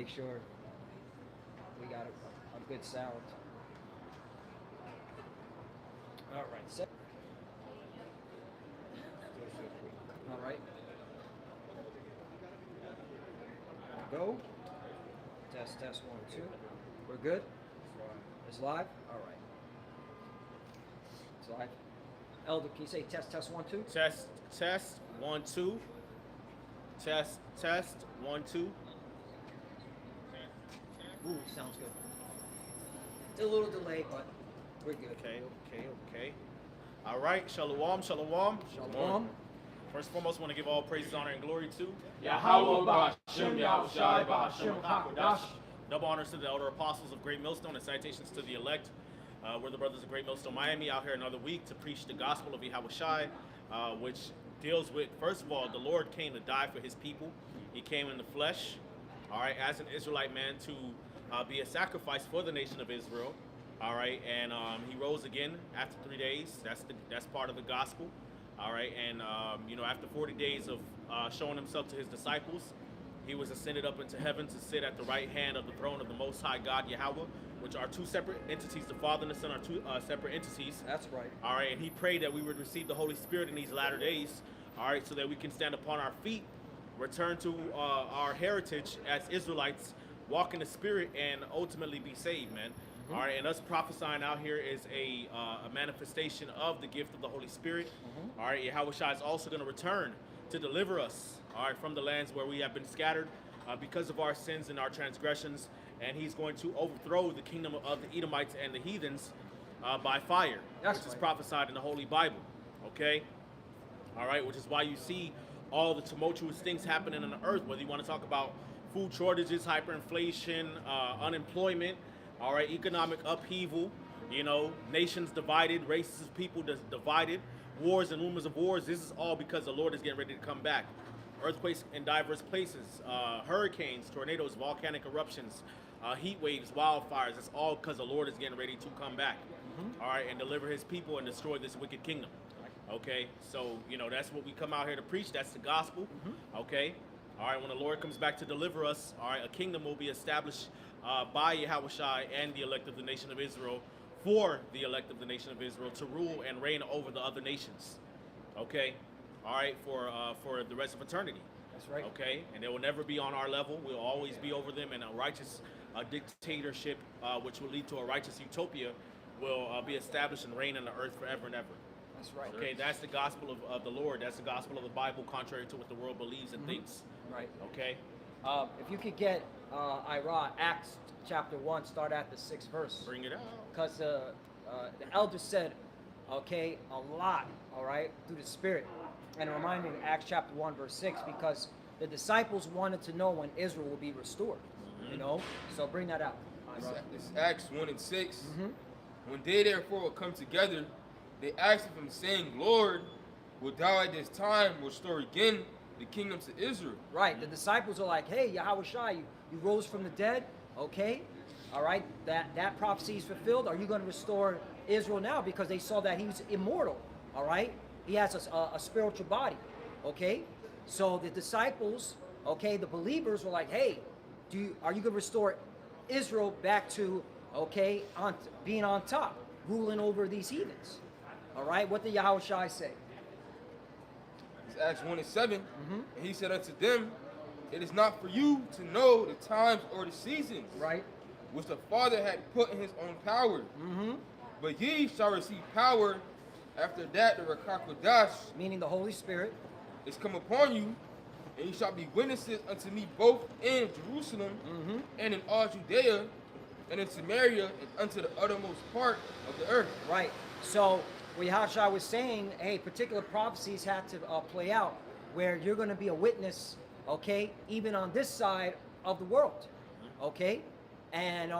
make sure we got a good sound. All right, set. All right. Go. Test, test, 1, 2. We're good? It's live? All right. It's live. Elder, can you say test, test, 1, 2? Test, test, 1, 2. Test, test, 1, 2. Ooh, sounds good. It's a little delay, but we're good. Okay. All right, shalom, shalom. Shalom. First and foremost, I want to give all praises, honor, and glory to Yahweh Ba'Shem Yahushai Ba'Shem HaKodash. double honors to the elder apostles of Great Millstone and salutations to the elect. We're the brothers of Great Millstone Miami out here another week to preach the gospel of Yahushai, which deals with, first of all, the Lord came to die for his people. He came in the flesh, all right, as an Israelite man to be a sacrifice for the nation of Israel, all right, and he rose again after 3 days. That's part of the gospel, all right, and after 40 days of showing himself to his disciples, he was ascended up into heaven to sit at the right hand of the throne of the Most High God Yahweh, which are two separate entities. The Father and the Son are two separate entities. That's right. All right, and he prayed that we would receive the Holy Spirit in these latter days, all right, so that we can stand upon our feet, return to our heritage as Israelites, walk in the Spirit, and ultimately be saved, man. All right, and us prophesying out here is a manifestation of the gift of the Holy Spirit. All right, Yahushua is also going to return to deliver us, all right, from the lands where we have been scattered because of our sins and our transgressions, and he's going to overthrow the kingdom of the Edomites and the heathens by fire, which is prophesied in the Holy Bible, okay? All right, which is why you see all the tumultuous things happening on the earth, whether you want to talk about food shortages, hyperinflation, unemployment, all right, economic upheaval, nations divided, races of people divided, wars and rumors of wars. This is all because the Lord is getting ready to come back. Earthquakes in diverse places, hurricanes, tornadoes, volcanic eruptions, heat waves, wildfires. It's all because the Lord is getting ready to come back, all right, and deliver his people and destroy this wicked kingdom. Okay, so, that's what we come out here to preach. That's the gospel, okay? All right, when the Lord comes back to deliver us, all right, a kingdom will be established by Yahushua and the elect of the nation of Israel, for the elect of the nation of Israel to rule and reign over the other nations, okay? All right, for the rest of eternity. That's right. Okay, and they will never be on our level. We'll always be over them, and a righteous dictatorship, which will lead to a righteous utopia, will be established and reign on the earth forever and ever. That's right. Okay, that's the gospel of the Lord. That's the gospel of the Bible, contrary to what the world believes and thinks. Right. Okay. If you could get Acts chapter 1, start at the 6th verse. Bring it out. Because the elder said, okay, a lot, all right, through the Spirit. And it reminded me of Acts chapter 1, verse 6, because the disciples wanted to know when Israel will be restored, So bring that out. It's Acts 1 and 6. When they therefore will come together, they asked him, saying, Lord, wilt thou at this time restore again the kingdom to Israel? Right. The disciples are like, hey, Yahushua, you rose from the dead, okay? All right, that prophecy is fulfilled. Are you going to restore Israel now? Because they saw that he was immortal, all right? He has a spiritual body, okay? So the disciples, okay, the believers were like, hey, are you going to restore Israel back to, okay, being on top, ruling over these heathens? All right, what did Yahushua say? It's Acts 1 and 7. And he said unto them, it is not for you to know the times or the seasons, right, which the Father had put in his own power. But ye shall receive power after that the Rakakodash, meaning the Holy Spirit, is come upon you, and ye shall be witnesses unto me both in Jerusalem and in all Judea and in Samaria and unto the uttermost part of the earth. Right. So what Yahushua was saying, hey, particular prophecies had to play out where you're going to be a witness, okay, even on this side of the world, okay? And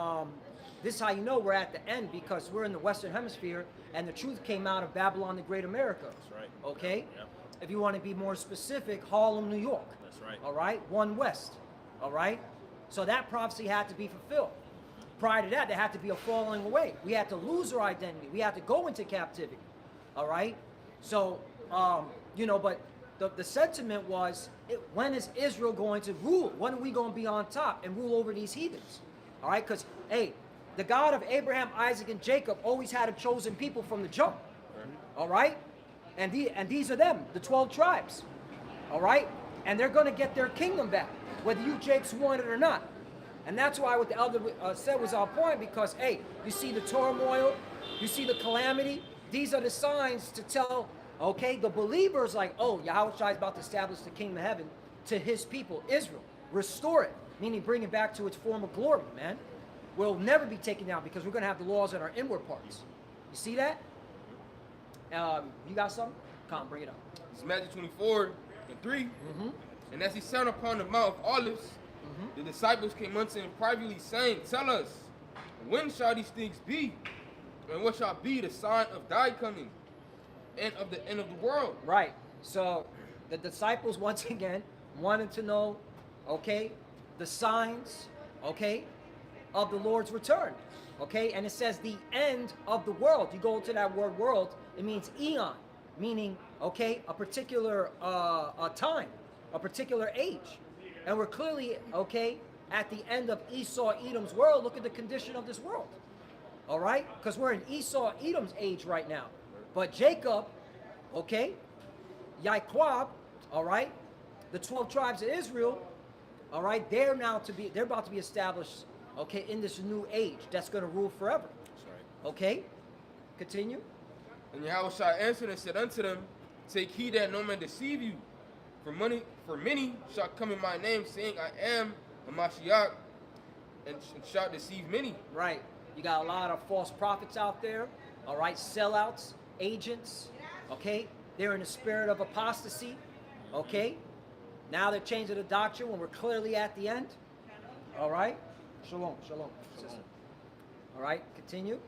this is how you know we're at the end, because we're in the Western Hemisphere and the truth came out of Babylon the Great America. That's right. Okay? Yep. If you want to be more specific, Harlem, New York. That's right. All right? One West. All right? So that prophecy had to be fulfilled. Prior to that, there had to be a falling away. We had to lose our identity. We had to go into captivity. All right? So, but the sentiment was, when is Israel going to rule? When are we going to be on top and rule over these heathens? All right, because, hey, the God of Abraham, Isaac, and Jacob always had a chosen people from the jump. All right? And these are them, the 12 tribes. All right? And they're going to get their kingdom back, whether you Jakes want it or not. And that's why what the elder said was on point, because, hey, you see the turmoil, you see the calamity. These are the signs to tell, okay, the believers like, oh, Yahushua is about to establish the kingdom of heaven to his people, Israel. Restore it, meaning bring it back to its former glory, man. Will never be taken down because we're going to have the laws in our inward parts. You see that? You got something? Come on, bring it up. It's Matthew 24 and 3. And as he sat upon the Mount of Olives, the disciples came unto him privately, saying, Tell us, when shall these things be? And what shall be the sign of thy coming and of the end of the world? Right. So the disciples, once again, wanted to know, okay, the signs, okay, of the Lord's return. Okay, and it says the end of the world. You go to that word world, it means eon, meaning, okay, a particular a time, a particular age. And we're clearly, okay, at the end of Esau, Edom's world. Look at the condition of this world. All right? Because we're in Esau, Edom's age right now. But Jacob, okay, Yaquab, all right, the 12 tribes of Israel, all right, they're about to be established, okay, in this new age that's going to rule forever. That's right. Okay? Continue. And Yahushua answered and said unto them, Take heed that no man deceive you. For many shall come in my name, saying, I am a Mashiach, and shall deceive many. Right. You got a lot of false prophets out there, all right, sellouts, agents, okay? They're in the spirit of apostasy, okay? Now they're changing the doctrine when we're clearly at the end, all right? Shalom, shalom. Sister. All right, continue.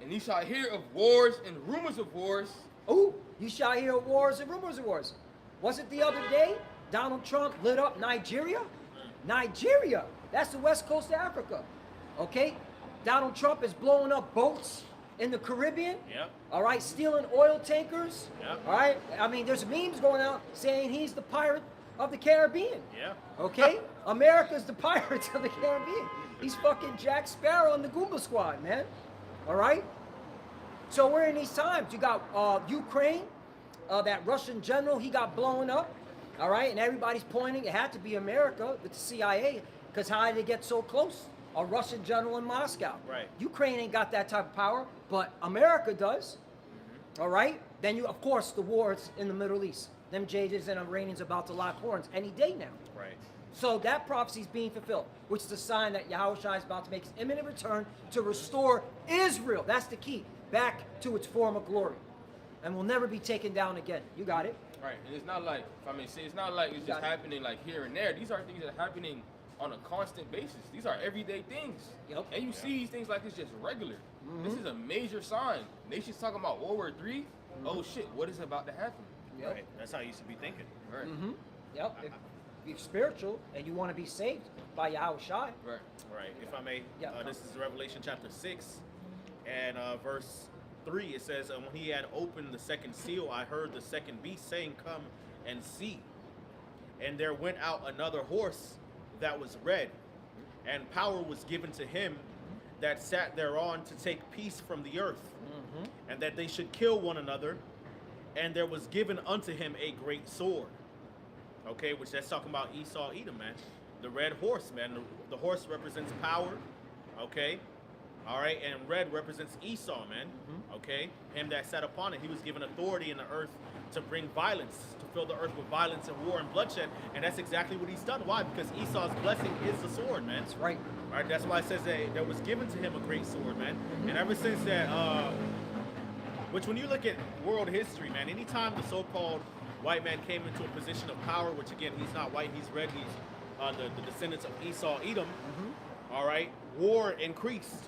And ye shall hear of wars and rumors of wars. Oh, you shall hear of wars and rumors of wars. Was it the other day Donald Trump lit up Nigeria? Nigeria, that's the west coast of Africa, okay? Donald Trump is blowing up boats in the Caribbean, Yep. all right, stealing oil tankers, Yep. all right? I mean, there's memes going out saying he's the pirate of the Caribbean, Yeah. okay? America's the pirates of the Caribbean. He's fucking Jack Sparrow on the Goomba Squad, man, all right? So we're in these times. You got Ukraine, that Russian general, he got blown up, all right? And everybody's pointing, it had to be America with the CIA, because how did they get so close? A Russian general in Moscow. Right. Ukraine ain't got that type of power, but America does, all right? Then you, of course, the wars in the Middle East. Them JJs and Iranians about to lock horns any day now. Right. So that prophecy is being fulfilled, which is a sign that Yahushua is about to make his imminent return to restore Israel. That's the key, back to its former glory, and will never be taken down again. You got it. Right. And it's not like, if I may say, it's not like it's just happening like here and there. These are things that are happening on a constant basis. These are everyday things. Yep. And you see these things like it's just regular. This is a major sign. Nations talking about World War III. Oh shit, what is about to happen? Yep. Right. That's how you should be thinking. Right. Yep. If you're spiritual and you want to be saved by Yahushua, Right. Right. If I may, Yeah, this is Revelation chapter 6 and verse 3. It says, And when he had opened the second seal, I heard the second beast saying, Come and see. And there went out another horse that was red, and power was given to him that sat thereon to take peace from the earth, and that they should kill one another. And there was given unto him a great sword. Okay, which that's talking about Esau, Edom, man. The red horse, man. The horse represents power. Okay. All right. And red represents Esau, man. Okay. Him that sat upon it. He was given authority in the earth to bring violence, to fill the earth with violence and war and bloodshed. And that's exactly what he's done. Why? Because Esau's blessing is the sword, man. that's right. All right. That's why it says that there was given to him a great sword, man. And ever since that, which when you look at world history, man, anytime the so-called white man came into a position of power, which again, he's not white, he's red, he's the descendants of Esau, Edom, all right, war increased.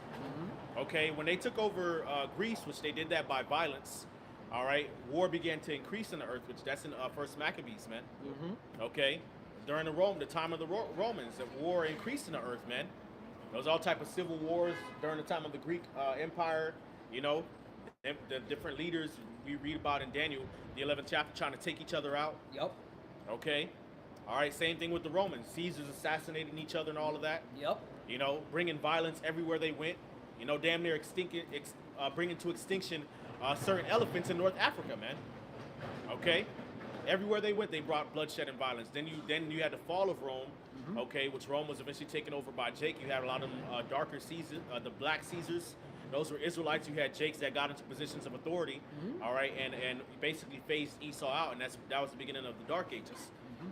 Okay, when they took over Greece, which they did that by violence, all right, war began to increase in the earth, which that's in First Maccabees, man. Okay, during the time of the Romans, the war increased in the earth, man. There was all type of civil wars during the time of the Greek Empire, you know. The different leaders, we read about in Daniel, the 11th chapter, trying to take each other out. Yep. Okay. All right. Same thing with the Romans. Caesars assassinating each other and all of that. Yep. You know, bringing violence everywhere they went. You know, damn near bringing to extinction certain elephants in North Africa, man. Okay. Everywhere they went, they brought bloodshed and violence. Then you had the fall of Rome. Okay, which Rome was eventually taken over by Jake. You had a lot of darker Caesars, the black Caesars. Those were Israelites. You had Jakes that got into positions of authority, all right, and basically phased Esau out, and that was the beginning of the Dark Ages.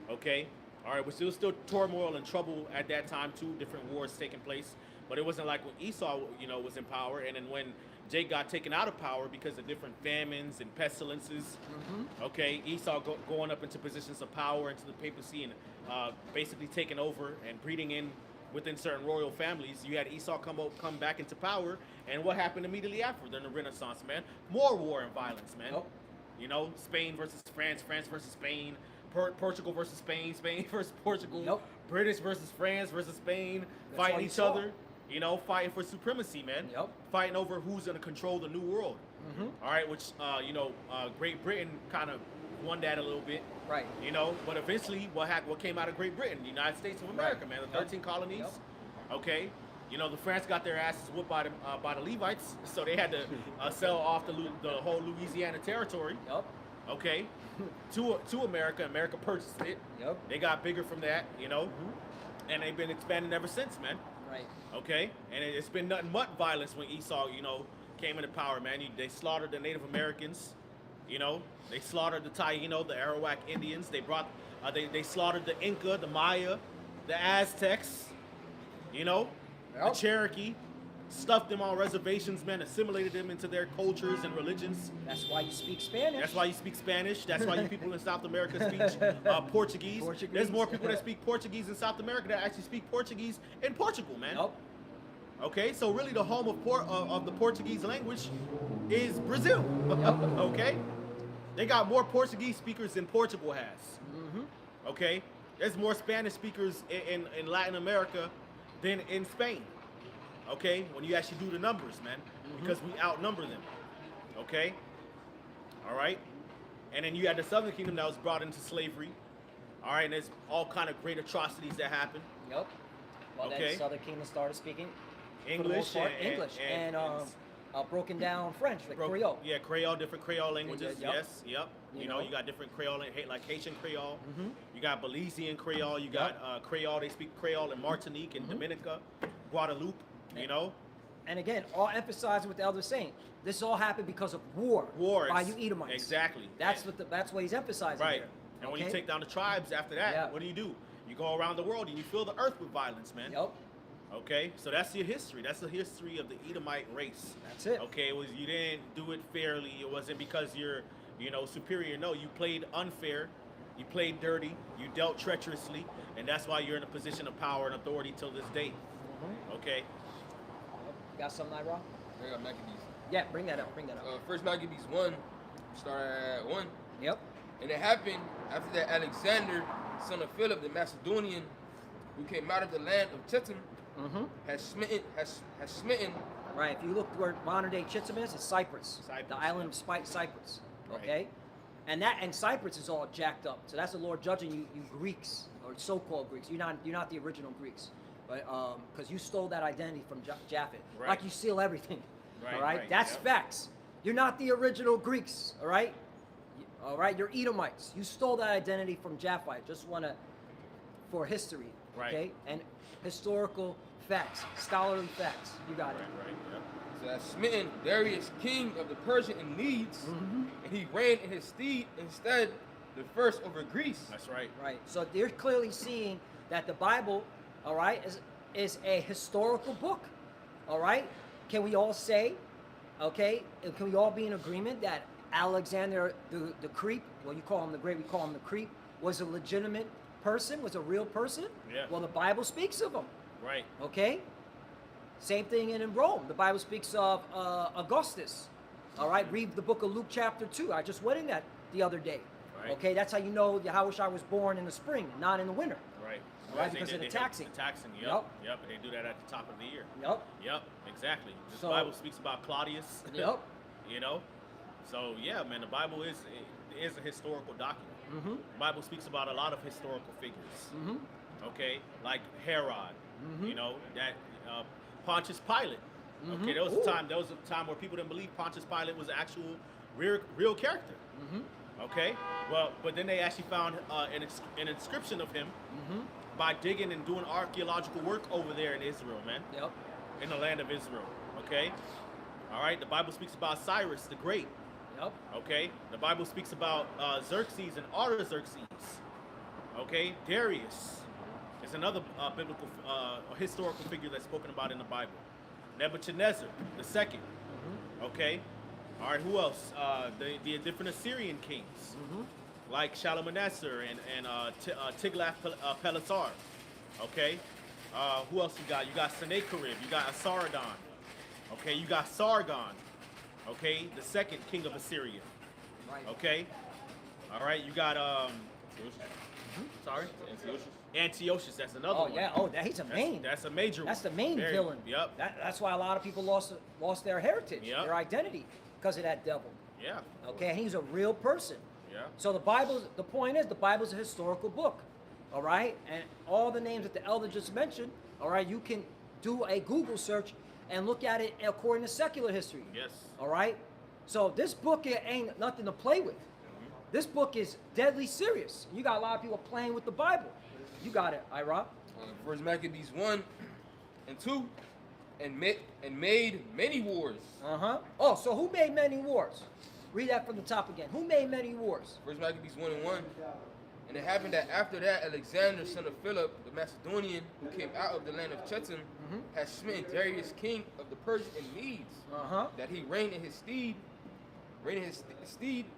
Okay, all right, there was still turmoil and trouble at that time too. Different wars taking place, but it wasn't like when Esau, you know, was in power, and then when Jake got taken out of power because of different famines and pestilences. Okay, Esau going up into positions of power, into the papacy, and basically taking over and breeding in within certain royal families. You had Esau come back into power, and what happened immediately after? During the Renaissance, man, more war and violence, man. You know, Spain versus France, France versus Spain, Portugal versus Spain, Spain versus Portugal, British versus France versus Spain, fighting each other. You know, fighting for supremacy, man. Fighting over who's going to control the new world. All right, which, you know, Great Britain kind of won that a little bit. Right. You know, but eventually what came out of Great Britain? The United States of America, man. The 13 colonies. Okay. You know, the France got their asses whooped by the Levites, so they had to sell off the whole Louisiana territory. Okay. to America. America purchased it. They got bigger from that, you know. And they've been expanding ever since, man. Right. Okay, and it's been nothing but violence when Esau, you know, came into power, man. They slaughtered the Native Americans, you know. They slaughtered the Taino, the Arawak Indians. They brought, they slaughtered the Inca, the Maya, the Aztecs, you know, the Cherokee. Stuffed them on reservations, man. Assimilated them into their cultures and religions. That's why you speak Spanish. That's why you speak Spanish. That's why you people in South America speak Portuguese. There's more people that speak Portuguese in South America that actually speak Portuguese in Portugal, man. Okay, so really the home of the Portuguese language is Brazil. Okay, they got more Portuguese speakers than Portugal has. Okay, there's more Spanish speakers in Latin America than in Spain. Okay, when you actually do the numbers, man, because we outnumber them. Okay, all right, and then you had the Southern Kingdom that was brought into slavery. All right, and there's all kind of great atrocities that happen. Well, then Southern Kingdom started speaking English and broken down French, like Creole. Yeah, Creole, different Creole languages. Yes, You know, you got different Creole, like Haitian Creole. You got Belizean Creole. You got Creole. They speak Creole in Martinique and Dominica, Guadeloupe. You know, and again, all emphasizing what the elder's saying. This all happened because of war by you Edomites. Exactly. That's what he's emphasizing. Right. Here. And when you take down the tribes after that, what do? You go around the world and you fill the earth with violence, man. Okay, so that's your history. That's the history of the Edomite race. That's it. Okay, you didn't do it fairly. It wasn't because you're, you know, superior. No, you played unfair. You played dirty. You dealt treacherously, and that's why you're in a position of power and authority till this day. Okay. Got something, Ira? I got Maccabees. Yeah, bring that up. First Maccabees 1, start at 1. Yep. And it happened after that Alexander, son of Philip, the Macedonian, who came out of the land of Chittim, has smitten. Right. If you look where modern day Chittim is, it's Cyprus. The island of Cyprus. Okay. And Cyprus is all jacked up. So that's the Lord judging you Greeks, or so-called Greeks. You're not the original Greeks. But because you stole that identity from Japhet, like you steal everything. All right, that's facts. You're not the original Greeks. All right, you're Edomites. You stole that identity from Japhet. Just for history, okay, and historical facts, scholarly facts. You got it. So that's smitten Darius, king of the Persian in Medes, and he reigned in his stead instead the first over Greece. That's right. Right. So they're clearly seeing that the Bible, all right, is a historical book. All right? Can we all say, okay, can we all be in agreement that Alexander the Creep, well, you call him the Great, we call him the Creep, was a legitimate person, was a real person? Yeah. Well, the Bible speaks of him. Right. Okay? Same thing in Rome. The Bible speaks of Augustus. All right? Read the book of Luke chapter 2. I just went in that the other day. Right. Okay? That's how you know Yahushua was born in the spring, not in the winter. Right. Right, because of the taxing. The taxing, yep. And they do that at the top of the year. Yep. Yep, exactly. The Bible speaks about Claudius. Yep. You know? So yeah, man, the Bible is a historical document. Mm-hmm. The Bible speaks about a lot of historical figures. Mm-hmm. Okay, like Herod. Mm-hmm. You know that Pontius Pilate. Mhm. Okay, there was Ooh. a time where people didn't believe Pontius Pilate was an actual real character. Mm-hmm. Okay, well, but then they actually found an inscription of him Mm-hmm. by digging and doing archaeological work over there in Israel, man, Yep. in the land of Israel. Okay, all right. The Bible speaks about Cyrus the Great. Yep. Okay, the Bible speaks about Xerxes and Artaxerxes. Okay, Darius is another biblical, historical figure that's spoken about in the Bible. Nebuchadnezzar the second. Mm-hmm. Okay, all right. Who else? The different Assyrian kings, Mm-hmm. like Shalmaneser and Tiglath-Pileser. Okay, who else you got? You got Sennacherib. You got Assaradon. Okay, you got Sargon. Okay, the second king of Assyria. Right. Okay, all right. You got sorry, Antiochus. That's another Oh one. yeah. Oh, he's a main. That's a major one. That's the main Very- villain. Yep. That's why a lot of people lost their heritage, Yep. their identity, because of that devil. Yeah. Okay, and he's a real person. Yeah. So the point is, the Bible's a historical book, all right? And all the names that the elder just mentioned, all right, you can do a Google search and look at it according to secular history. Yes. All right? So this book here ain't nothing to play with. This book is deadly serious. You got a lot of people playing with the Bible. You got it, Ira. First Maccabees 1 and 2, and made many wars. Uh-huh. Oh, so who made many wars? Read that from the top again. Who made many wars? First Maccabees 1 and 1. And it happened that after that, Alexander, son of Philip, the Macedonian, who came out of the land of Chetam, had smitten Darius, king of the Persians and Medes, Uh-huh. that he reigned in his steed,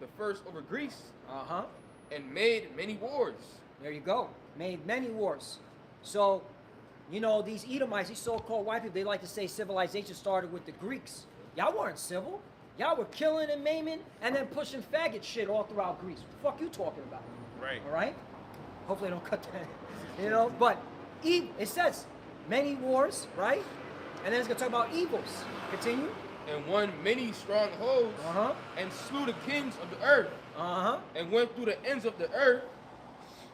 the first over Greece, Uh-huh. and made many wars. There you go. Made many wars. So, you know, these Edomites, these so-called white people, they like to say civilization started with the Greeks. Y'all weren't civil. Y'all were killing and maiming and then pushing faggot shit all throughout Greece. What the fuck you talking about? Right. All right? Hopefully I don't cut that. You know, but it says many wars, right? And then it's going to talk about evils. Continue. And won many strongholds, Uh-huh. and slew the kings of the earth, Uh-huh. and went through the ends of the earth,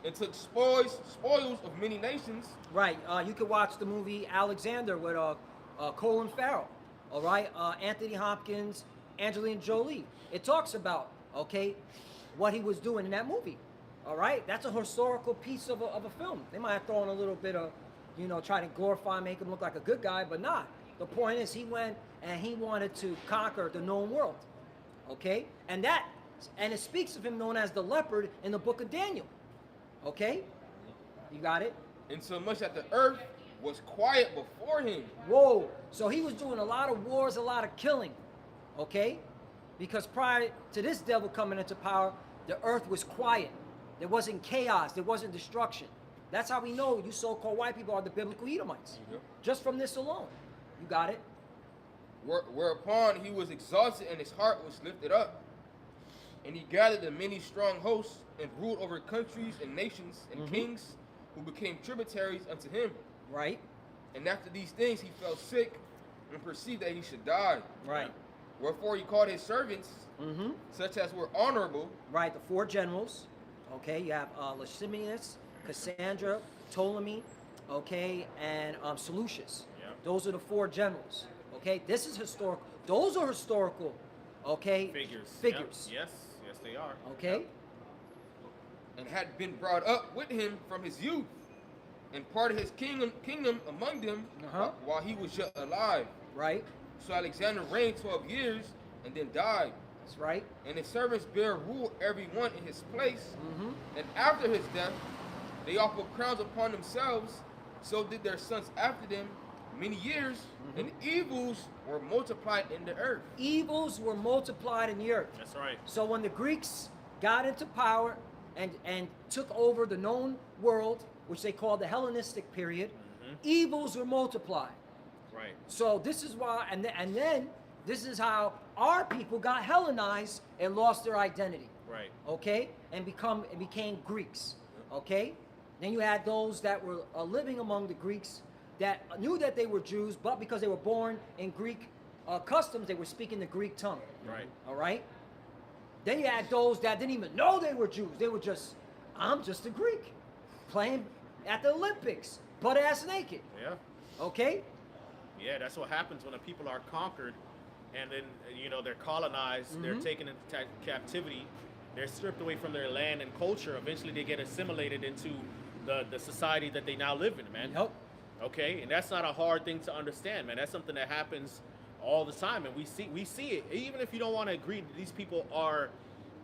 and took spoils of many nations. Right. You could watch the movie Alexander with Colin Farrell. All right. Anthony Hopkins, Angelina Jolie. It talks about, okay, what he was doing in that movie. All right. That's a historical piece of a film. They might have thrown a little bit of, you know, try to glorify, make him look like a good guy, but not. The point is, he went and he wanted to conquer the known world. Okay. And it speaks of him known as the leopard in the book of Daniel. Okay. You got it? Insomuch that the earth was quiet before him. Whoa. So he was doing a lot of wars, a lot of killing. Okay? Because prior to this devil coming into power, the earth was quiet. There wasn't chaos. There wasn't destruction. That's how we know you so-called white people are the biblical Edomites. Yep. Just from this alone. You got it? Whereupon he was exalted and his heart was lifted up. And he gathered a many strong hosts and ruled over countries and nations and kings who became tributaries unto him. Right? And after these things he fell sick and perceived that he should die. Right. Wherefore he called his servants, Mm-hmm. such as were honorable, Right. The four generals. Okay. You have Lysimachus, Cassandra, Ptolemy, okay, and Seleucus. Yeah. Those are the four generals. Okay. This is historical. Those are historical. Okay. Figures. Figures. Yep. Yes, they are. Okay. and had been brought up with him from his youth, and parted his kingdom among them while he was yet alive. Right. So Alexander reigned 12 years, and then died. That's right. And his servants bare rule every one in his place. Mm-hmm. And after his death, they all put crowns upon themselves. So did their sons after them many years, and evils were multiplied in the earth. Evils were multiplied in the earth. That's right. So when the Greeks got into power and took over the known world, which they called the Hellenistic period, evils were multiplied. Right. So this is why, and then this is how our people got Hellenized and lost their identity. Right. Okay, and became Greeks. Okay, then you had those that were living among the Greeks that knew that they were Jews, but because they were born in Greek customs, they were speaking the Greek tongue. Right. All right, Then you had those that didn't even know they were Jews. They were just, I'm just a Greek, playing at the Olympics, butt ass naked. Yeah. Okay? Yeah, that's what happens when the people are conquered, and then they're colonized, they're taken into captivity, they're stripped away from their land and culture. Eventually, they get assimilated into the society that they now live in, man. Yep. Okay, and that's not a hard thing to understand, man. That's something that happens all the time, and we see it. Even if you don't want to agree that these people are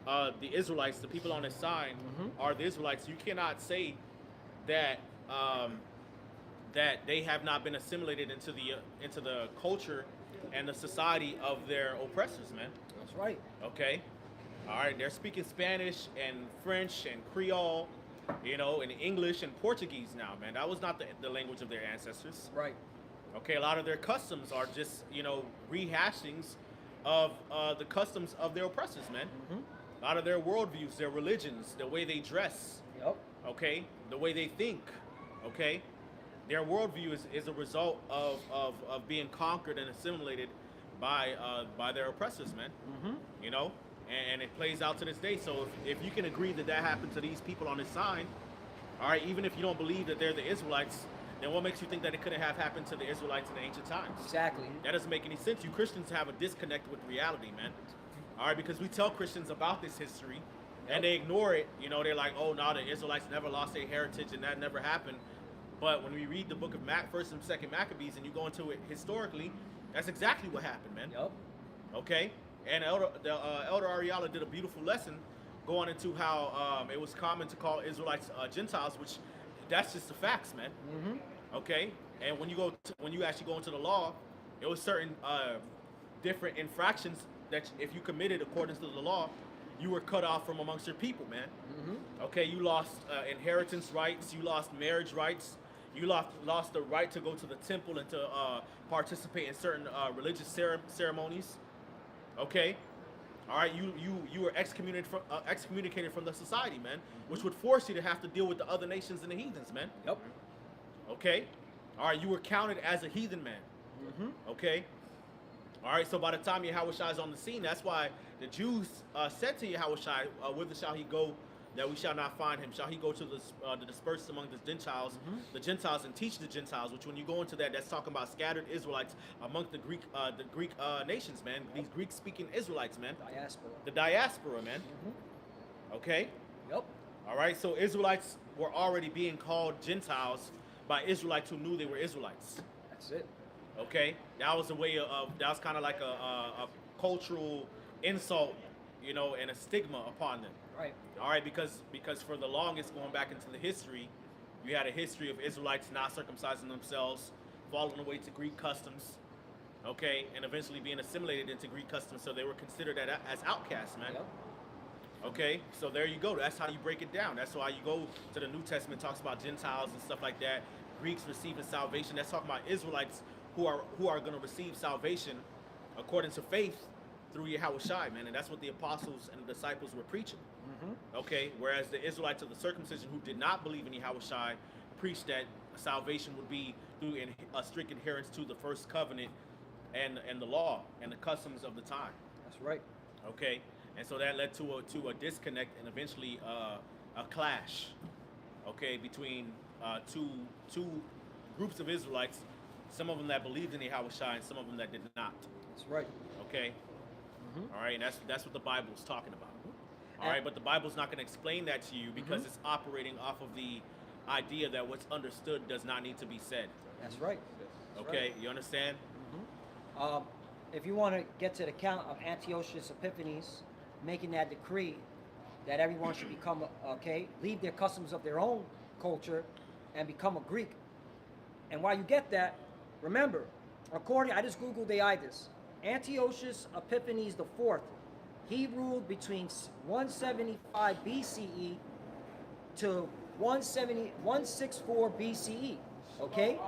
the Israelites, the people on his side are the Israelites, you cannot say that that they have not been assimilated into the culture and the society of their oppressors, man. That's right. Okay, all right. They're speaking Spanish and French and Creole, and English and Portuguese now, man. That was not the language of their ancestors. Right. Okay, a lot of their customs are just, rehashings of the customs of their oppressors, man. A lot of their worldviews, their religions, the way they dress, Yep. okay, the way they think, okay. Their worldview is a result of being conquered and assimilated by their oppressors, man. And it plays out to this day. So if you can agree that happened to these people on this side, all right, even if you don't believe that they're the Israelites, then what makes you think that it couldn't have happened to the Israelites in the ancient times? Exactly. That doesn't make any sense. You Christians have a disconnect with reality, man. All right, because we tell Christians about this history, and they ignore it. They're like, oh, no, the Israelites never lost their heritage, and that never happened. But when we read the book of First and Second Maccabees, and you go into it historically, that's exactly what happened, man. Yep. Okay? And Elder Ariala did a beautiful lesson going into how it was common to call Israelites Gentiles, which that's just the facts, man. Okay? And when you actually go into the law, it was certain different infractions that if you committed according to the law, you were cut off from amongst your people, man. Okay? You lost inheritance rights, you lost marriage rights, you lost the right to go to the temple and to participate in certain religious ceremonies. Okay, all right. You were excommunicated from the society, man, which would force you to have to deal with the other nations and the heathens, man. Yep. Okay, all right. You were counted as a heathen man. Okay, all right. So by the time Yahushua is on the scene, that's why the Jews said to Yahushua, "Whither shall he go that we shall not find him? Shall he go to the dispersed among the Gentiles, and teach the Gentiles?" Which, when you go into that, that's talking about scattered Israelites among the Greek nations, man. These Greek-speaking Israelites, man. Diaspora. The diaspora, man. Okay. Yep. All right. So Israelites were already being called Gentiles by Israelites who knew they were Israelites. That's it. Okay. That was a way of. That was kind of like a cultural insult, and a stigma upon them. Right. All right, because for the longest, going back into the history, you had a history of Israelites not circumcising themselves, falling away to Greek customs, okay, and eventually being assimilated into Greek customs, so they were considered as outcasts, man. Yep. Okay, so there you go. That's how you break it down. That's why you go to the New Testament, talks about Gentiles and stuff like that, Greeks receiving salvation. That's talking about Israelites who are going to receive salvation according to faith through Yahushua, man, and that's what the apostles and the disciples were preaching. Okay, whereas the Israelites of the circumcision who did not believe in Yahushua preached that salvation would be through a strict adherence to the first covenant and the law and the customs of the time. That's right. Okay, and so that led to a disconnect and eventually a clash. Okay, between two groups of Israelites, some of them that believed in Yahushua and some of them that did not. That's right. Okay. All right, and that's what the Bible's talking about. All right, but the Bible's not going to explain that to you because it's operating off of the idea that what's understood does not need to be said. That's right. That's Okay, right. you understand? If you want to get to the account of Antiochus Epiphanes making that decree that everyone should become, leave their customs of their own culture and become a Greek. And while you get that, remember, I just Googled the IDIS. Antiochus Epiphanes IV, he ruled between 175 BCE to 164 BCE. Okay?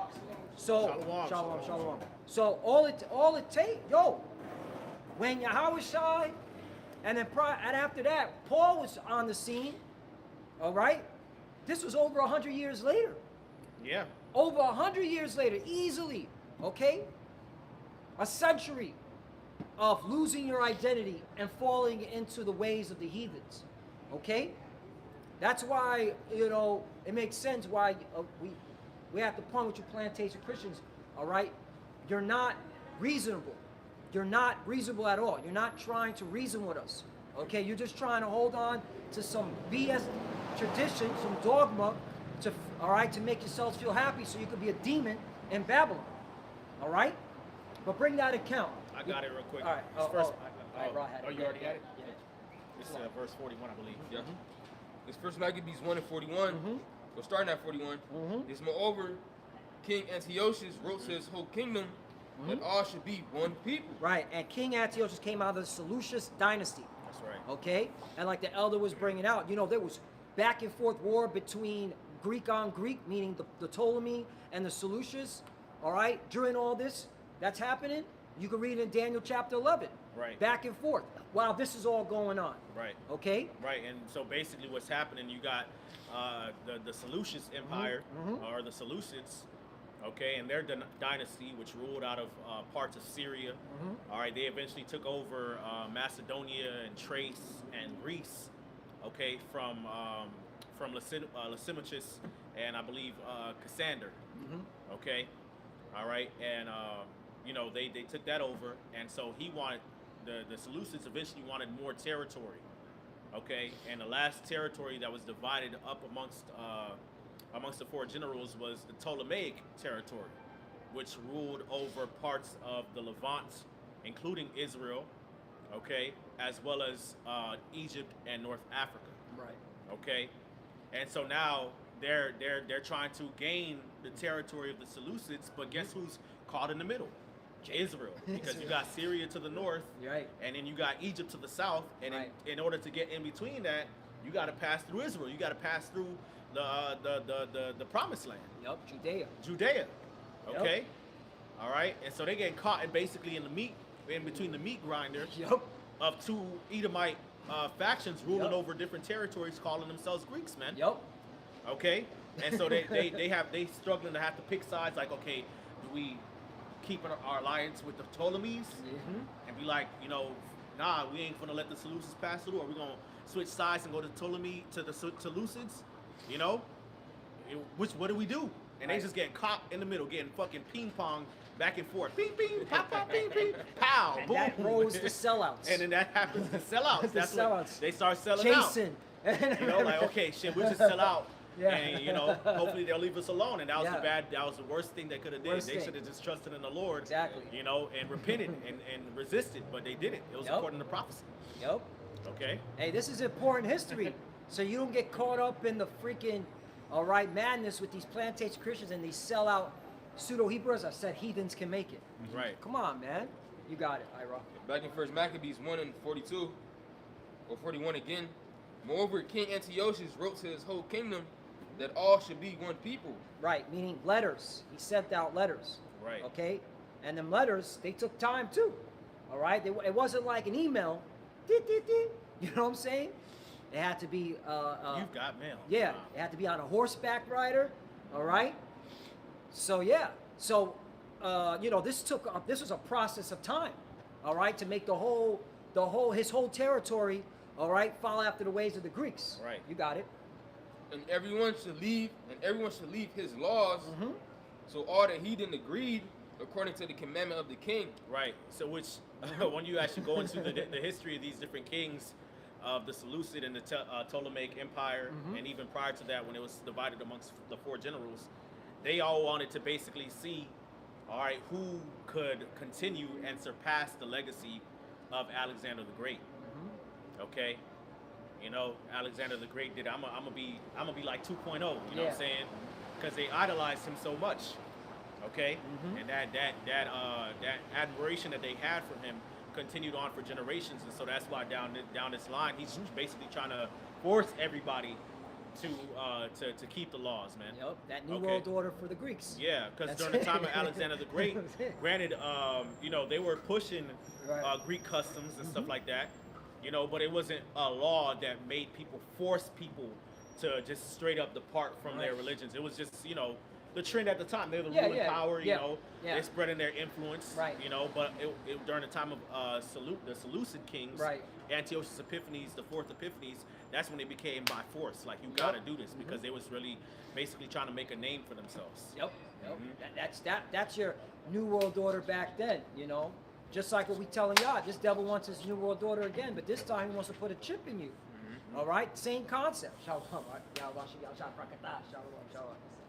So, shalom. So all it takes, when Yahushua, and then and after that, Paul was on the scene. All right? This was over 100 years later. Yeah. Over 100 years later, easily. Okay? A century. of losing your identity and falling into the ways of the heathens. Okay? That's why, it makes sense why we're at the point with you plantation Christians, all right? You're not reasonable. You're not reasonable at all. You're not trying to reason with us. Okay? You're just trying to hold on to some BS tradition, some dogma, all right, to make yourselves feel happy so you could be a demon in Babylon. All right? But bring that account. I got it real quick. All right. This first, All right, Rod had it. you already had it? Yeah. This is verse 41, I believe. Yeah. This first Maccabees 1 and 41. We're starting at 41. This moreover, King Antiochus wrote to his whole kingdom that all should be one people. Right, and King Antiochus came out of the Seleucus dynasty. That's right. Okay, and like the elder was bringing out, there was back and forth war between Greek on Greek, meaning the Ptolemy and the Seleucus. All right, during all this that's happening, you can read in Daniel chapter 11. Right. Back and forth while this is all going on. Right. Okay. Right, and so basically what's happening, you got the Seleucus Empire, or the Seleucids, okay, and their dynasty, which ruled out of parts of Syria. All right, they eventually took over Macedonia and Thrace and Greece, okay, from Lysimachus and I believe Cassander, okay, all right, and they took that over, and so he wanted the Seleucids eventually wanted more territory, okay, and the last territory that was divided up amongst the four generals was the Ptolemaic territory, which ruled over parts of the Levant, including Israel, okay, as well as Egypt and North Africa. Right. Okay, and so now they're trying to gain the territory of the Seleucids, but guess who's caught in the middle? Israel, because you got Syria to the north, Right. and then you got Egypt to the south, and Right. in order to get in between that, you got to pass through Israel. You got to pass through the promised land. Yup, Judea. Judea. Yep. Okay. All right. And so they getting caught basically in between the meat grinder Yup. of two Edomite factions ruling Yep. over different territories, calling themselves Greeks, man. Yup. Okay. And so they struggling to have to pick sides. Like, okay, do we keep our alliance with the Ptolemies and be like, nah, we ain't gonna let the Seleucids pass through, or we gonna switch sides and go to the Seleucids? What do we do? And Right. they just getting caught in the middle, getting fucking ping pong back and forth. Ping, ping, pow, pow, ping, ping, pow, And boom. that rose the sellouts. And then that happens to sellouts. The That's when sellouts. they start selling Jason. out. Like, okay, shit, we'll just sell out. Yeah. And hopefully they'll leave us alone. And that was Yeah. that was the worst thing they could have did. Worst They thing. should have just trusted in the Lord. Exactly. And repented and resisted, but they didn't. It was Yep. according to prophecy. Yup. Okay? Hey, this is important history. So you don't get caught up in the freaking, madness with these plantation Christians and these sellout pseudo Hebrews. I said heathens can make it. Right. Come on, man. You got it, Ira. Back in First Maccabees 1 and 42, or 41 again. Moreover, King Antiochus wrote to his whole kingdom that all should be one people. Right, meaning letters. He sent out letters. Right. Okay? And them letters, they took time too. All right? It wasn't like an email. Deet, deet, deet. You know what I'm saying? It had to be... You've got mail. Yeah, Wow. it had to be on a horseback rider. All right? So, yeah. So, this was a process of time. All right? To make his whole territory, all right, follow after the ways of the Greeks. Right. You got it. And everyone should leave his laws. So all the heathen agreed according to the commandment of the king. Right. So when you actually go into the history of these different kings of the Seleucid and the Ptolemaic Empire, and even prior to that when it was divided amongst the four generals, they all wanted to basically see, all right, who could continue and surpass the legacy of Alexander the Great. Okay? Alexander the Great did. I'm gonna be like 2.0. You know what I'm saying? Because they idolized him so much. Okay, and that admiration that they had for him continued on for generations, and so that's why down this line, he's basically trying to force everybody to keep the laws, man. Yep, that new Okay. world order for the Greeks. Yeah, because That's during the time of it. Alexander the Great, granted, they were pushing Right. Greek customs and stuff like that, but it wasn't a law that made people force people to just straight up depart from their Right. religions. It was just, the trend at the time. They're the Yeah, ruling yeah, power, you yeah, know. yeah. They're spreading their influence, Right. you know. But during the time of the Seleucid kings, Right. Antiochus Epiphanes, the fourth Epiphanes, that's when they became by force. Like, you got to do this because they was really basically trying to make a name for themselves. Yep. That's your new world order back then, you know. Just like what we telling y'all, this devil wants his new world order again, but this time he wants to put a chip in you. All right, same concept.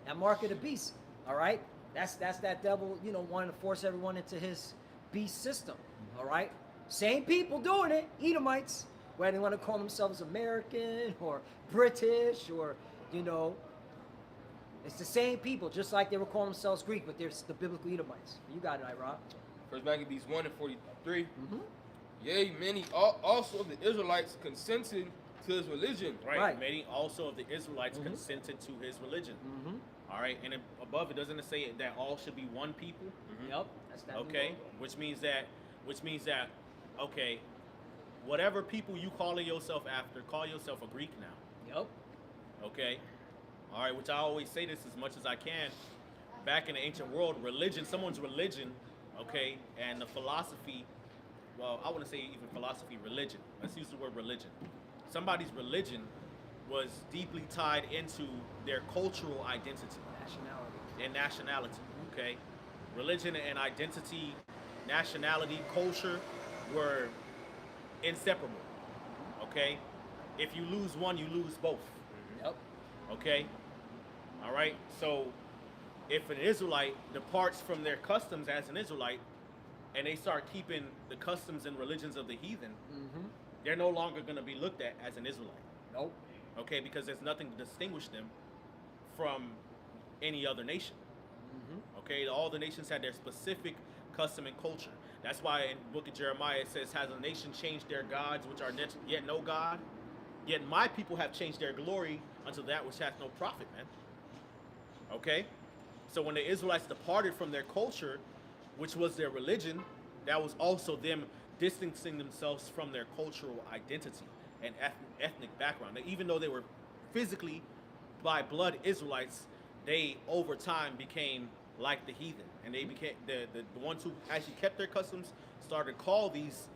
That mark of the beast. All right, that's that devil, you know, wanting to force everyone into his beast system. All right, same people doing it, Edomites, whether they want to call themselves American or British or, you know, it's the same people, just like they were calling themselves Greek, but they're the biblical Edomites. You got it, Rob. First Maccabees 1:43. Yea, many also of the Israelites consented to his religion. Right. Many also of the Israelites consented to his religion. All right, and above it doesn't it say that all should be one people? Yep. That's that. Okay, which means that okay, whatever people you calling yourself after, call yourself a Greek now. Yep. Okay. All right, which I always say this as much as I can. Back in the ancient world, religion, someone's religion, okay, and the philosophy, well, I wouldn't say even philosophy, religion. Let's use the word religion. Somebody's religion was deeply tied into their cultural identity and nationality, okay? Religion and identity, nationality, culture were inseparable, okay? If you lose one, you lose both. Yep. Okay? All right? So, if an Israelite departs from their customs as an Israelite and they start keeping the customs and religions of the heathen, they're no longer going to be looked at as an Israelite. Nope. Okay? Because there's nothing to distinguish them from any other nation. Okay? All the nations had their specific custom and culture. That's why in the book of Jeremiah it says, has a nation changed their gods, which are yet no God? Yet my people have changed their glory unto that which hath no profit, man. Okay? So when the Israelites departed from their culture, which was their religion, that was also them distancing themselves from their cultural identity and ethnic background. Even though they were physically, by blood, Israelites, they over time became like the heathen. And they became, the ones who actually kept their customs started to call these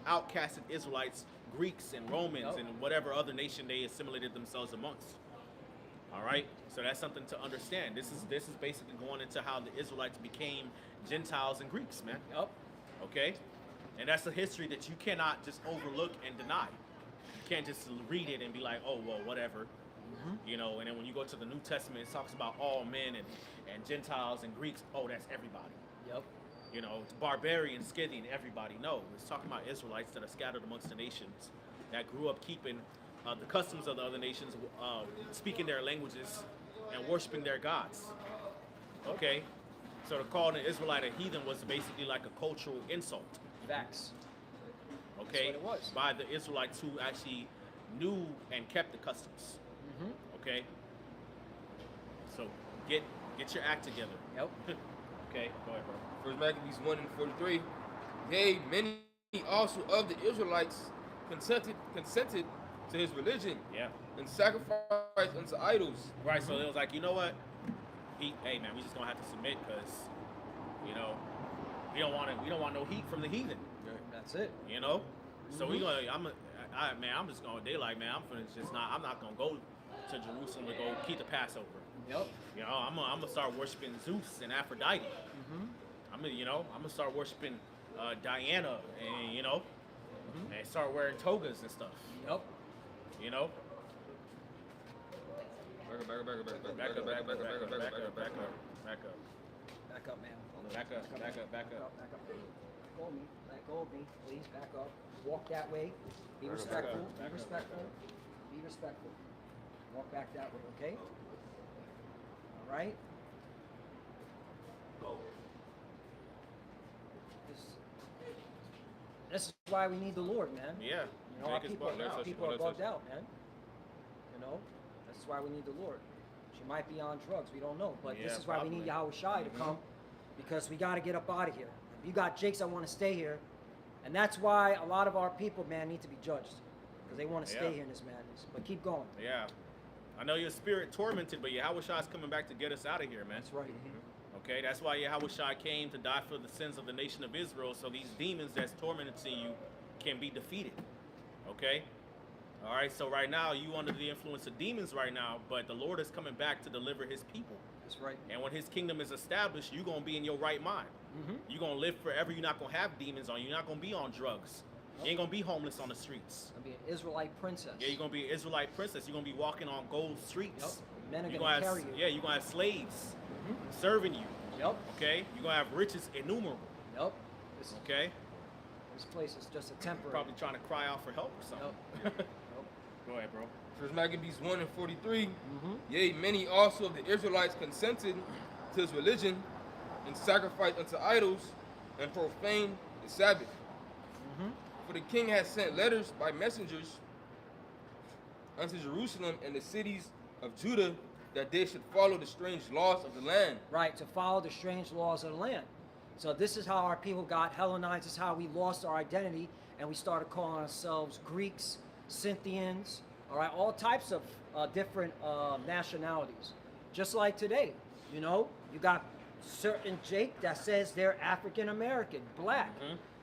outcasted Israelites Greeks and Romans and whatever other nation they assimilated themselves amongst. All right, so that's something to understand. This is basically going into how the Israelites became Gentiles and Greeks, man. Yep. Okay, and that's a history that you cannot just overlook and deny. You can't just read it and be like, oh well, whatever. You know, and then when you go to the New Testament, it talks about all men and Gentiles and Greeks. Oh, that's everybody. Yep. You know, it's barbarian, Scythian, everybody. No, it's talking about Israelites that are scattered amongst the nations, that grew up keeping the customs of the other nations, speaking their languages, and worshiping their gods. Okay? So to call an Israelite a heathen was basically like a cultural insult. Facts. Okay? That's what it was. By the Israelites who actually knew and kept the customs. Okay? So get your act together. Yep. Okay, go ahead, bro. First Maccabees 1:43. Yea, many also of the Israelites consented to his religion Yeah. and sacrificed unto idols. Right, so it was like, you know what? Hey man, we just gonna have to submit because, you know, we don't want no heat from the heathen. That's it. You know? So we gonna I'm just gonna I'm not gonna go to Jerusalem to go keep the Passover. Yep. You know, I'm gonna start worshiping Zeus and Aphrodite. I'm gonna start worshiping Diana and and start wearing togas and stuff. Yep. You know? Back up. Back up, man. Back up, man. Back up. Let go of me, please. Back up. Walk that way. Be respectful. Be respectful. Be respectful. Walk back that way, okay? All right. This is why we need the Lord, man. Yeah. You know, our people are bugged out, man. You know, that's why we need the Lord. She might be on drugs, we don't know. But this is why we need Yahweh Shai to come, because we got to get up out of here. If you got jakes that want to stay here, and that's why a lot of our people, man, need to be judged, because they want to stay here in this madness. But keep going. Yeah. I know your spirit tormented, but Yahweh Shai is coming back to get us out of here, man. That's right. Okay, that's why Yahweh Shai came to die for the sins of the nation of Israel, so these demons that's tormenting you can be defeated. Okay? All right, so right now, you under the influence of demons right now, but the Lord is coming back to deliver his people. That's right. And when his kingdom is established, you're going to be in your right mind. You're going to live forever. You're not going to have demons on you. You're not going to be on drugs. You ain't going to be homeless on the streets. Gonna be an Israelite princess. Yeah, you're going to be an Israelite princess. You're going to be walking on gold streets. Men are You're gonna gonna carry have, you. yeah, you're going to have slaves serving you. Yep. Okay? You're going to have riches innumerable. Yep. This, Okay? this place is just a temporary. Probably trying to cry out for help or something. Yep. Yep. Go ahead, bro. First Maccabees 1:43. Yea, many also of the Israelites consented to his religion and sacrificed unto idols and profaned the Sabbath. For the king had sent letters by messengers unto Jerusalem and the cities of Judah that they should follow the strange laws of the land. Right, to follow the strange laws of the land. So this is how our people got Hellenized. This is how we lost our identity, and we started calling ourselves Greeks, Scythians, all right, all types of different nationalities. Just like today, you know, you got certain Jake that says they're African American, black.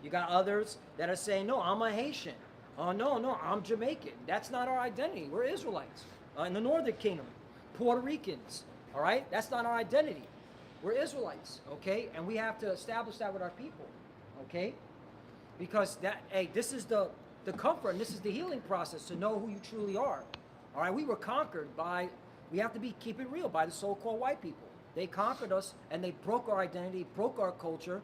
You got others that are saying, no, I'm a Haitian. Oh, no, I'm Jamaican. That's not our identity. We're Israelites. In the Northern Kingdom, Puerto Ricans, all right? That's not our identity. We're Israelites, okay? And we have to establish that with our people, okay? Because that, hey, this is the comfort and this is the healing process to know who you truly are. All right, we were conquered by, we have to keep it real, by the so-called white people. They conquered us and they broke our identity, broke our culture,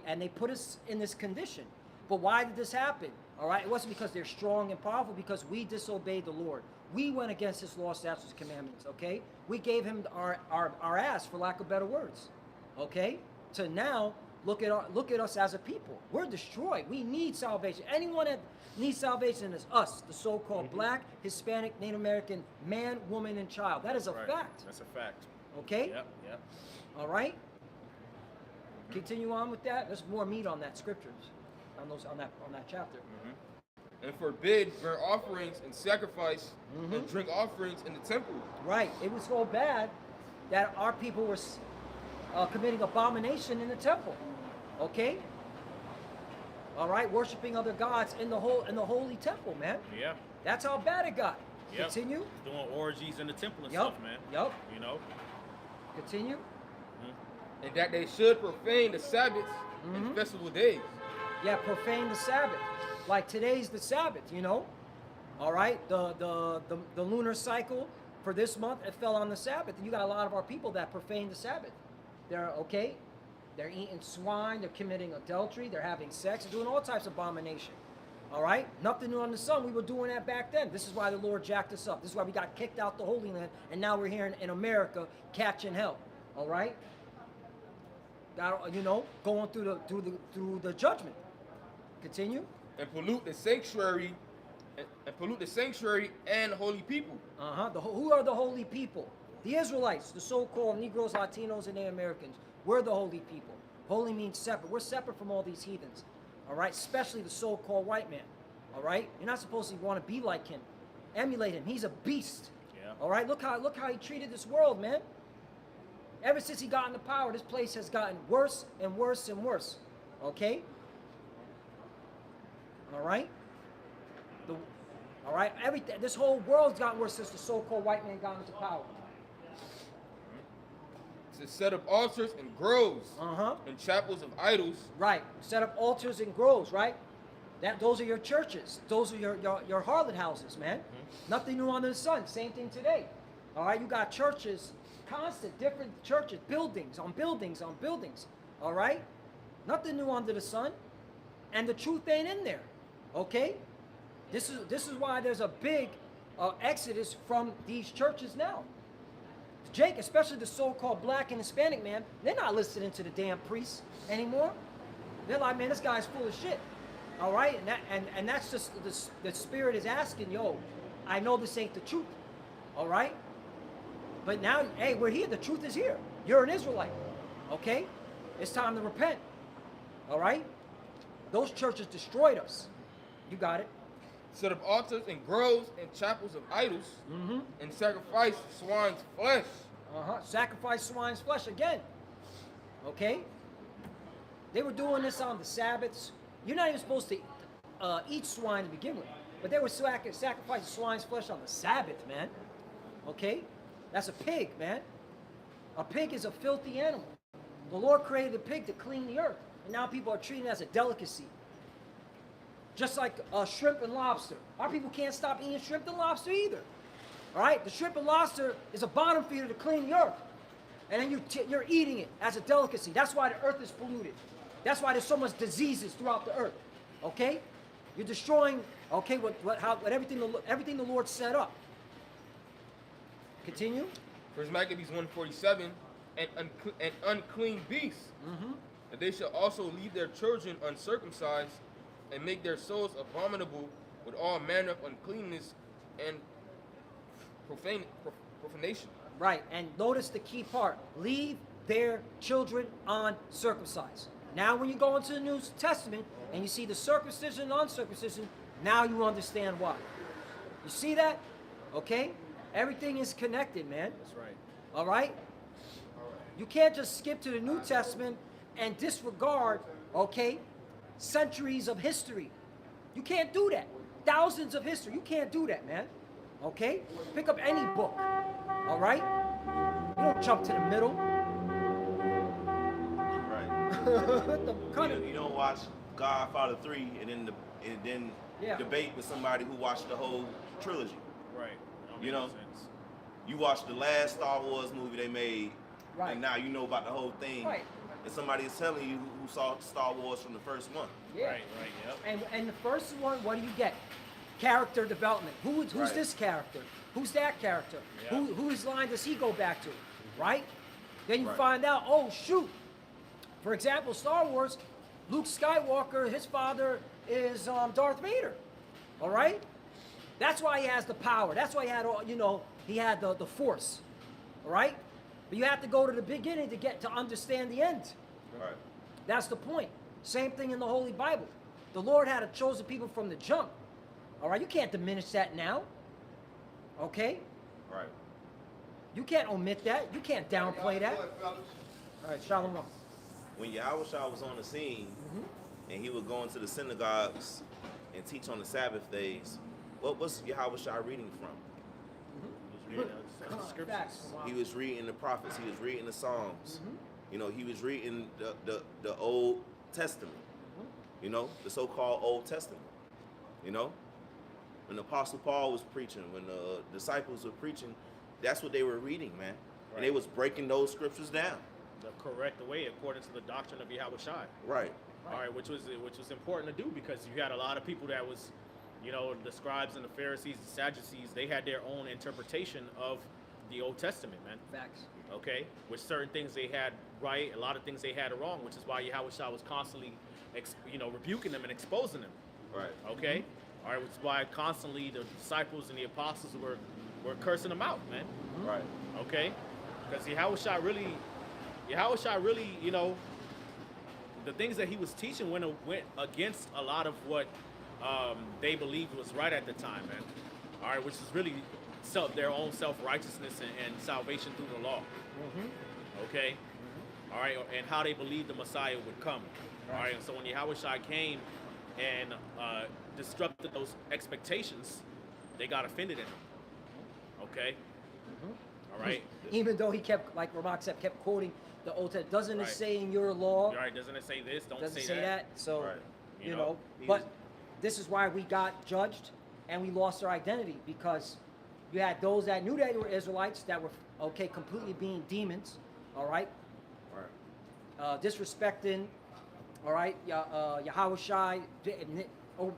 and they put us in this condition. But why did this happen? All right, it wasn't because they're strong and powerful, because we disobeyed the Lord. We went against his law, statutes, commandments, okay? We gave him our ass, for lack of better words, okay? To now, look at us as a people. We're destroyed. We need salvation. Anyone that needs salvation is us, the so-called black, Hispanic, Native American, man, woman, and child. That is a fact. That's a fact. Okay? Yep. All right? Continue on with that. There's more meat on that scriptures, on that chapter. And forbid burnt offerings and sacrifice and drink offerings in the temple. Right. It was so bad that our people were committing abomination in the temple. Okay? All right, worshiping other gods in the holy temple, man. Yeah. That's how bad it got. Yep. Continue. Doing orgies in the temple and Yep. stuff, man. Yep. You know? Continue. And that they should profane the Sabbaths and festival days. Yeah, profane the Sabbath. Like today's the Sabbath, you know? All right, the lunar cycle for this month, it fell on the Sabbath. And you got a lot of our people that profane the Sabbath. They're eating swine, they're committing adultery, they're having sex, they're doing all types of abomination. All right? Nothing new under the sun. We were doing that back then. This is why the Lord jacked us up. This is why we got kicked out the Holy Land, and now we're here in America catching hell. All right? Got, you know, going through the judgment. Continue. And pollute the sanctuary and holy people. Who are the holy people? The Israelites, the so-called Negroes, Latinos, and Native Americans. We're the holy people. Holy means separate. We're separate from all these heathens. All right? Especially the so-called white man. All right? You're not supposed to want to be like him. Emulate him. He's a beast. Yeah. All right? Look how he treated this world, man. Ever since he got into power, this place has gotten worse and worse and worse. Okay? All right? All right? Everything. This whole world's gotten worse since the so-called white man got into power. To set up altars and groves and chapels of idols. Right. Set up altars and groves, right? Those are your churches. Those are your harlot houses, man. Nothing new under the sun. Same thing today. All right? You got churches, constant, different churches, buildings on buildings on buildings. All right? Nothing new under the sun. And the truth ain't in there. Okay? This is why there's a big exodus from these churches now. Jake, especially the so-called black and Hispanic man, they're not listening to the damn priests anymore. They're like, man, this guy's full of shit. All right? And that's just the spirit is asking, yo, I know this ain't the truth. All right? But now, hey, we're here. The truth is here. You're an Israelite. Okay? It's time to repent. All right? Those churches destroyed us. You got it. set up altars and groves and chapels of idols, Mm-hmm. and sacrifice swine's flesh. Sacrifice swine's flesh again. Okay? They were doing this on the Sabbaths. You're not even supposed to eat swine to begin with. But they were sacrificing swine's flesh on the Sabbath, man. Okay? That's a pig, man. A pig is a filthy animal. The Lord created a pig to clean the earth. And now people are treating it as a delicacy. Just like shrimp and lobster. Our people can't stop eating shrimp and lobster either. All right? The shrimp and lobster is a bottom feeder to clean the earth. And then you're eating it as a delicacy. That's why the earth is polluted. That's why there's so much diseases throughout the earth. Okay? You're destroying, okay, everything the Lord set up. Continue. First Maccabees 1:47, and unclean beasts. Mm-hmm. And they shall also leave their children uncircumcised, and make their souls abominable with all manner of uncleanness and profanation. Right, and notice the key part. Leave their children uncircumcised. Now when you go into the New Testament and you see the circumcision and uncircumcision, now you understand why. You see that? Okay? Everything is connected, man. That's right. All right? You can't just skip to the New Testament and disregard, okay, centuries of history. You can't do that. Thousands of history. You can't do that, man. Okay? Pick up any book. All right? You don't jump to the middle. Right. You don't watch Godfather 3 and then Yeah. debate with somebody who watched the whole trilogy. Right. Don't You make know? sense. You watched the last Star Wars movie they made, Right. and now you know about the whole thing. Right. And somebody is telling you who saw Star Wars from the first one. Yeah. Right, yep. And the first one, what do you get? Character development. Who's Right. this character? Who's that character? Yeah. Whose line does he go back to? Right? Then you Right. find out, oh shoot. For example, Star Wars, Luke Skywalker, his father is Darth Vader. All right? That's why he has the power. That's why he had all, he had the force. All right? But you have to go to the beginning to understand the end. Right. That's the point. Same thing in the Holy Bible. The Lord had a chosen people from the jump. All right, you can't diminish that now. Okay? Right. You can't omit that. You can't downplay that. All right, Shalom. When Yahushua was on the scene and he would go into the synagogues and teach on the Sabbath days, what was Yahushua reading from? Just reading the scriptures. Facts. He was reading the prophets. He was reading the Psalms. He was reading the Old Testament. The so-called Old Testament. When the Apostle Paul was preaching, when the disciples were preaching, that's what they were reading, man. And they was breaking those scriptures down. The correct way according to the doctrine of Yahweh Shai. Right. All right, which was important to do because you had a lot of people that was, the scribes and the Pharisees and Sadducees, they had their own interpretation of the Old Testament, man. Facts. Okay, with certain things they had right, a lot of things they had wrong, which is why Yahweh Shai was constantly, rebuking them and exposing them. Right. Okay, all right, which is why constantly the disciples and the apostles were cursing them out, man. Right. Okay, because Yahweh Shai really, the things that he was teaching went against a lot of what they believed was right at the time, man. All right, which is really their own self-righteousness and salvation through the law. Okay? All right, and how they believed the Messiah would come. All right, and so when Yahweh Shai came and disrupted those expectations, they got offended in him. Okay? All right? Even though he kept, like Ramak said, kept quoting the Old Testament. Doesn't it Right. say in your law? All right, doesn't it say this? Don't Doesn't say say that. So, Right. You know, but this is why we got judged and we lost our identity, because you had those that knew they were Israelites that were, completely being demons, all right? Right. Disrespecting, all right, Yahweh Shai,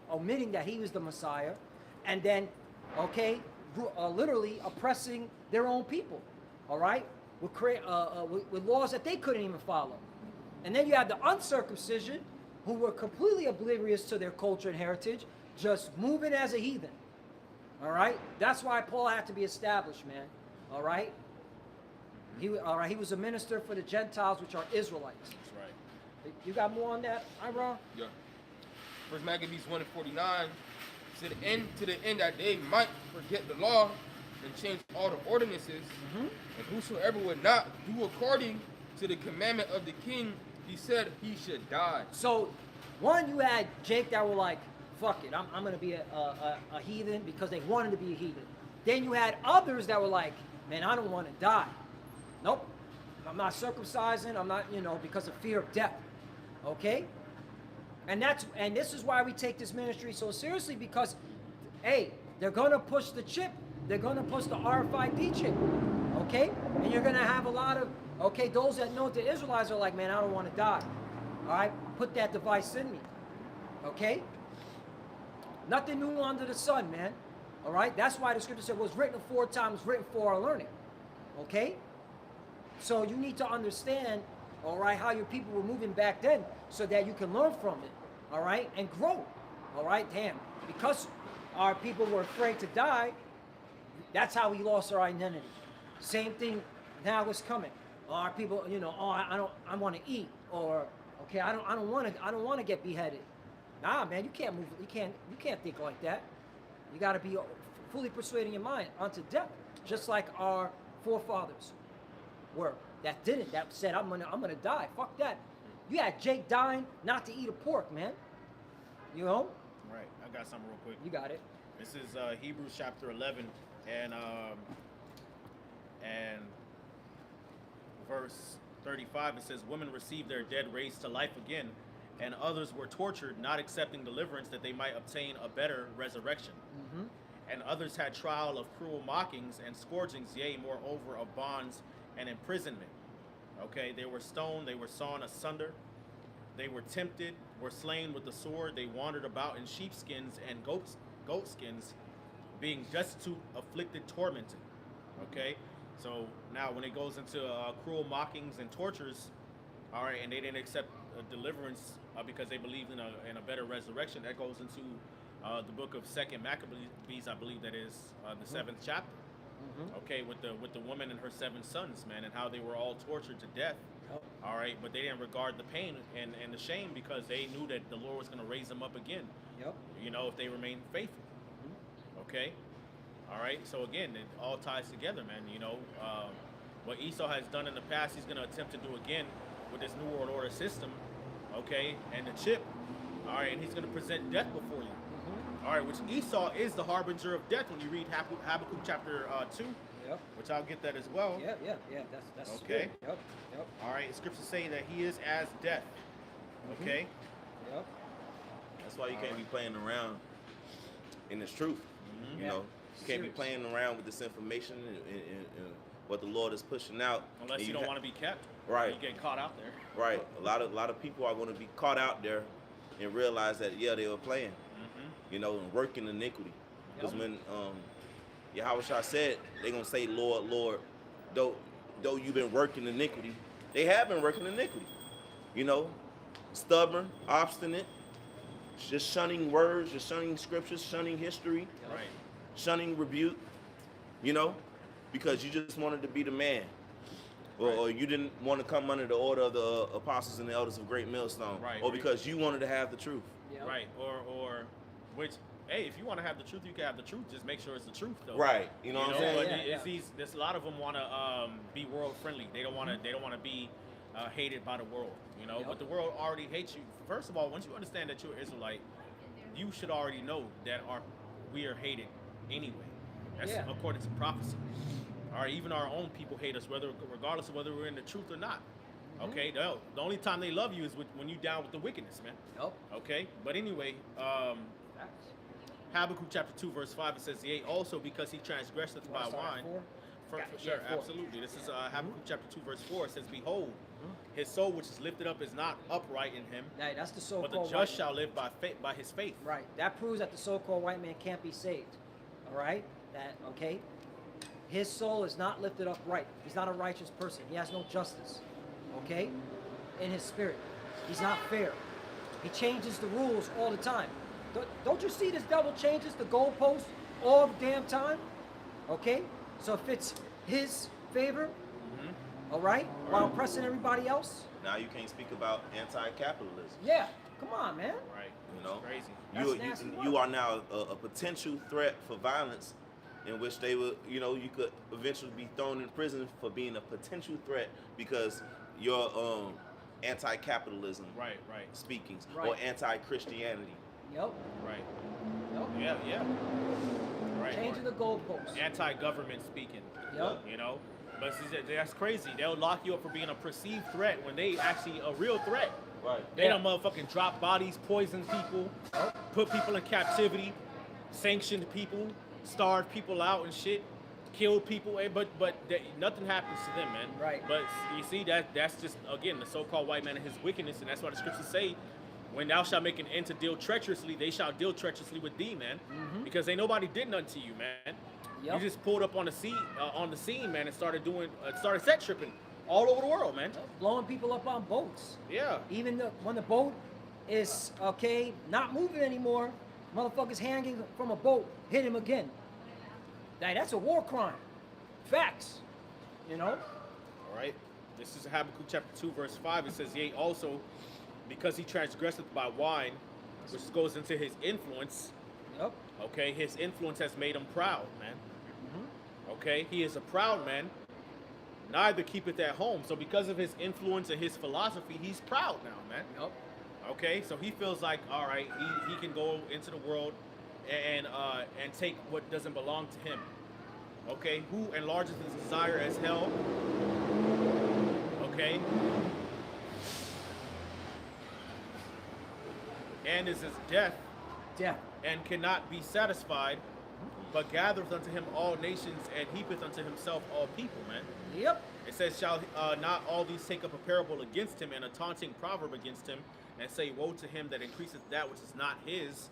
omitting that he was the Messiah, and then, literally oppressing their own people, all right, with laws that they couldn't even follow. And then you have the uncircumcision, who were completely oblivious to their culture and heritage, just moving as a heathen, all right? That's why Paul had to be established, man, all right? He was a minister for the Gentiles, which are Israelites. That's right. You got more on that, Iron? Yeah. First Maccabees 1:49 to the end that they might forget the law and change all the ordinances. And whosoever would not do according to the commandment of the king, he said he should die. So, one, you had Jake that were like, fuck it, I'm going to be a heathen because they wanted to be a heathen. Then you had others that were like, man, I don't want to die. Nope, I'm not circumcising, I'm not, because of fear of death. Okay? And this is why we take this ministry so seriously, because, hey, they're going to push the chip. They're going to push the RFID chip. Okay? And you're going to have a lot of, those that know the Israelites are like, man, I don't want to die. All right? Put that device in me. Okay? Nothing new under the sun, man. All right? That's why the scripture said, was written aforetime, was written for our learning. Okay? So you need to understand, all right, how your people were moving back then so that you can learn from it, all right, and grow. All right? Damn. Because our people were afraid to die, that's how we lost our identity. Same thing now is coming. Our people, I want to eat, or I don't want to get beheaded. Nah, man, you can't move. You can't think like that. You got to be fully persuading your mind unto death, just like our forefathers were. That didn't. That said, I'm gonna die. Fuck that. You had Jake dying not to eat a pork, man. You know. Right. I got something real quick. You got it. This is Hebrews chapter 11 and verse 35. It says, "Women received their dead raised to life again, and others were tortured, not accepting deliverance, that they might obtain a better resurrection. And others had trial of cruel mockings and scourgings, yea, moreover, of bonds and imprisonment. Okay, they were stoned, they were sawn asunder, they were tempted, were slain with the sword, they wandered about in sheepskins and goat skins, being destitute, afflicted, tormented." Okay, so now when it goes into cruel mockings and tortures, all right, and they didn't accept deliverance because they believed in a better resurrection, that goes into the book of 2nd Maccabees, I believe that is the 7th chapter. Okay, with the woman and her 7 sons, man, and how they were all tortured to death. All right, but they didn't regard the pain and the shame because they knew that the Lord was going to raise them up again. If they remained faithful. Okay, all right. So again, it all ties together, man. What Esau has done in the past, he's going to attempt to do again with this New World Order system. Okay, and the chip. All right, and he's going to present death before you. All right, which Esau is the harbinger of death when you read Habakkuk chapter 2, which I'll get that as well. Yeah. That's okay. Good. Yep. All right, scriptures say that he is as death. Okay. Yep. That's why you can't be playing around in this truth. You know, you can't be playing around with this information and what the Lord is pushing out. Unless you don't want to be kept. Right. You get caught out there. Right. A lot of people are going to be caught out there and realize that they were playing. And working iniquity. Because when Yahushua said, they're going to say, Lord, Lord, though you've been working iniquity, they have been working iniquity. Stubborn, obstinate, just shunning words, just shunning scriptures, shunning history, shunning rebuke, because you just wanted to be the man. Or you didn't want to come under the order of the apostles and the elders of Great Millstone. Or because you wanted to have the truth. Right. Or which, hey, if you want to have the truth, you can have the truth. Just make sure it's the truth, though. Right. You know what I'm saying? But there's a lot of them want to be world friendly. They don't want to. They don't want to be hated by the world. But the world already hates you. First of all, once you understand that you're Israelite, you should already know that we are hated anyway. That's according to prophecy. All right. Even our own people hate us, regardless of whether we're in the truth or not. Okay. The only time they love you is when you down with the wickedness, man. Okay. But anyway. Habakkuk chapter 2 verse 5, it says, "Yea, also because he transgresseth by wine." Sure, absolutely. This is Habakkuk chapter 2 verse 4. It says, "Behold, his soul which is lifted up is not upright in him, That's the so-called but the just shall live by his faith." Right. That proves that the so-called white man can't be saved. All right. His soul is not lifted up right. He's not a righteous person. He has no justice. Okay. In his spirit, he's not fair. He changes the rules all the time. Don't you see this devil changes the goalposts all the damn time? Okay? So if it's his favor, all right, while oppressing everybody else, Now you can't speak about anti-capitalism. Yeah, come on, man. Right. You know, It's crazy. That's nasty you work. are now a potential threat for violence, in which they would, you know, you could eventually be thrown in prison for being a potential threat because you're anti-capitalism Right. speakings or Right. anti-Christianity. Yep. Right. Yep. Yeah. Right. Changing the goalposts. Anti-government speaking. Yep. You know, but see, that's crazy. They'll lock you up for being a perceived threat when they actually a real threat. Right. They don't motherfucking drop bodies, poison people, put people in captivity, sanctioned people, starve people out and shit, kill people. But nothing happens to them, man. Right. But you see that's just again the so-called white man and his wickedness, and that's why the scriptures say, when thou shalt make an end to deal treacherously, they shall deal treacherously with thee, man. Because ain't nobody did nothing to you, man. Yep. You just pulled up on the scene, man, and started sex tripping all over the world, man. Blowing people up on boats. Yeah. Even when the boat is not moving anymore, motherfuckers hanging from a boat, hit him again. That's a war crime. Facts. You know? All right. This is Habakkuk chapter 2, verse 5. It says, yea, also, because he transgresseth by wine, which goes into his influence. Yep. Okay, his influence has made him proud, man. Okay, he is a proud man, neither keepeth at home. So because of his influence and his philosophy, he's proud now, man. Yep. Okay, so he feels like, all right, he can go into the world and take what doesn't belong to him. Okay, who enlarges his desire as hell. Okay. And is his death, Death. and cannot be satisfied, but gathereth unto him all nations, and heapeth unto himself all people, man. Yep. It says, shall not all these take up a parable against him, and a taunting proverb against him, and say, woe to him that increaseth that which is not his,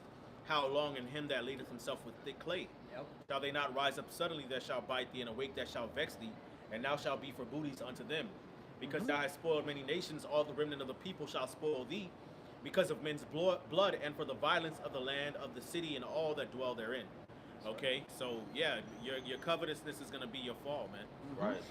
how long in him that leadeth himself with thick clay? Yep. Shall they not rise up suddenly that shall bite thee, and awake that shall vex thee, and thou shalt be for booties unto them? Because thou hast spoiled many nations, all the remnant of the people shall spoil thee, because of men's blood, and for the violence of the land of the city and all that dwell therein. Okay, so yeah, your covetousness is gonna be your fall, man. Right.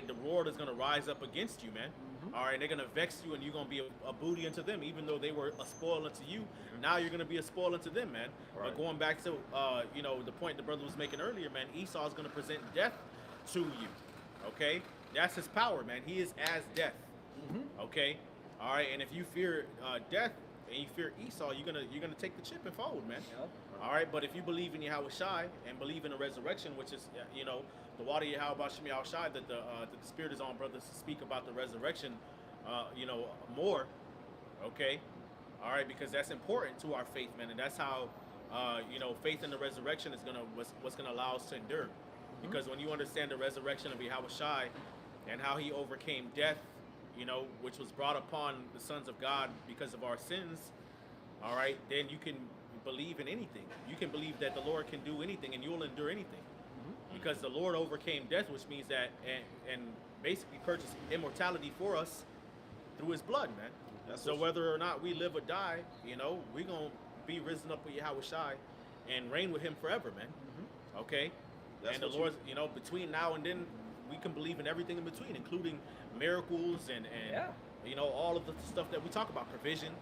The world is gonna rise up against you, man. All right, they're gonna vex you, and you're gonna be a booty unto them, even though they were a spoil unto you. Now you're gonna be a spoil unto them, man. Right. But going back to the point the brother was making earlier, man, Esau is gonna present death to you. Okay, that's his power, man. He is as death. Okay, all right, and if you fear death and you fear Esau, you're gonna take the chip and fold, man. Yep. All right, but if you believe in Yahweh Shai and believe in the resurrection, which is, the water Yahweh Shai, that the Spirit is on brothers to speak about the resurrection, more, okay? All right, because that's important to our faith, man, and that's how, faith in the resurrection is what's gonna allow us to endure. Because when you understand the resurrection of Yahweh Shai and how he overcame death, which was brought upon the sons of God because of our sins, all right, then you can believe in anything. You can believe that the Lord can do anything and you'll endure anything. Because the Lord overcame death, which means that and basically purchased immortality for us through his blood, man. So whether or not we live or die, we're going to be risen up with Yahweh Shai and reign with him forever, man. Okay? That's and the what Lord, between now and then, we can believe in everything in between, including miracles and all of the stuff that we talk about, provision,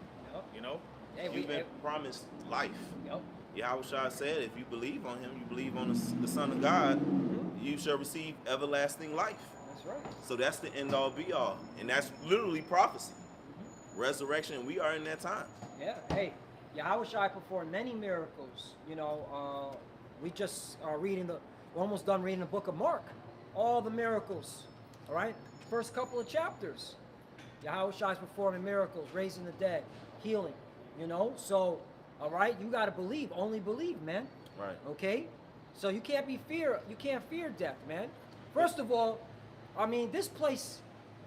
Yep. Hey, You've been promised life. Yep. Yahweh Shai said, if you believe on him, you believe on the Son of God, you shall receive everlasting life. That's right. So that's the end all be all. And that's literally prophecy. Resurrection, we are in that time. Yeah. Hey, Yahweh Shai performed many miracles. We just are we're almost done reading the book of Mark. All the miracles. All right? First couple of chapters. Yahweh Shai's performing miracles, raising the dead, healing. So, all right, you got to believe. Only believe, man. Right. Okay? So you can't fear death, man. First of all, this place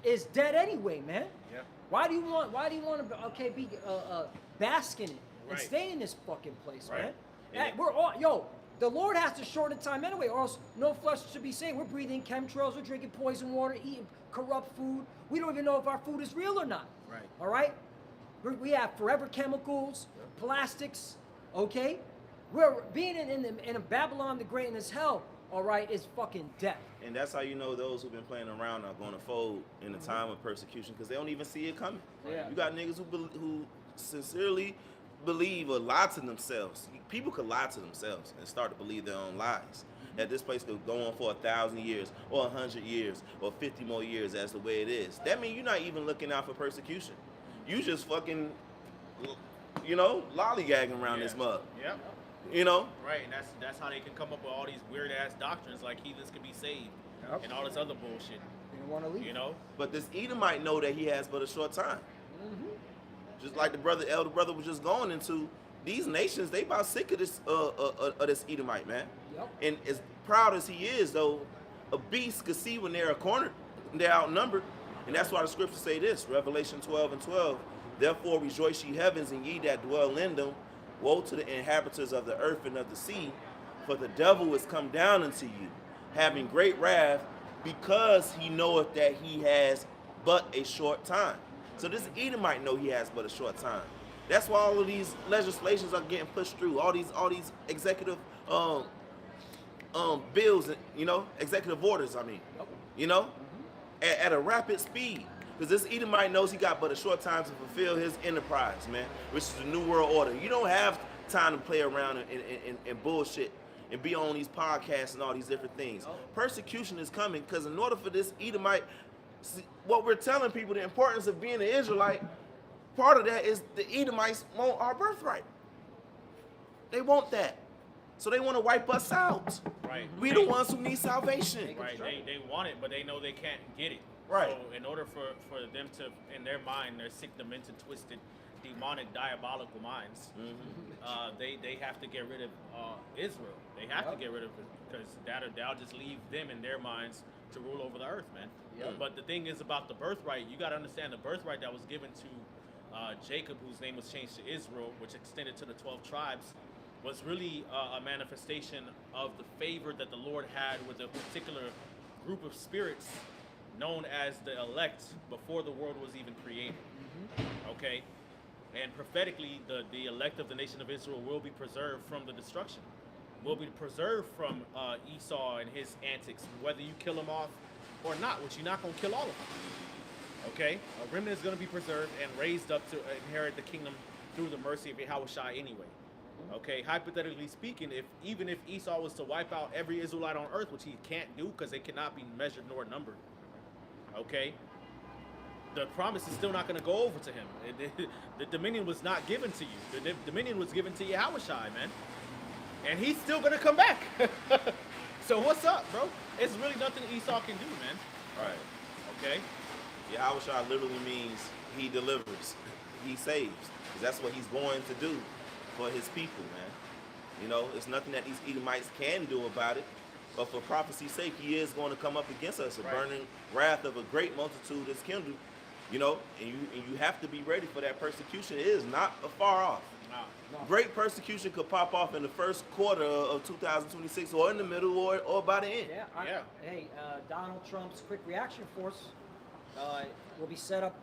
is dead anyway, man. Yeah. Why do you want to be bask in it and Right. stay in this fucking place, Right. man? And Hey, we're all the Lord has to shorten time anyway, or else no flesh should be saved. We're breathing chemtrails, we're drinking poison water, eating corrupt food. We don't even know if our food is real or not. Right. All right? We have forever chemicals, plastics, okay? We're being in Babylon the Great in this hell. all right, is fucking death. And that's how you know those who've been playing around are going to fold in the time of persecution because they don't even see it coming. Yeah. You got niggas who sincerely believe or lie to themselves. People could lie to themselves and start to believe their own lies. That this place could go on for 1,000 years or 100 years or 50 more years as the way it is. That means you're not even looking out for persecution. You just fucking, lollygagging around this mug. Yep. You know? Right, and that's how they can come up with all these weird ass doctrines like heathens can be saved Yep. and all this other bullshit. They don't want to leave. You know? But this Edomite know that he has but a short time. Just like the elder brother was just going into, these nations, they about sick of this Edomite, man. Yep. And as proud as he is, though, a beast could see when they're cornered, they're outnumbered. And that's why the scriptures say this, Revelation 12:12. Therefore rejoice ye heavens and ye that dwell in them. Woe to the inhabitants of the earth and of the sea, for the devil is come down unto you, having great wrath, because he knoweth that he has but a short time. So this Edomite know he has but a short time. That's why all of these legislations are getting pushed through. All these executive bills, executive orders. At a rapid speed. Because this Edomite knows he got but a short time to fulfill his enterprise, man, which is the New World Order. You don't have time to play around and bullshit and be on these podcasts and all these different things. Persecution is coming because in order for this Edomite, what we're telling people, the importance of being an Israelite, part of that is the Edomites want our birthright. They want that. So they want to wipe us out. Right. We the ones who need salvation. Right. They want it, but they know they can't get it. Right. So in order for them to, in their mind, their sick, demented, twisted, demonic, diabolical minds, they have to get rid of Israel. They have to get rid of it because that'll just leave them in their minds to rule over the earth, man. Yep. But the thing is about the birthright, you got to understand the birthright that was given to Jacob, whose name was changed to Israel, which extended to the 12 tribes, was really a manifestation of the favor that the Lord had with a particular group of spirits known as the elect before the world was even created. Okay? And prophetically, the elect of the nation of Israel will be preserved from the destruction. Will be preserved from Esau and his antics, whether you kill him off or not, which you're not going to kill all of them. Okay? A remnant is going to be preserved and raised up to inherit the kingdom through the mercy of Yahushua anyway. Okay, hypothetically speaking, even if Esau was to wipe out every Israelite on earth, which he can't do because they cannot be measured nor numbered, okay, the promise is still not going to go over to him. The dominion was not given to you. The dominion was given to Yahushua, man. And he's still going to come back. So what's up, bro? It's really nothing Esau can do, man. Right. Okay? Yahushua literally means he delivers. He saves. 'Cause that's what he's going to do for his people, man. It's nothing that these Edomites can do about it. But for prophecy's sake, he is going to come up against us. A burning wrath of a great multitude is kindled. And you have to be ready for that persecution. It is not far off. No. Great persecution could pop off in the first quarter of 2026 or in the middle or by the end. Yeah. Hey, Donald Trump's quick reaction force will be set up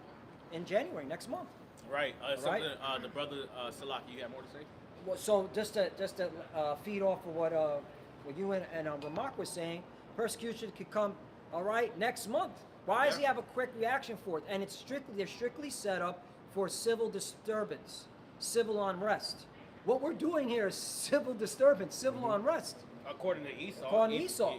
in January next month. Right. The brother Salaki, you have more to say? Well, so just to feed off of what you and Ramak was saying, persecution could come, all right, next month. Why does he have a quick reaction for it? And they're strictly set up for civil disturbance, civil unrest. What we're doing here is civil disturbance, civil unrest. According to Esau. According to Esau.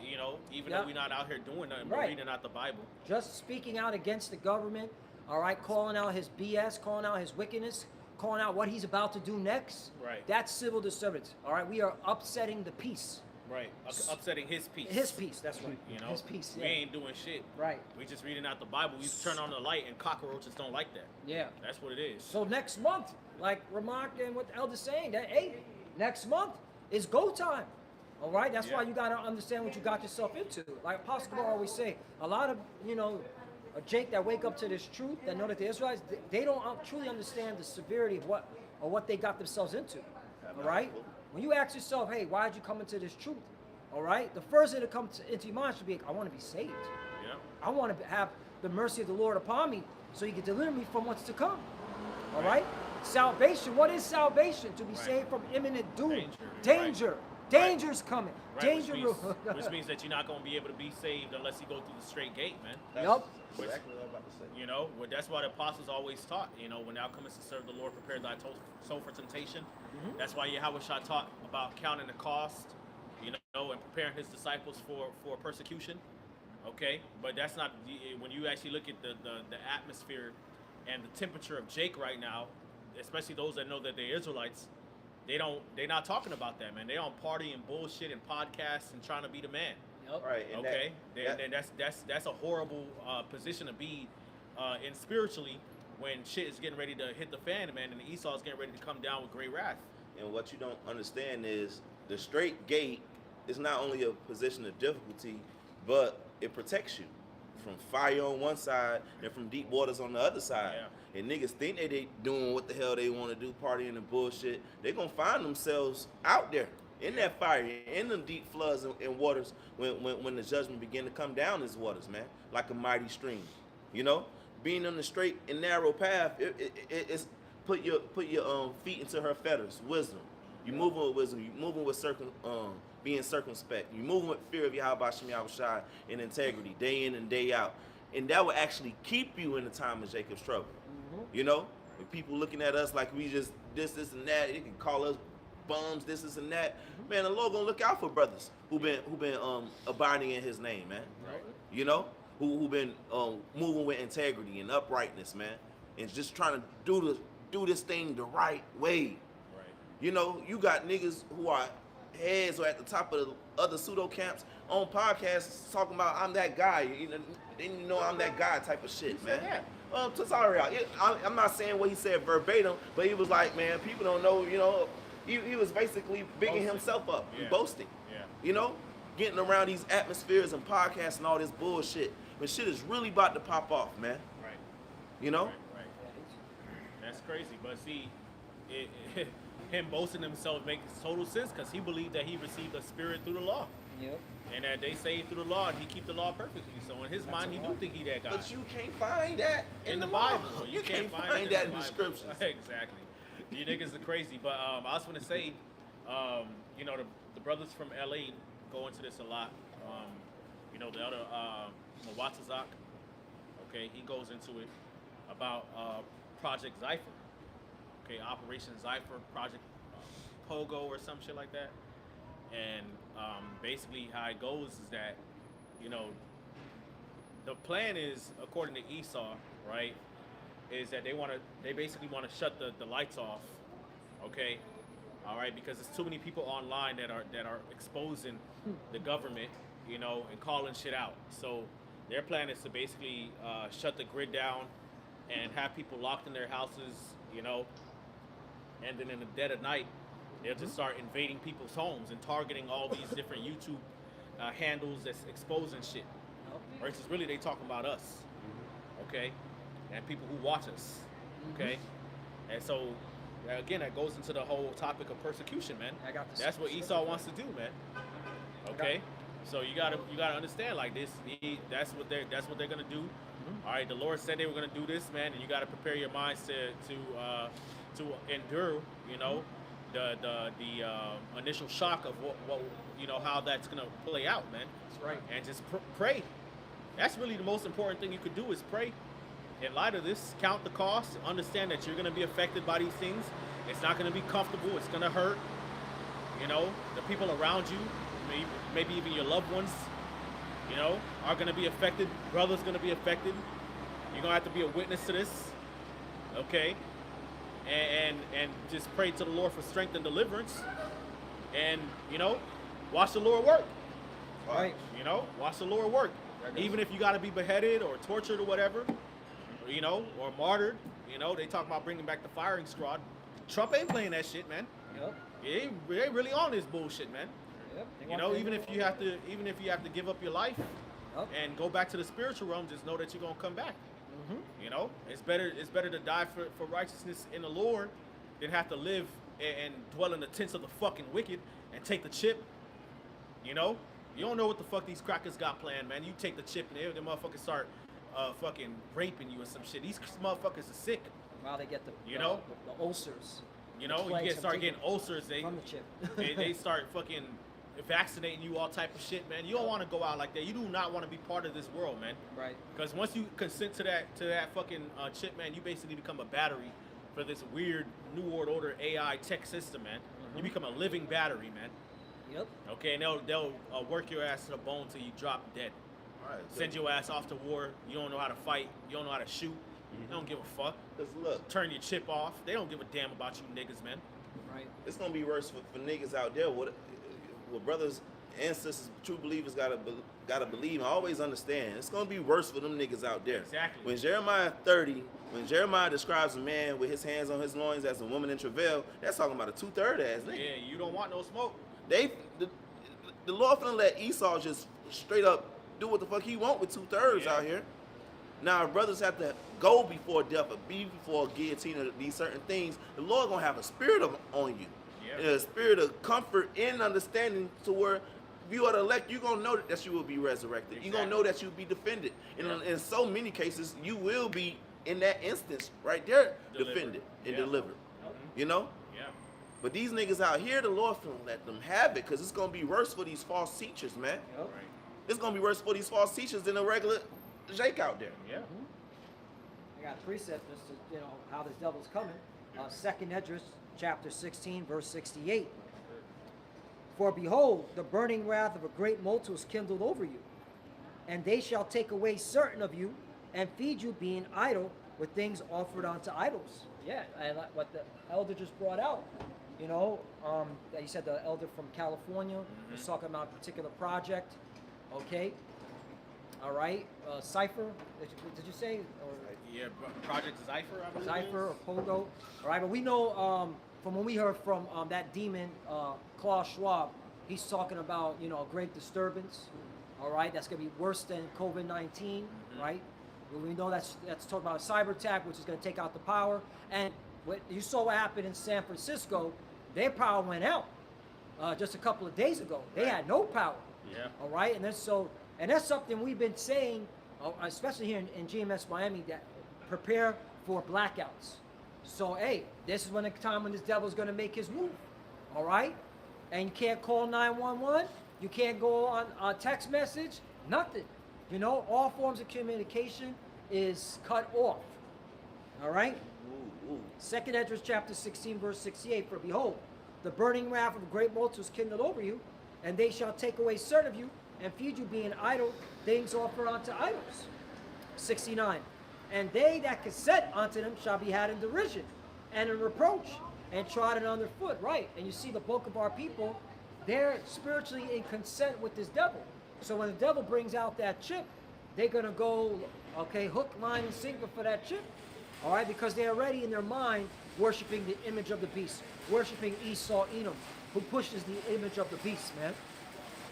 Even though we're not out here doing nothing, we're reading out the Bible. Just speaking out against the government, all right, calling out his BS, calling out his wickedness, calling out what he's about to do next. Right. That's civil disturbance. All right, we are upsetting the peace. Right. Upsetting his peace. His peace, that's right. His peace. We ain't doing shit. Right. We just reading out the Bible. We turn on the light and cockroaches don't like that. Yeah. That's what it is. So next month, like Ramak and what the elder's saying, that next month is go time. All right, that's why you gotta understand what you got yourself into. Like Apostle Kabar always say, a lot of a Jake that wake up to this truth, that know that the Israelites, they don't truly understand the severity of what they got themselves into. All right, when you ask yourself, hey, why did you come into this truth? All right, the first thing that comes into your mind should be, I want to be saved. Yeah. I want to have the mercy of the Lord upon me, so He can deliver me from what's to come. All right, salvation. What is salvation? To be saved from imminent doom, danger. Danger's coming. Right, Danger. which means that you're not going to be able to be saved unless you go through the straight gate, man. Yup. Exactly what I was about to say. You know, well, that's what the apostles always taught. You know, when thou comest to serve the Lord, prepare thy soul for temptation. That's why Yahweh Shah taught about counting the cost, you know, and preparing his disciples for persecution. Okay, but that's not when you actually look at the atmosphere and the temperature of Jake right now, especially those that know that they're Israelites. They're not talking about that, man. They're on party and bullshit and podcasts and trying to be the man. Yep. Right. And Okay, that- then that's a horrible position to be in spiritually when shit is getting ready to hit the fan, man, and Esau is getting ready to come down with great wrath. And what you don't understand is the straight gate is not only a position of difficulty, but it protects you from fire on one side and from deep waters on the other side. Yeah. And niggas think they doing what the hell they want to do, partying and bullshit. They gonna find themselves out there in that fire, in them deep floods and waters when the judgment begin to come down as waters, man, like a mighty stream. You know, being on the straight and narrow path, it's put your feet into her fetters, wisdom. You moving with wisdom. You moving with being circumspect. You moving with fear of Yahweh Shem Yahweh Shai and integrity, day in and day out, and that will actually keep you in the time of Jacob's trouble. You know, when people looking at us like we just this and that, they can call us bums, this and that. Man, the Lord gonna look out for brothers who been abiding in His name, man. Right. You know, who been moving with integrity and uprightness, man, and just trying to do this thing the right way. Right. You know, you got niggas who are heads or at the top of the other pseudo camps on podcasts talking about I'm that guy. You know I'm that guy type of shit, man. that? Sorry, I'm not saying what he said verbatim, but he was like, man, people don't know, you know, he was basically bigging Boasting. himself up, Yeah. boasting, Yeah. you know, getting around these atmospheres and podcasts and all this bullshit. When shit is really about to pop off, man, Right. you know? Right. That's crazy, but see, him boasting himself makes total sense because he believed that he received the Spirit through the law, Yep. and that they saved through the law, and he keep the law perfectly. So in his mind, he do think he that guy. But you can't find that in the law. Bible. You can't find it that in the Bible. scriptures. Exactly. You niggas are crazy. But I was going to say, you know, the brothers from LA go into this a lot. You know, the other Mwatazak, okay, he goes into it about Project Zypher. Okay, Operation Zypher, Project Pogo or some shit like that. And basically how it goes is that, you know, the plan is, according to Esau, right, is that they basically want to shut the lights off, okay, all right, because there's too many people online that are exposing the government, you know, and calling shit out. So their plan is to basically shut the grid down and have people locked in their houses, you know, and then in the dead of night, they'll just start invading people's homes and targeting all these different YouTube handles that's exposing shit. Versus really they talking about us, okay, and people who watch us, okay, and so again that goes into the whole topic of persecution, man. I got this. That's what Esau wants to do, man. Okay, so you gotta understand like this. That's what they're gonna do. All right, the Lord said they were gonna do this, man, and you gotta prepare your minds to endure, you know, the initial shock of what you know how that's gonna play out, man. That's right. And just pray. That's really the most important thing you could do is pray. In light of this, count the cost. Understand that you're going to be affected by these things. It's not going to be comfortable. It's going to hurt. You know, the people around you, maybe even your loved ones, you know, are going to be affected. Brother's going to be affected. You're going to have to be a witness to this. Okay? And just pray to the Lord for strength and deliverance. And, you know, watch the Lord work. Right. You know, watch the Lord work. Even if you got to be beheaded or tortured or whatever, you know, or martyred, you know, they talk about bringing back the firing squad. Trump ain't playing that shit, man. Yep. They really on this bullshit, man. Yep. You know, even if you have to give up your life Yep. and go back to the spiritual realm, just know that you're gonna come back. You know, it's better to die for righteousness in the Lord than have to live and dwell in the tents of the fucking wicked and take the chip. You know, you don't know what the fuck these crackers got planned, man. You take the chip and the motherfuckers start fucking raping you or some shit. These motherfuckers are sick. Wow, they get the You know? the ulcers. You know, plagues you have start taken getting ulcers. from the chip. they start fucking vaccinating you, all type of shit, man. You don't want to go out like that. You do not want to be part of this world, man. Right. Because once you consent to that fucking chip, man, you basically become a battery for this weird New World Order AI tech system, man. You become a living battery, man. Yep. Okay, and they'll work your ass to the bone till you drop dead. Right. Send your ass off to war. You don't know how to fight. You don't know how to shoot. They don't give a fuck. Cause look, Turn your chip off. They don't give a damn about you niggas, man. Right. it's gonna be worse for niggas out there. What brothers and sisters, true believers gotta believe and always understand. It's gonna be worse for them niggas out there. Exactly. When Jeremiah 30, when Jeremiah describes a man with his hands on his loins as a woman in travail, that's talking about a 2/3 ass nigga. Yeah, you don't want no smoke. The Lord finna let Esau just straight up do what the fuck he want with 2/3 Yeah. out here. Now, if brothers have to go before death or be before guillotine or these certain things, the Lord gonna have a spirit on you. Yeah. And a spirit of comfort and understanding to where if you are the elect, you're gonna know that you will be resurrected. You're gonna Exactly. know that you'll be defended. And Yeah. in so many cases, you will be in that instance right there, Delivered. defended and Yeah. delivered. You know? Yeah. But these niggas out here, the Lord finna let them have it, because it's gonna be worse for these false teachers, man. Yep. Right. It's gonna be worse for these false teachers than a regular Jake out there. Yeah. I got a precept as to, you know, how this devil's coming. 2nd Esdras, chapter 16, verse 68. For behold, the burning wrath of a great multitude is kindled over you, and they shall take away certain of you, and feed you, being idle, with things offered unto idols. Yeah, and like what the elder just brought out. You know, that he said the elder from California was talking about a particular project. Okay. All right. Cypher, did you say? Or Yeah. Project Zypher, I believe. it Cypher is. or Pogo. All right, but we know from when we heard from that demon, Klaus Schwab, he's talking about, you know, a great disturbance. All right, that's going to be worse than COVID-19, right? We know that's talking about a cyber attack, which is going to take out the power. And what you saw what happened in San Francisco, their power went out just a couple of days ago. They had no power. Yeah. All right, and that's something we've been saying, especially here in GMS Miami, that prepare for blackouts. So hey, this is when the time when this devil's going to make his move. All right, and you can't call 911. You can't go on a text message. Nothing. You know, all forms of communication is cut off. All right. Ooh, ooh. 2nd Esdras chapter 16, verse 68. For behold, the burning wrath of a great multitude is kindled over you, and they shall take away certain of you, and feed you, being idle, things offered unto idols. 69. And they that consent unto them shall be had in derision, and in reproach, and trodden under foot. Right. And you see the bulk of our people, they're spiritually in consent with this devil. So when the devil brings out that chip, they're going to go, okay, hook, line, and sinker for that chip. All right, because they're already in their mind worshiping the image of the beast, worshiping Esau Edom, who pushes the image of the beast, man.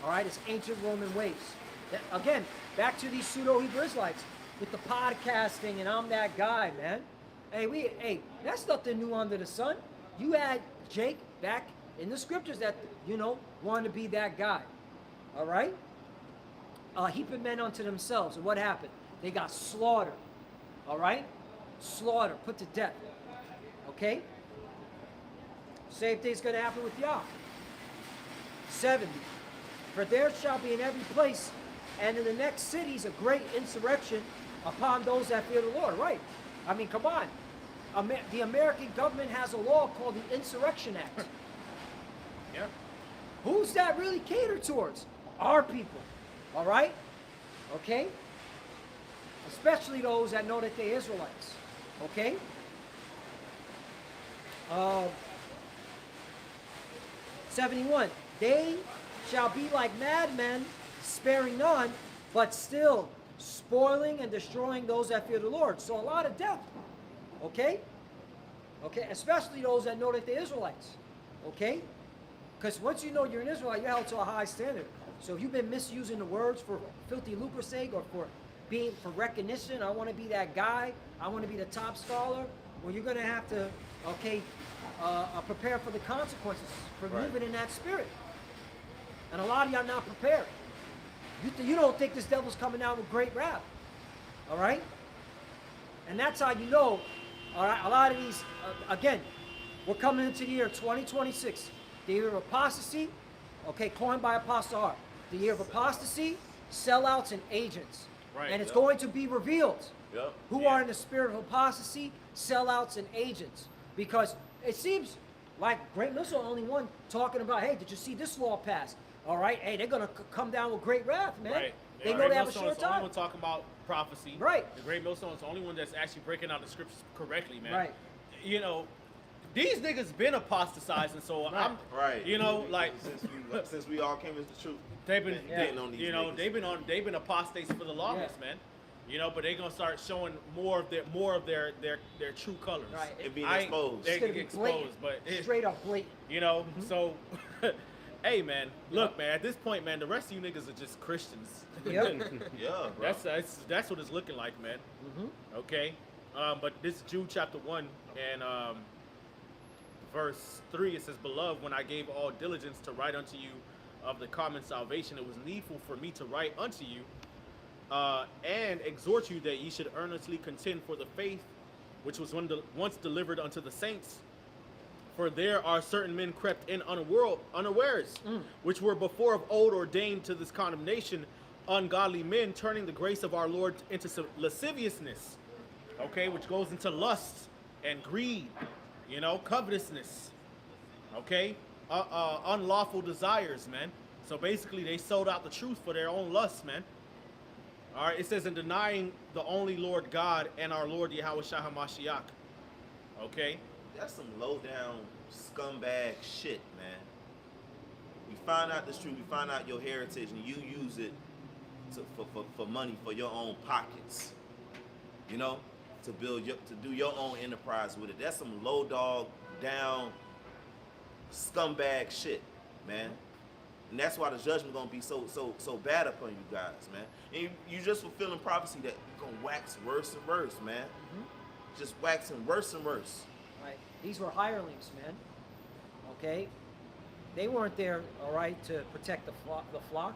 All right, it's ancient Roman ways. Again, back to these pseudo-Hebrew Israelites with the podcasting and I'm that guy, man. Hey, that's nothing new under the sun. You had Jake back in the scriptures that, you know, wanted to be that guy. All right? Heaping men unto themselves. And what happened? They got slaughtered. All right? Slaughtered, put to death. Okay? Same thing's going to happen with Yah. 70. For there shall be in every place and in the next cities a great insurrection upon those that fear the Lord. Right? I mean, come on. The American government has a law called the Insurrection Act. Yeah. Who's that really catered towards? Our people. All right? Okay? Especially those that know that they're Israelites. Okay? 71. They shall be like madmen, sparing none, but still spoiling and destroying those that fear the Lord. So a lot of death. Okay? Okay? Especially those that know that they're Israelites. Okay? Because once you know you're an Israelite, you're held to a high standard. So if you've been misusing the words for filthy lucre's sake or for recognition, I want to be that guy, I want to be the top scholar, well, you're going to have to, okay, prepare for the consequences for moving in that spirit. And a lot of y'all not prepared. You don't think this devil's coming out with great wrath. All right? And that's how you know, all right, a lot of these, again, we're coming into the year 2026, the year of apostasy, okay, coined by Apostle Hart. The year of apostasy, sellouts, and agents. Right, And it's yep. going to be revealed Yep. who Yeah. are in the spirit of apostasy, sellouts, and agents. Because it seems like Great Missile the only one talking about, hey, did you see this law passed? All right, hey, they're going to come down with great wrath, man. Right. They know Great they have a Millstone short is the only time. one talking about prophecy. Right. The Great Millstone is the only one that's actually breaking out the scriptures correctly, man. Right. You know, these niggas been apostatizing, so I'm Right. You know, like since we all came into the truth, they've been, Yeah. getting on these you know, niggas. they've been apostates for the longest, Yeah. man. You know, but they gonna start showing more of their true colors. Right. It being I- exposed. They It's gonna get be exposed, blatant. but it, Straight up blatant. you know, so hey, man, look, man. At this point, man, the rest of you niggas are just Christians. Yep. Yeah, bro. That's what it's looking like, man. Mm-hmm. Okay, but this is Jude chapter 1 and verse 3. It says, "Beloved, when I gave all diligence to write unto you of the common salvation, it was needful for me to write unto you and exhort you that ye should earnestly contend for the faith which was once delivered unto the saints. For there are certain men crept in unawares, which were before of old ordained to this condemnation, ungodly men, turning the grace of our Lord into lasciviousness," okay, which goes into lust and greed, you know, covetousness, okay, unlawful desires, man. So basically, they sold out the truth for their own lusts, man. All right, it says, "in denying the only Lord God and our Lord Yahweh Shah HaMashiach," okay. That's some low down scumbag shit, man. We find out this truth, we find out your heritage, and you use it for money for your own pockets. You know, to do your own enterprise with it. That's some low dog down scumbag shit, man. And that's why the judgment gonna be so bad upon you guys, man. And you just fulfilling prophecy that gonna wax worse and worse, man. Just waxing worse and worse. Right. These were hirelings, man. Okay? They weren't there, all right, to protect the flock.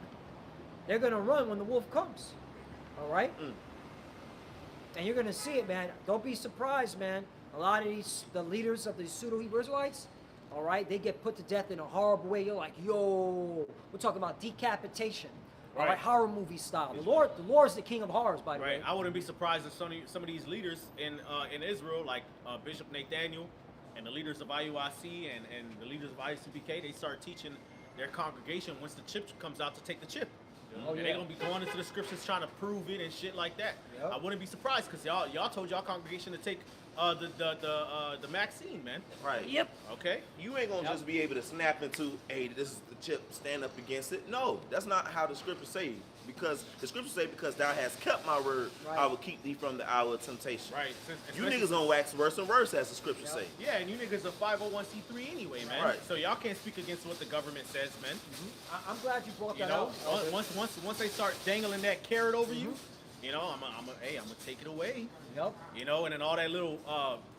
They're going to run when the wolf comes. All right? And you're going to see it, man. Don't be surprised, man. A lot of the leaders of the pseudo-Hebrew Israelites, all right, they get put to death in a horrible way. You're like, yo, we're talking about decapitation. All right, Right. horror movie style. The Lord's the king of horrors, by the Right, way. I wouldn't be surprised if some of these leaders in Israel, like Bishop Nathaniel and the leaders of IUIC and the leaders of ICPK, they start teaching their congregation once the chip comes out to take the chip. Oh, And yeah. they're gonna be going into the scriptures trying to prove it and shit like that. Yep. I wouldn't be surprised because y'all told y'all congregation to take the vaccine, man. Right. Yep. Okay. You ain't gonna Yep. just be able to snap into, hey, this is the chip, stand up against it. No, that's not how the scriptures say. Because the scriptures say, because thou hast kept my word, Right. I will keep thee from the hour of temptation. Right. You niggas gonna wax worse and worse, as the scriptures Yep. say. Yeah, and you niggas are 501c3 anyway, man. Right. So y'all can't speak against what the government says, man. I'm glad you brought You that know, out. Elder. once they start dangling that carrot over you, you know, I'm gonna take it away. Yep. You know, and then all that little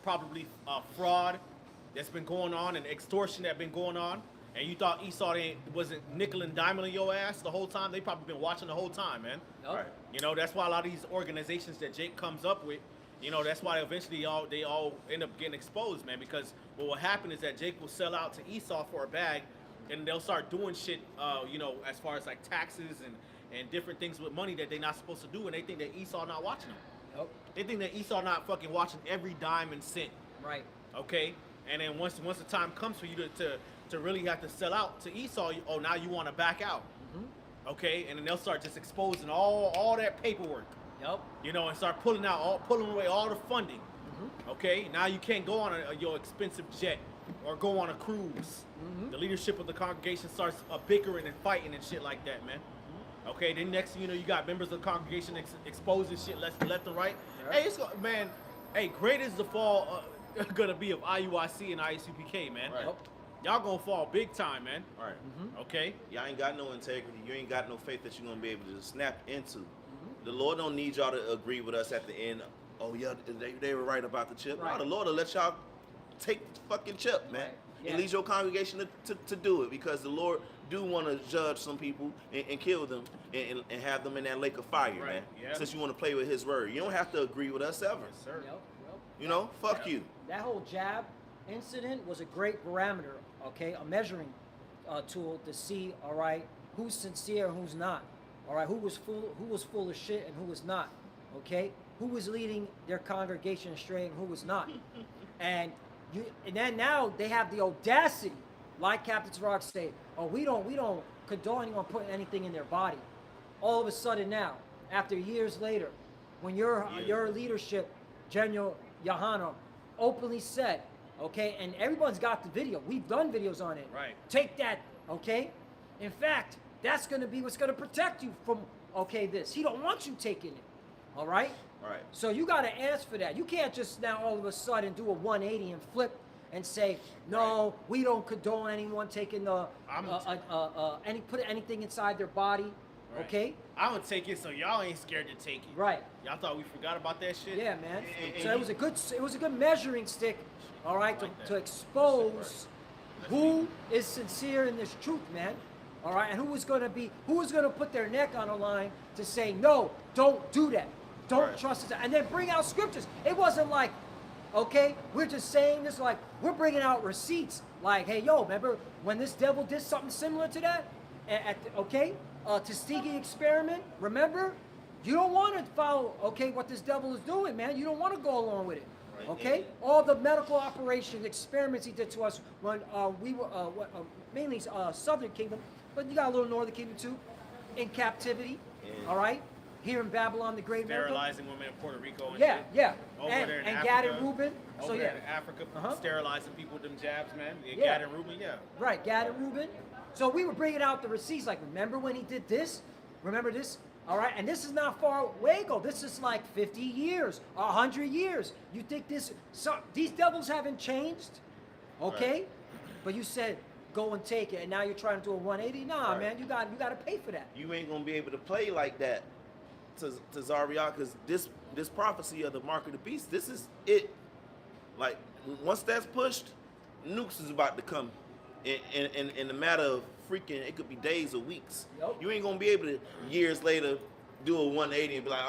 probably fraud that's been going on and extortion that been going on, and you thought Esau wasn't nickel and diming your ass the whole time. They probably been watching the whole time, man. Yep. Right. You know, that's why a lot of these organizations that Jake comes up with, you know, that's why eventually they all end up getting exposed, man. Because what will happen is that Jake will sell out to Esau for a bag, and they'll start doing shit, you know, as far as like taxes and different things with money that they're not supposed to do, and they think that Esau not watching them. Yep. They think that Esau not fucking watching every dime and cent, Right. okay? And then once the time comes for you to really have to sell out to Esau, now you want to back out, okay? And then they'll start just exposing all that paperwork, Yep. you know, and start pulling away all the funding, okay? Now you can't go on your expensive jet or go on a cruise. The leadership of the congregation starts bickering and fighting and shit like that, man. Okay, then next thing you know, you got members of the congregation exposing shit left and right. Yeah. Hey, man. Hey, great is the fall gonna be of IUIC and ICPK, man. Right. Yep. Y'all gonna fall big time, man. All right. Okay. Y'all ain't got no integrity. You ain't got no faith that you're gonna be able to snap into. The Lord don't need y'all to agree with us at the end. Oh yeah, they were right about the chip. Right. No, the Lord will let y'all take the fucking chip, man. Right. Yeah. And lead your congregation to do it, because the Lord do want to judge some people and kill them and have them in that lake of fire, Right. man. Yeah. Since you want to play with His word, you don't have to agree with us ever. Yes, sir. Yep. You know, fuck you. That whole jab, incident was a great parameter, okay, a measuring tool to see, all right, who's sincere and who's not, all right, who was full of shit and who was not, okay, who was leading their congregation astray and who was not, and then now they have the audacity, like Captain Tarak say, oh, we don't condone anyone putting anything in their body. All of a sudden now, after years later, when your leadership, General Yohana, openly said, okay, and everyone's got the video. We've done videos on it. Right. Take that, okay? In fact, that's going to be what's going to protect you from, okay, this. He don't want you taking it, all right? Right. So you got to ask for that. You can't just now all of a sudden do a 180 and flip and say, no, we don't condone anyone taking put anything inside their body, Right. okay? I'm gonna take it, so y'all ain't scared to take it. Right. Y'all thought we forgot about that shit? Yeah, man. And So it was a good measuring stick, all right, Like that. to expose who is sincere in this truth, man. All right, and who was gonna put their neck on the line to say, no, don't do that. Don't Right. trust it. And then bring out scriptures. It wasn't like, okay, we're just saying this, like, we're bringing out receipts. Like, hey, yo, remember when this devil did something similar to that? Tuskegee experiment, remember? You don't want to follow, okay, what this devil is doing, man. You don't want to go along with it, Right. okay? All the medical operations, experiments he did to us when we were, mainly Southern Kingdom, but you got a little Northern Kingdom too, in captivity, Yeah. all right? Here in Babylon the Great. America. Sterilizing women in Puerto Rico and Yeah, shit. yeah. Over and there in and Africa, Gad and Reuben. Over So there yeah. in Africa, Uh-huh. sterilizing people with them jabs, man. Yeah, Yeah. Gad and Reuben, yeah. Right, Gad and Reuben. So we were bringing out the receipts, like, remember when he did this? Remember this? All right, and this is not far away ago. This is like 50 years, 100 years. You think these devils haven't changed? Okay? Right. But you said, go and take it, and now you're trying to do a 180? Nah, Right. man, you got to pay for that. You ain't gonna be able to play like that to Zariah, because this prophecy of the mark of the beast, this is it. Like, once that's pushed, nukes is about to come in a matter of freaking, it could be days or weeks. Yup. You ain't gonna be able to years later do a 180 and be like,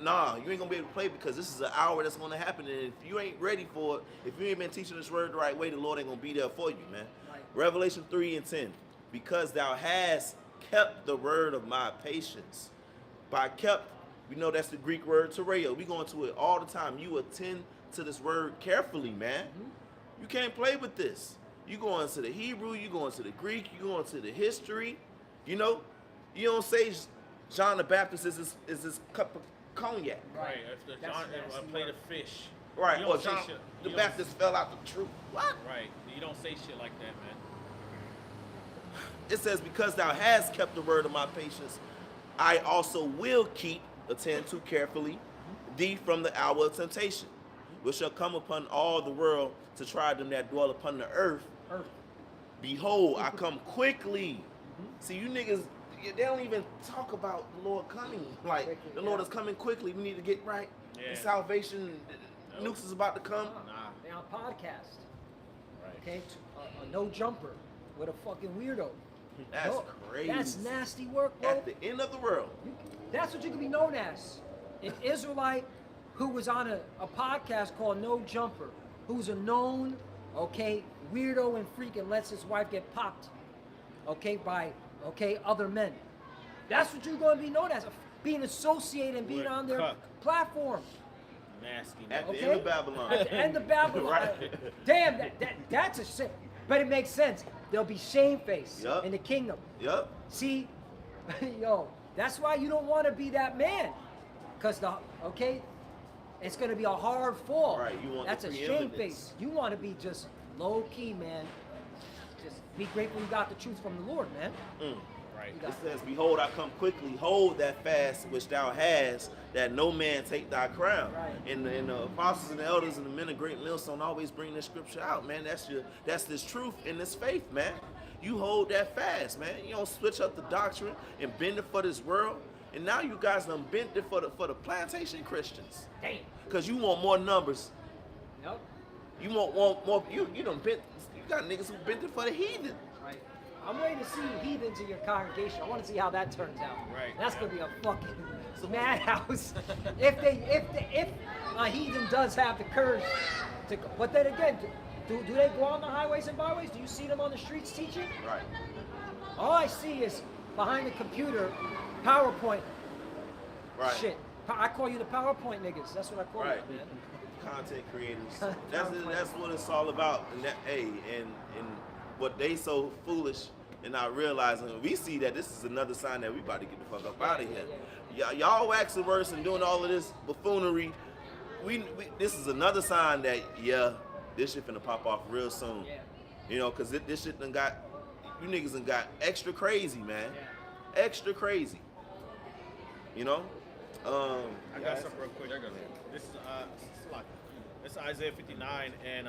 nah, you ain't gonna be able to play, because this is an hour that's gonna happen, and if you ain't ready for it, if you ain't been teaching this word the right way, the Lord ain't gonna be there for you, man. Right. Revelation 3:10, because thou hast kept the word of my patience. By kept, we know that's the Greek word tereo. We go into it all the time. You attend to this word carefully, man. You can't play with this. You go into the Hebrew, you go into the Greek, you go into the history. You know, you don't say John the Baptist is this cup of cognac. Right. If the That's John, nasty a plate word. of fish. Right. You Or don't say John shit. the you don't- Baptist fell out the truth. What? Right. You don't say shit like that, man. It says, because thou hast kept the word of my patience, I also will attend to carefully thee from the hour of temptation, which shall come upon all the world to try them that dwell upon the earth. Earth. Behold, I come quickly. See, you niggas, they don't even talk about the Lord coming. Like, Quickly, the Lord yeah. is coming quickly. We need to get right. Yeah. The salvation, Nope. nukes is about to come. Nah. They on podcast, Right. okay? A no jumper with a fucking weirdo. That's No, crazy. That's nasty work, bro. At the end of the world. That's what you can be known as. An Israelite who was on a podcast called No Jumper, who's a known, okay, weirdo and freak, and lets his wife get popped, okay, by, okay, other men. That's what you're going to be known as, being associated and being What on their cuck. platform. Nasty. At man. the Okay? end of Babylon. At the end of Babylon. Right. Damn, that's a shame. But it makes sense. There'll be shamefaced Yup. in the kingdom. Yep. See, yo, that's why you don't want to be that man. Because, it's going to be a hard fall. Right, you want That's the a preeminence. shame face. You want to be just low key, man. Just be grateful you got the truth from the Lord, man. Right. You got It says, behold, I come quickly. Hold that fast which thou hast, that no man take thy crown. Right. And the apostles and the elders and the men of great millstone always bring this scripture out, man. That's this truth in this faith, man. You hold that fast, man. You don't switch up the doctrine and bend it for this world. And now you guys done bent it for the plantation Christians. Damn. Because you want more numbers. Yep. You want more. You done bent. You got niggas who bent it for the heathen. Right. I'm waiting to see heathens in your congregation. I want to see how that turns out. Right. That's Yeah. going to be a fucking madhouse. If a heathen does have the courage to go, but then again, do they go on the highways and byways? Do you see them on the streets teaching? Right. All I see is behind the computer, PowerPoint. Right. Shit. I call you the PowerPoint niggas. That's what I call Right. you, man. Content creators. That's what it's all about. And that, hey, and what they so foolish and not realizing, we see that this is another sign that we about to get the fuck up out of here. Y'all waxing worse and doing all of this buffoonery. We this is another sign that this shit finna pop off real soon. Yeah. You know, cause this shit done got, you niggas done got extra crazy, man. Extra crazy. You know? I got something real quick. This is this is Isaiah 59 and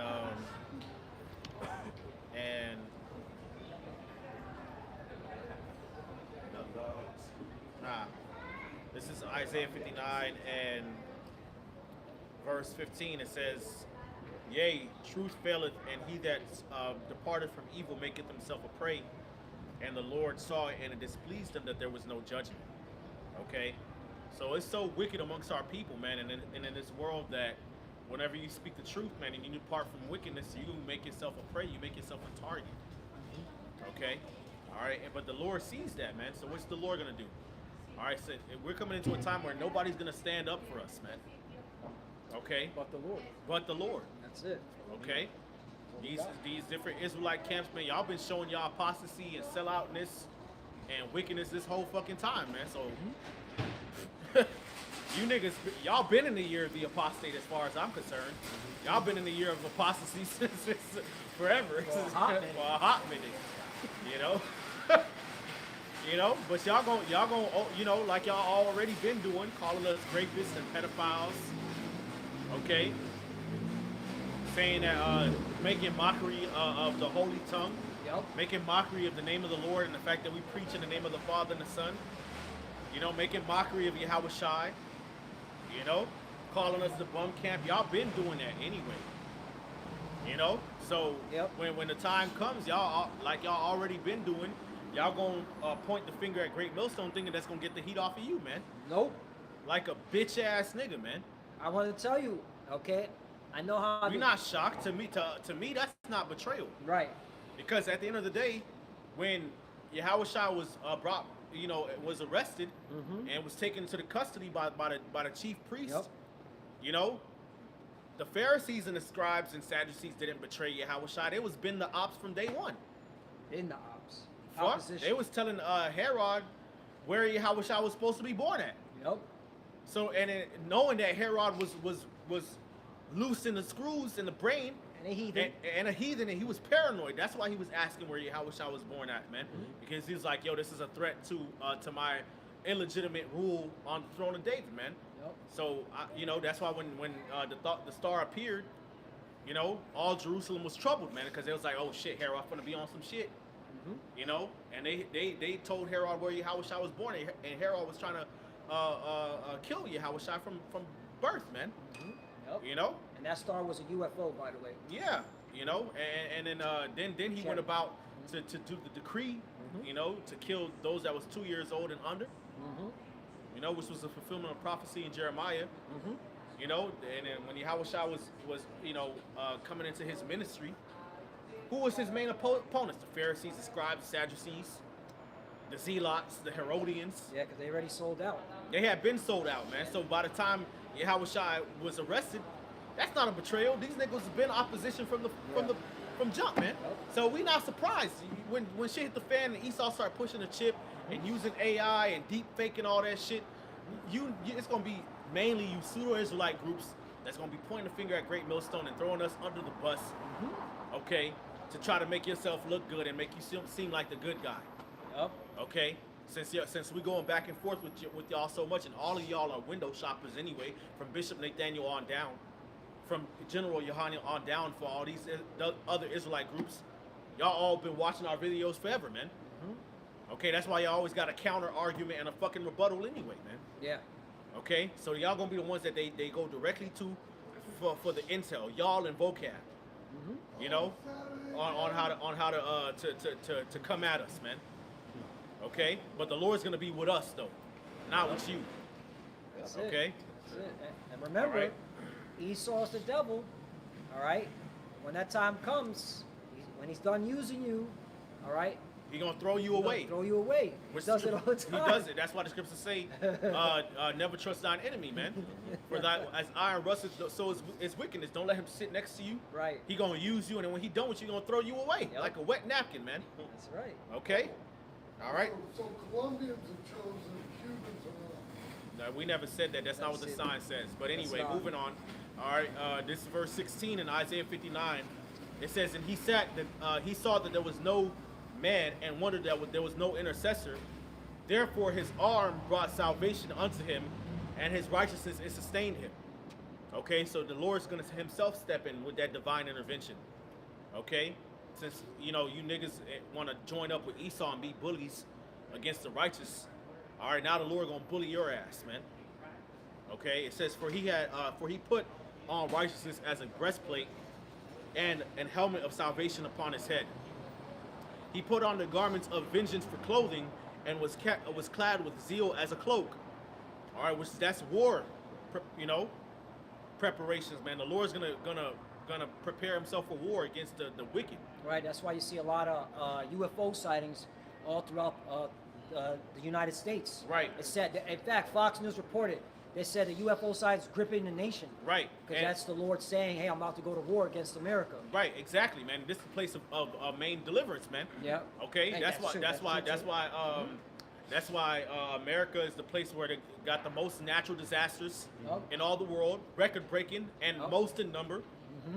this is Isaiah 59 and verse 15. It says, "Yea, truth faileth, and he that departed from evil maketh himself a prey. And the Lord saw it, and it displeased him that there was no judgment." Okay, so it's so wicked amongst our people, man, and in this world that whenever you speak the truth, man, and you depart from wickedness, you make yourself a prey, you make yourself a target. Okay, all right, but the Lord sees that, man. So what's the Lord gonna do? All right, so we're coming into a time where nobody's gonna stand up for us, man. Okay, But the Lord. but the Lord. That's it. Okay, these different Israelite camps, man, y'all been showing y'all apostasy and selloutness and wickedness this whole fucking time, man. So you niggas, y'all been in the year of the apostate as far as I'm concerned. Y'all been in the year of apostasy since forever. For a hot minute. For a hot minute. You know? You know, but y'all gon' you know, like y'all already been doing, calling us rapists and pedophiles. Okay? Saying that making mockery of the holy tongue. Yep. Making mockery of the name of the Lord and the fact that we preach in the name of the Father and the Son. You know, making mockery of Yahweh Shai. You know, calling us the bum camp. Y'all been doing that anyway. You know, so when the time comes, y'all like y'all already been doing, y'all gonna point the finger at Great Millstone, thinking that's gonna get the heat off of you, man. Nope. Like a bitch ass nigga, man. I want to tell you, okay? I know how. You're not shocked. To me, that's not betrayal. Right. Because at the end of the day, when Yahweh Shai was brought, you know, was arrested and was taken into the custody by the chief priest, you know, the Pharisees and the scribes and Sadducees didn't betray Yahweh Shai. They was been the ops from day one. In the ops. Fuck. Opposition. They was telling Herod where Yahweh Shai was supposed to be born at. Yep. So knowing that Herod was loose in the screws in the brain. And a heathen. And a heathen, and he was paranoid. That's why he was asking where Yahweh Shai was born at, man. Because he was like, yo, this is a threat to my illegitimate rule on the throne of David, man. Yep. So, you know, that's why when the star appeared, you know, all Jerusalem was troubled, man, because they was like, oh shit, Herod gonna be on some shit. You know, and they told Herod where Yahweh Shai was born, and Herod was trying to kill Yahweh Shai from birth, man. Yep. You know? And that star was a UFO, by the way. Yeah, you know, and then he went about to do the decree, you know, to kill those that was 2 years old and under, you know, which was a fulfillment of prophecy in Jeremiah, you know, and then when Yahweh Shai was you know, coming into his ministry, who was his main opponents? The Pharisees, the scribes, the Sadducees, the Zealots, the Herodians. Yeah, because they already sold out. They had been sold out, man. So by the time Yahweh Shai was arrested, that's not a betrayal. These niggas have been opposition from jump, man. Yep. So we not surprised when shit hit the fan and Esau started pushing the chip and using AI and deep faking all that shit. It's gonna be mainly you pseudo-Israelite groups that's gonna be pointing the finger at Great Millstone and throwing us under the bus, okay, to try to make yourself look good and make you seem like the good guy. Yep. Okay, since we going back and forth with y'all so much, and all of y'all are window shoppers anyway, from Bishop Nathaniel on down, from General Yohanan on down, for all these other Israelite groups, y'all all been watching our videos forever, man. Okay, that's why y'all always got a counter argument and a fucking rebuttal anyway, man. Yeah. Okay, so y'all gonna be the ones that they go directly to for the intel, y'all and vocab. You know, on how to come at us, man. Okay, but the Lord's gonna be with us though, not with you. That's it. Okay? That's it. And remember, All right. Esau's the devil. All right. When that time comes, when he's done using you, all right, He gonna throw you he's gonna away. throw you away. He Which does it all the He time. does it. That's why the scriptures say, never trust thine enemy, man. For that, as iron rusteth, so is wickedness. Don't let him sit next to you. Right. He gonna use you, and then when he done with you, he gonna throw you away Yep. like a wet napkin, man. That's right. Okay. All right. So Colombians are chosen, Cubans are not. No, we never said that. That's not what the That's it. sign says. But anyway, not. moving on. All right. This is verse 16 in Isaiah 59. It says, and he saw that there was no man, and wondered that there was no intercessor. Therefore his arm brought salvation unto him, and his righteousness it sustained him. Okay, so the Lord's gonna himself step in with that divine intervention. Okay, since you niggas want to join up with Esau and be bullies against the righteous. All right, now the Lord gonna bully your ass, man. Okay, it says for he put on righteousness as a breastplate and an helmet of salvation upon his head. He put on the garments of vengeance for clothing, and was clad with zeal as a cloak. All right, that's war, preparations, man. The Lord's gonna prepare himself for war against the wicked. Right. That's why you see a lot of UFO sightings all throughout the United States. Right. It said, in fact, Fox News reported. They said the UFO sightings gripping the nation. Right. Because And- that's the Lord saying, "Hey, I'm about to go to war against America." Right, exactly, man. This is the place of main deliverance, man. Yeah. Okay, Hey, that's why. true, That's why. true, That's too. why. That's why America is the place where they got the most natural disasters Yup. in all the world, record-breaking, and Yup. most in number.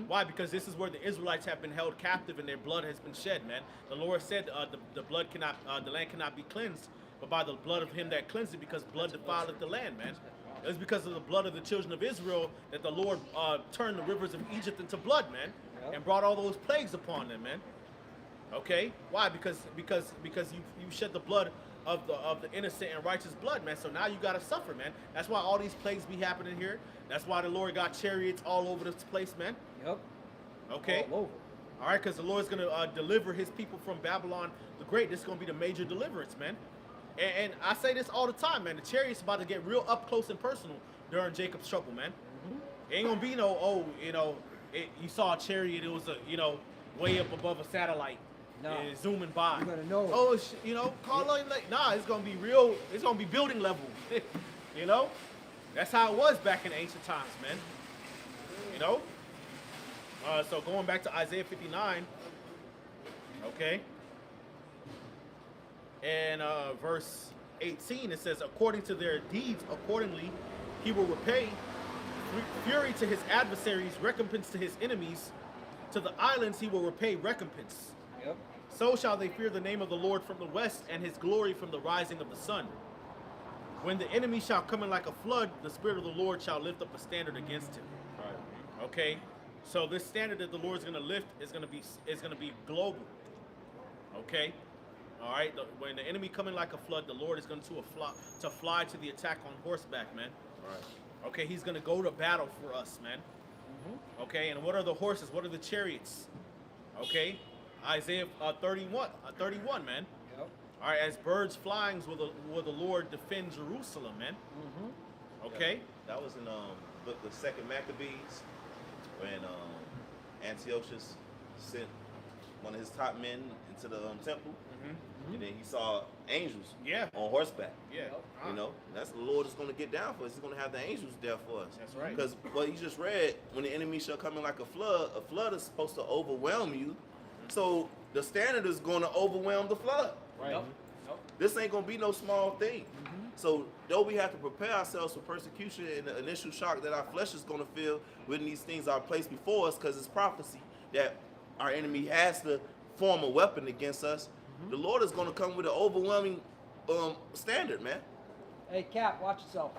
Why? Because this is where the Israelites have been held captive and their blood has been shed, man. The Lord said the blood cannot, the land cannot be cleansed, but by the blood of him that cleansed it, because blood defileth the land, man. It's because of the blood of the children of Israel that the Lord turned the rivers of Egypt into blood, man, Yep. and brought all those plagues upon them, man. Okay, why? Because you shed the blood of the innocent and righteous blood, man. So now you gotta suffer, man. That's why all these plagues be happening here. That's why the Lord got chariots all over this place, man. Yep. Okay. All over. All right, because the Lord's gonna deliver His people from Babylon the Great. This is gonna be the major deliverance, man. And I say this all the time, man. The chariot's about to get real up close and personal during Jacob's trouble, man. It ain't gonna be no, you saw a chariot. It was way up above a satellite, No. zooming by. You're gonna know. Oh, call on like nah. It's gonna be real. It's gonna be building level. That's how it was back in ancient times, man. So going back to Isaiah 59, okay, and verse 18, it says, according to their deeds, accordingly, he will repay fury to his adversaries, recompense to his enemies. To the islands he will repay recompense. Yep. So shall they fear the name of the Lord from the west, and his glory from the rising of the sun. When the enemy shall come in like a flood, the Spirit of the Lord shall lift up a standard against him. Right. Okay, so this standard that the Lord's going to lift is going to be global. Okay, all right. When the enemy come in like a flood, the Lord is going to fly to the attack on horseback, man. Right. Okay, he's going to go to battle for us, man. Okay, and what are the horses? What are the chariots? Okay, Isaiah 31, man. Yep. All right, as birds flying will the Lord defend Jerusalem, man. Okay. That was in book the Second Maccabees when Antiochus sent one of his top men into the temple, and then he saw angels Yeah. on horseback. Yeah. That's the Lord is going to get down for us. He's going to have the angels there for us. That's right. Because what you just read, when the enemy shall come in like a flood is supposed to overwhelm you. So the standard is going to overwhelm the flood. Right. Yep. This ain't going to be no small thing. So though we have to prepare ourselves for persecution and the initial shock that our flesh is going to feel when these things are placed before us, because it's prophecy that our enemy has to form a weapon against us, the Lord is going to come with an overwhelming standard, man. Hey, Cap, watch yourself.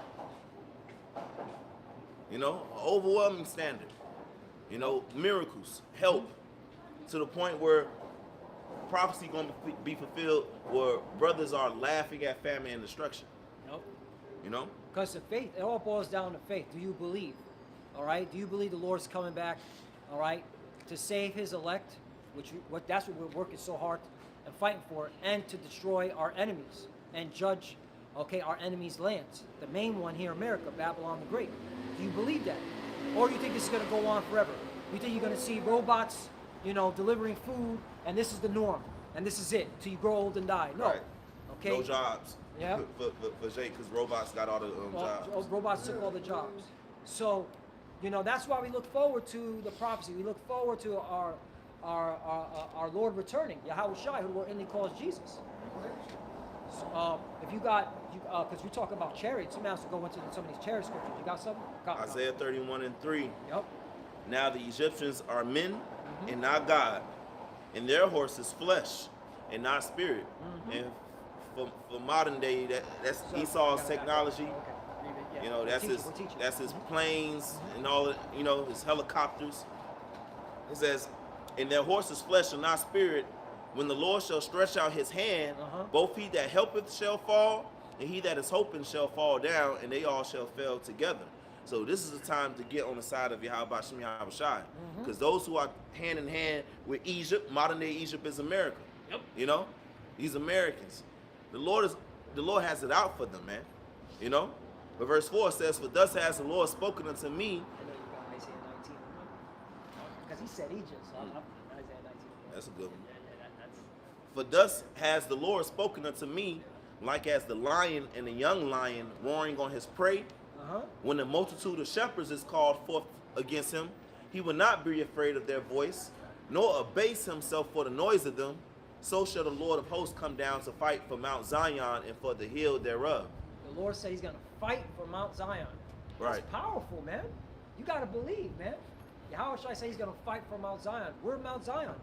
Overwhelming standard. Miracles, help, to the point where prophecy going to be fulfilled, where brothers are laughing at famine and destruction. Nope. Because the faith, it all boils down to faith. Do you believe? All right. Do you believe the Lord's coming back? All right, to save His elect, that's what we're working so hard and fighting for, and to destroy our enemies and judge okay, our enemies' lands. The main one here in America, Babylon the Great. Do you believe that? Or do you think this is going to go on forever? You think you're going to see robots, you know, delivering food, and this is the norm, and this is it, till you grow old and die? No. Right. Okay? No jobs. Yeah. For Jay, because robots got all the jobs. Robots took all the jobs. So, you know, that's why we look forward to the prophecy. We look forward to our Lord returning, Yahweh Shai, who inly calls Jesus. So, if you got, because we talk about chariots, somebody else to go into some of these chariot scriptures. You got something? Isaiah 31:3. Yep. Now the Egyptians are men and not God, and their horses flesh and not spirit. And for modern day, that's So, Esau's got it. technology. Okay. Read it, yeah. You know, that's We'll teach it. that's his planes and all the, you know, his helicopters. It says, and their horses flesh and not spirit. When the Lord shall stretch out his hand, both he that helpeth shall fall, and he that is hoping shall fall down, and they all shall fail together. So this is the time to get on the side of Yahweh Shem Yahweh Shai. Because those who are hand in hand with Egypt, modern day Egypt is America. Yep. You know? These Americans. The Lord has it out for them, man. You know? But verse 4 says, for thus has the Lord spoken unto me. I know you got Isaiah 19. Because he said Egypt, so I'm Isaiah 19. That's a good one. Yeah, that's... For thus has the Lord spoken unto me, like as the lion and the young lion roaring on his prey. When the multitude of shepherds is called forth against him, he will not be afraid of their voice, nor abase himself for the noise of them. So shall the Lord of hosts come down to fight for Mount Zion and for the hill thereof. The Lord said he's going to fight for Mount Zion. That's Right. powerful, man. You got to believe, man. How should I say he's going to fight for Mount Zion? We're Mount Zion.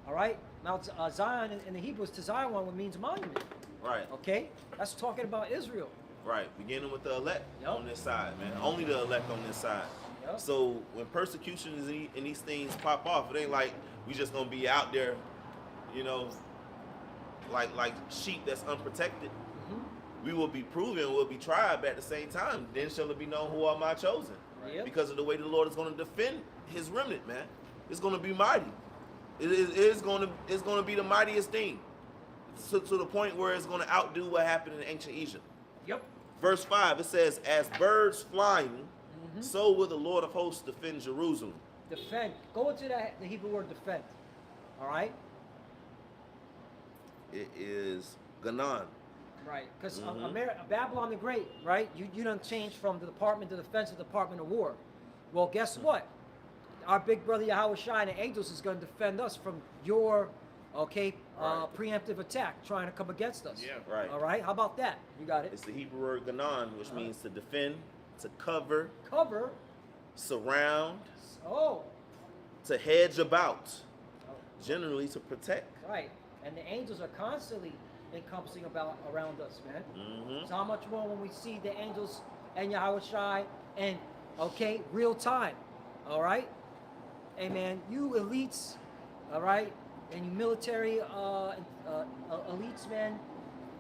All right? Mount Zion in the Hebrew is Zion, which means monument. Right, Okay? That's talking about Israel. right. Beginning with the elect Yep. on this side, man. Only the elect on this side. Yep. So when persecutions and these things pop off, it ain't like we just gonna be out there, you know, like sheep that's unprotected. We will be proven, we'll be tried, but at the same time, then shall it be known who are my chosen. Yep. Because of the way the Lord is going to defend his remnant, man. It's going to be mighty. It's going to be the mightiest thing. To the point where it's going to outdo what happened in ancient Egypt. Yep. Verse 5, it says, as birds flying, so will the Lord of hosts defend Jerusalem. Defend. Go into the Hebrew word defend. All right? It is Ganan. Right, because Babylon the Great, right? You done changed from the Department of Defense to the Department of War. Well, guess what? Our big brother Yahweh Shai and the angels is going to defend us from your, preemptive attack trying to come against us. Yeah. Right. All right, how about that? You got it. It's the Hebrew word Ganan, which means to defend, to cover, Cover. surround, Oh, to hedge about, generally to protect. right. And the angels are constantly encompassing around us, man. Mhm. So how much more when we see the angels and Yahweh Shai and real time, all right? Hey man, you elites, all right, and you military elites, man,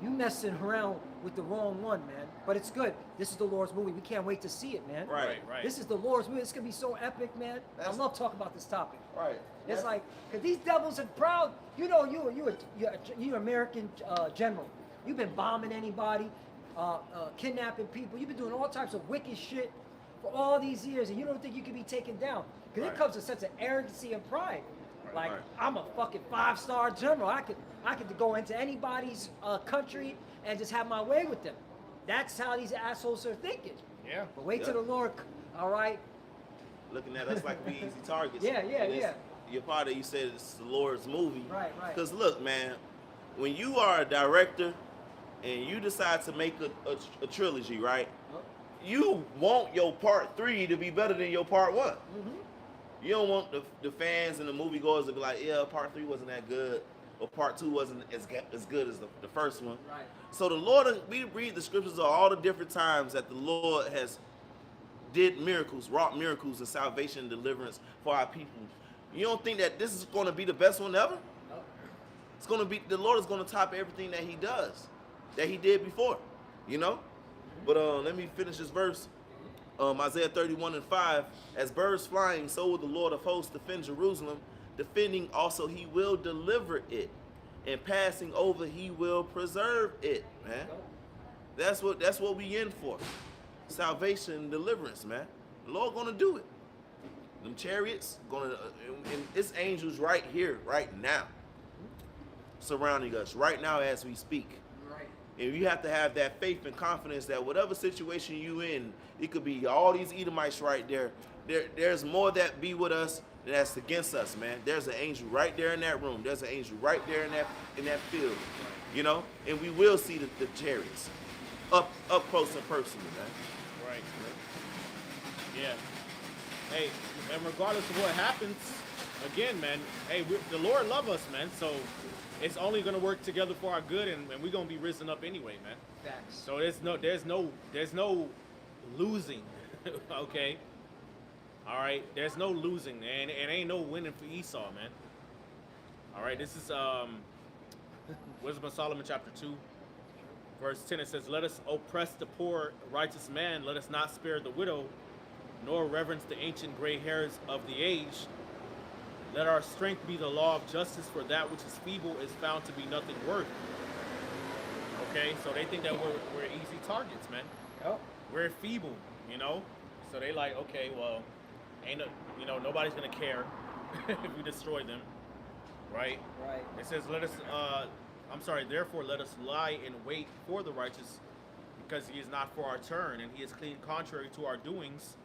you messing around with the wrong one, man. But it's good. This is the Lord's movie. We can't wait to see it, man. Right. Right. This is the Lord's movie. It's gonna be so epic, man. I love talking about this topic. Right. It's like, cause these devils are proud. You know, you're American general. You've been bombing anybody, kidnapping people. You've been doing all types of wicked shit for all these years, and you don't think you can be taken down. Cause Right. it comes a sense of arrogancy and pride. Like Right. I'm a fucking 5-star general. I could go into anybody's country and just have my way with them. That's how these assholes are thinking. Yeah. But wait till Yeah. the Lord, all right? Looking at us like we easy targets. Yeah, yeah, And it's- yeah. Your part of you said it's the Lord's movie. Right, right. Because look, man, when you are a director and you decide to make a trilogy, right? You want your part 3 to be better than your part 1. You don't want the fans and the moviegoers to be like, yeah, part 3 wasn't that good, or part 2 wasn't as good as the first one. Right. So the Lord, we read the scriptures of all the different times that the Lord has did miracles, wrought miracles and salvation and deliverance for our people. You don't think that this is going to be the best one ever? Oh. It's going to be, the Lord is going to top everything that he does, that he did before, you know? But let me finish this verse. Isaiah 31:5, as birds flying, so will the Lord of hosts defend Jerusalem. Defending also he will deliver it, and passing over he will preserve it, man. That's what we in for. Salvation and deliverance, man. The Lord gonna do it. Them chariots gonna, and it's angels right here, right now, surrounding us right now as we speak. Right. And you have to have that faith and confidence that whatever situation you in, it could be all these Edomites right there. There's more that be with us than that's against us, man. There's an angel right there in that room. There's an angel right there in that field, you know. And we will see the chariots up close and personal, man. Right. Yeah. Hey, and regardless of what happens, again, man, hey, the Lord love us, man. So it's only gonna work together for our good, and we're gonna be risen up anyway, man. Facts. So there's no losing, okay? All right, there's no losing, and ain't no winning for Esau, man. All right, this is Wisdom of Solomon chapter 2, verse 10. It says, "Let us oppress the poor, righteous man. Let us not spare the widow, nor reverence the ancient gray hairs of the age. Let our strength be the law of justice, for that which is feeble is found to be nothing worth." Okay, so they think that we're easy targets, man. Yep. We're feeble, you know. So they like, okay, well, nobody's gonna care if we destroy them, right? Right. It says, therefore let us lie in wait for the righteous, because he is not for our turn, and he is clean contrary to our doings.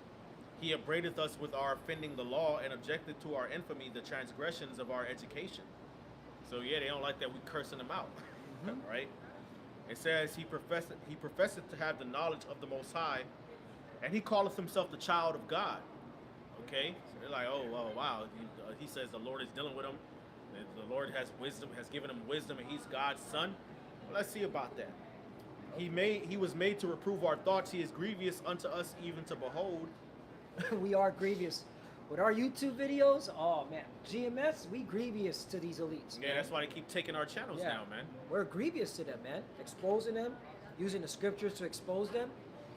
He upbraideth us with our offending the law, and objected to our infamy the transgressions of our education. So yeah, they don't like that we cursing them out, right? It says he professeth to have the knowledge of the Most High, and he calleth himself the child of God. Okay, so they're like, oh, well, wow. He says the Lord is dealing with him. The Lord has wisdom, has given him wisdom, and he's God's son. Well, let's see about that. He was made to reprove our thoughts. He is grievous unto us, even to behold. We are grievous. With our YouTube videos, oh man, GMS, we grievous to these elites. Yeah, man. that's why they keep taking our channels down, man. We're grievous to them, man. Exposing them, using the scriptures to expose them.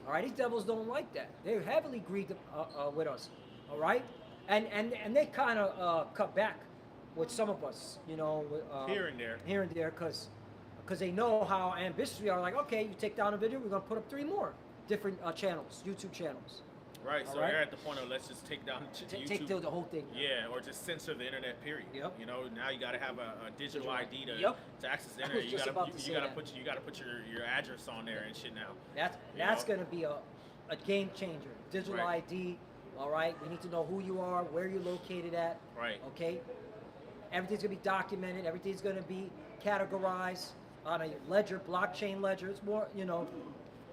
All right, these devils don't like that. They're heavily grieved with us. All right, and they kind of cut back with some of us, you know, Here and there, because they know how ambitious we are. Like, okay, you take down a video, we're gonna put up 3 more different channels, YouTube channels. Right, All so right. they're at the point of let's just take down YouTube. Take the whole thing. Yeah, or just censor the internet. Period. Yep. You know, now you got to have a digital ID to Yep. access the I was internet. You just got about to to say you got to that. put your address on there and shit now. That's know? gonna be a game changer. Digital Right. ID. All right, we need to know who you are, where you're located at. Right. Okay. Everything's gonna be documented. Everything's gonna be categorized on a ledger, blockchain ledger. It's more, you know.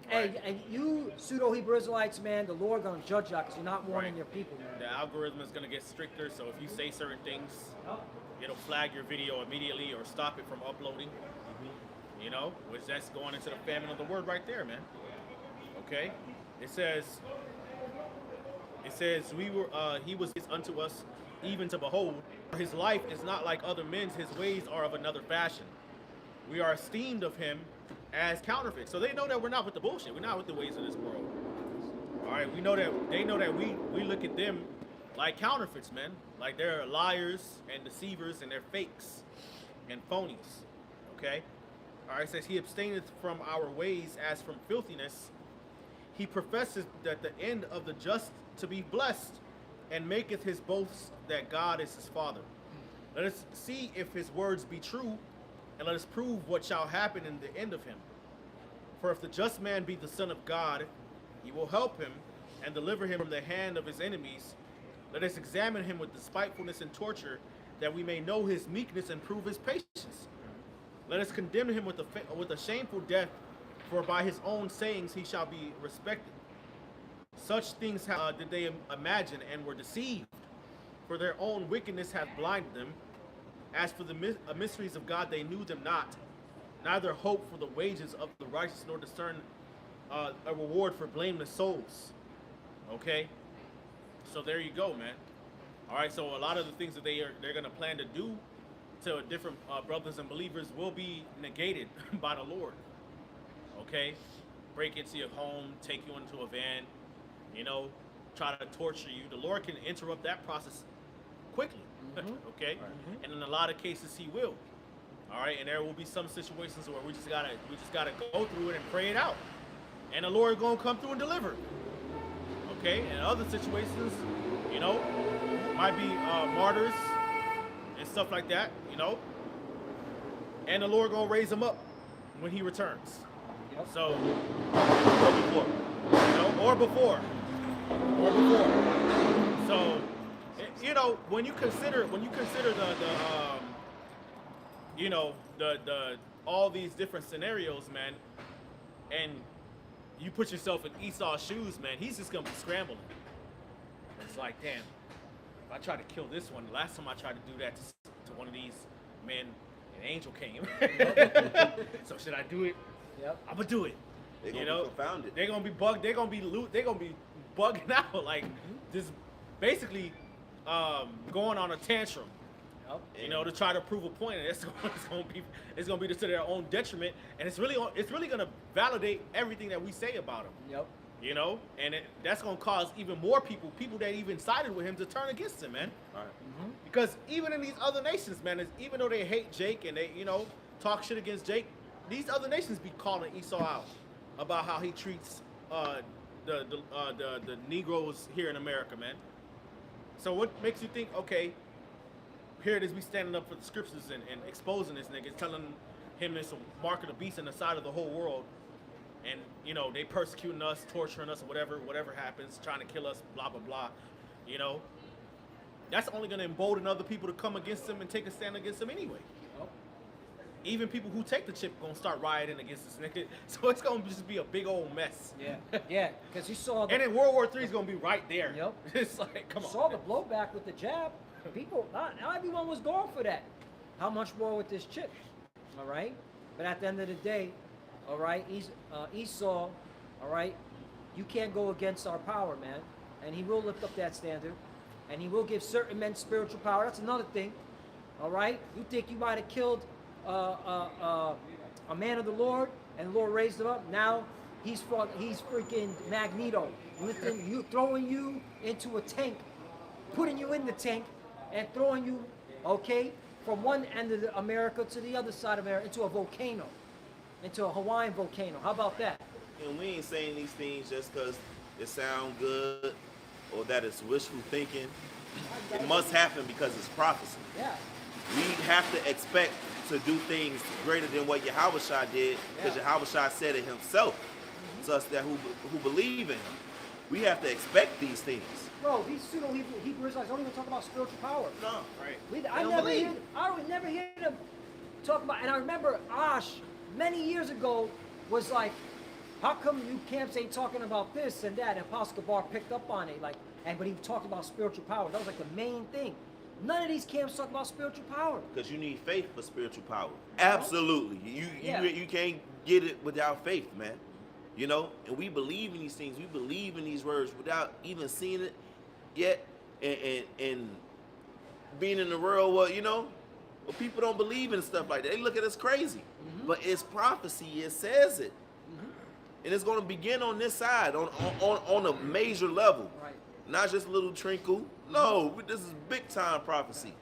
Right. Hey, and you pseudo Hebrew Israelites, man, the Lord gonna judge you because you're not warning Right. your people, man. The algorithm is going to get stricter, so if you say certain things, it'll flag your video immediately or stop it from uploading. You know, which that's going into the famine of the word right there, man. Okay, it says he was unto us even to behold. His life is not like other men's, his ways are of another fashion. We are esteemed of him as counterfeit. So they know that we're not with the bullshit. We're not with the ways of this world. All right, we know that they know that we look at them like counterfeits, man. Like they're liars and deceivers and they're fakes and phonies. Okay? All right, it says he abstaineth from our ways as from filthiness. He professes that the end of the just to be blessed, and maketh his boast that God is his father. Let us see if his words be true, and let us prove what shall happen in the end of him. For if the just man be the son of God, he will help him and deliver him from the hand of his enemies. Let us examine him with despitefulness and torture, that we may know his meekness and prove his patience. Let us condemn him with a shameful death, for by his own sayings he shall be respected. Such things did they imagine and were deceived, for their own wickedness hath blinded them. As for the mysteries of God, they knew them not, neither hope for the wages of the righteous, nor discern a reward for blameless souls. Okay, so there you go, man. All right, so a lot of the things that they're going to plan to do to different brothers and believers will be negated by the Lord. Okay, break into your home, take you into a van, you know, try to torture you. The Lord can interrupt that process quickly. Okay, and in a lot of cases he will. All right, and there will be some situations where we just gotta go through it and pray it out, and the Lord gonna come through and deliver. Okay, and other situations, you know, might be martyrs and stuff like that, you know, and the Lord gonna raise them up when He returns. Yep. So, Or before. you know, or before. So, you know, when you consider the you know, the all these different scenarios, man, and you put yourself in Esau's shoes, man, he's just gonna be scrambling. It's like, damn, if I try to kill this one, the last time I tried to do that to one of these men, an angel came. So should I do it? Yep. I'm gonna do it. They're You gonna know, be confounded. they're gonna be bugged. They're gonna be bugging out, like just basically going on a tantrum. Yep. You know, to try to prove a point, and it's gonna be to their own detriment, and it's really gonna validate everything that we say about them. Yep. You know, and that's gonna cause even more people that even sided with him, to turn against him, man. All right. Because even in these other nations, man, even though they hate Jake and they, you know, talk shit against Jake, these other nations be calling Esau out about how he treats the Negroes here in America, man. So what makes you think, okay, here it is, we standing up for the scriptures and exposing this nigga, telling him it's a mark of the beast in the side of the whole world, and you know they persecuting us, torturing us, or whatever happens, trying to kill us, blah blah blah, you know. That's only gonna embolden other people to come against him and take a stand against him anyway. Yep. Even people who take the chip gonna start rioting against this nigga, so it's gonna just be a big old mess. Yeah. Yeah. Because you saw the, And then World War III is gonna be right there. Yep. It's like, come you on. saw the blowback with the jab. People, not everyone was going for that. How much more with this chip? All right. But at the end of the day, all right, Esau, all right, you can't go against our power, man. And he will lift up that standard, and he will give certain men spiritual power. That's another thing. All right. You think you might have killed a man of the Lord, and the Lord raised him up. Now he's freaking Magneto, lifting you, throwing you into a tank, putting you in the tank, and throwing you, okay, from one end of America to the other side of America into a volcano, into a Hawaiian volcano. How about that? And we ain't saying these things just because it sound good or that it's wishful thinking. It must happen because it's prophecy. Yeah. We have to expect to do things greater than what Yahushua did, because Yeah. Yahushua said it himself to us that who believe in him. We have to expect these things. Bro, these pseudo Hebrew Israelites don't even talk about spiritual power. No. Right. I would never hear them talk about. And I remember Ash many years ago was like, "How come you camps ain't talking about this and that?" And Apostle Gabar picked up on it, like, but he talked about spiritual power. That was like the main thing. None of these camps talk about spiritual power. Because you need faith for spiritual power. Absolutely. Yeah. You can't get it without faith, man. You know, and we believe in these things. We believe in these words without even seeing it yet, and being in the world where, you know, where people don't believe in stuff like that. They look at us crazy. But it's prophecy. It says it. And it's going to begin on this side, on a major level. Right. Not just a little trinkle. No, this is big time prophecy.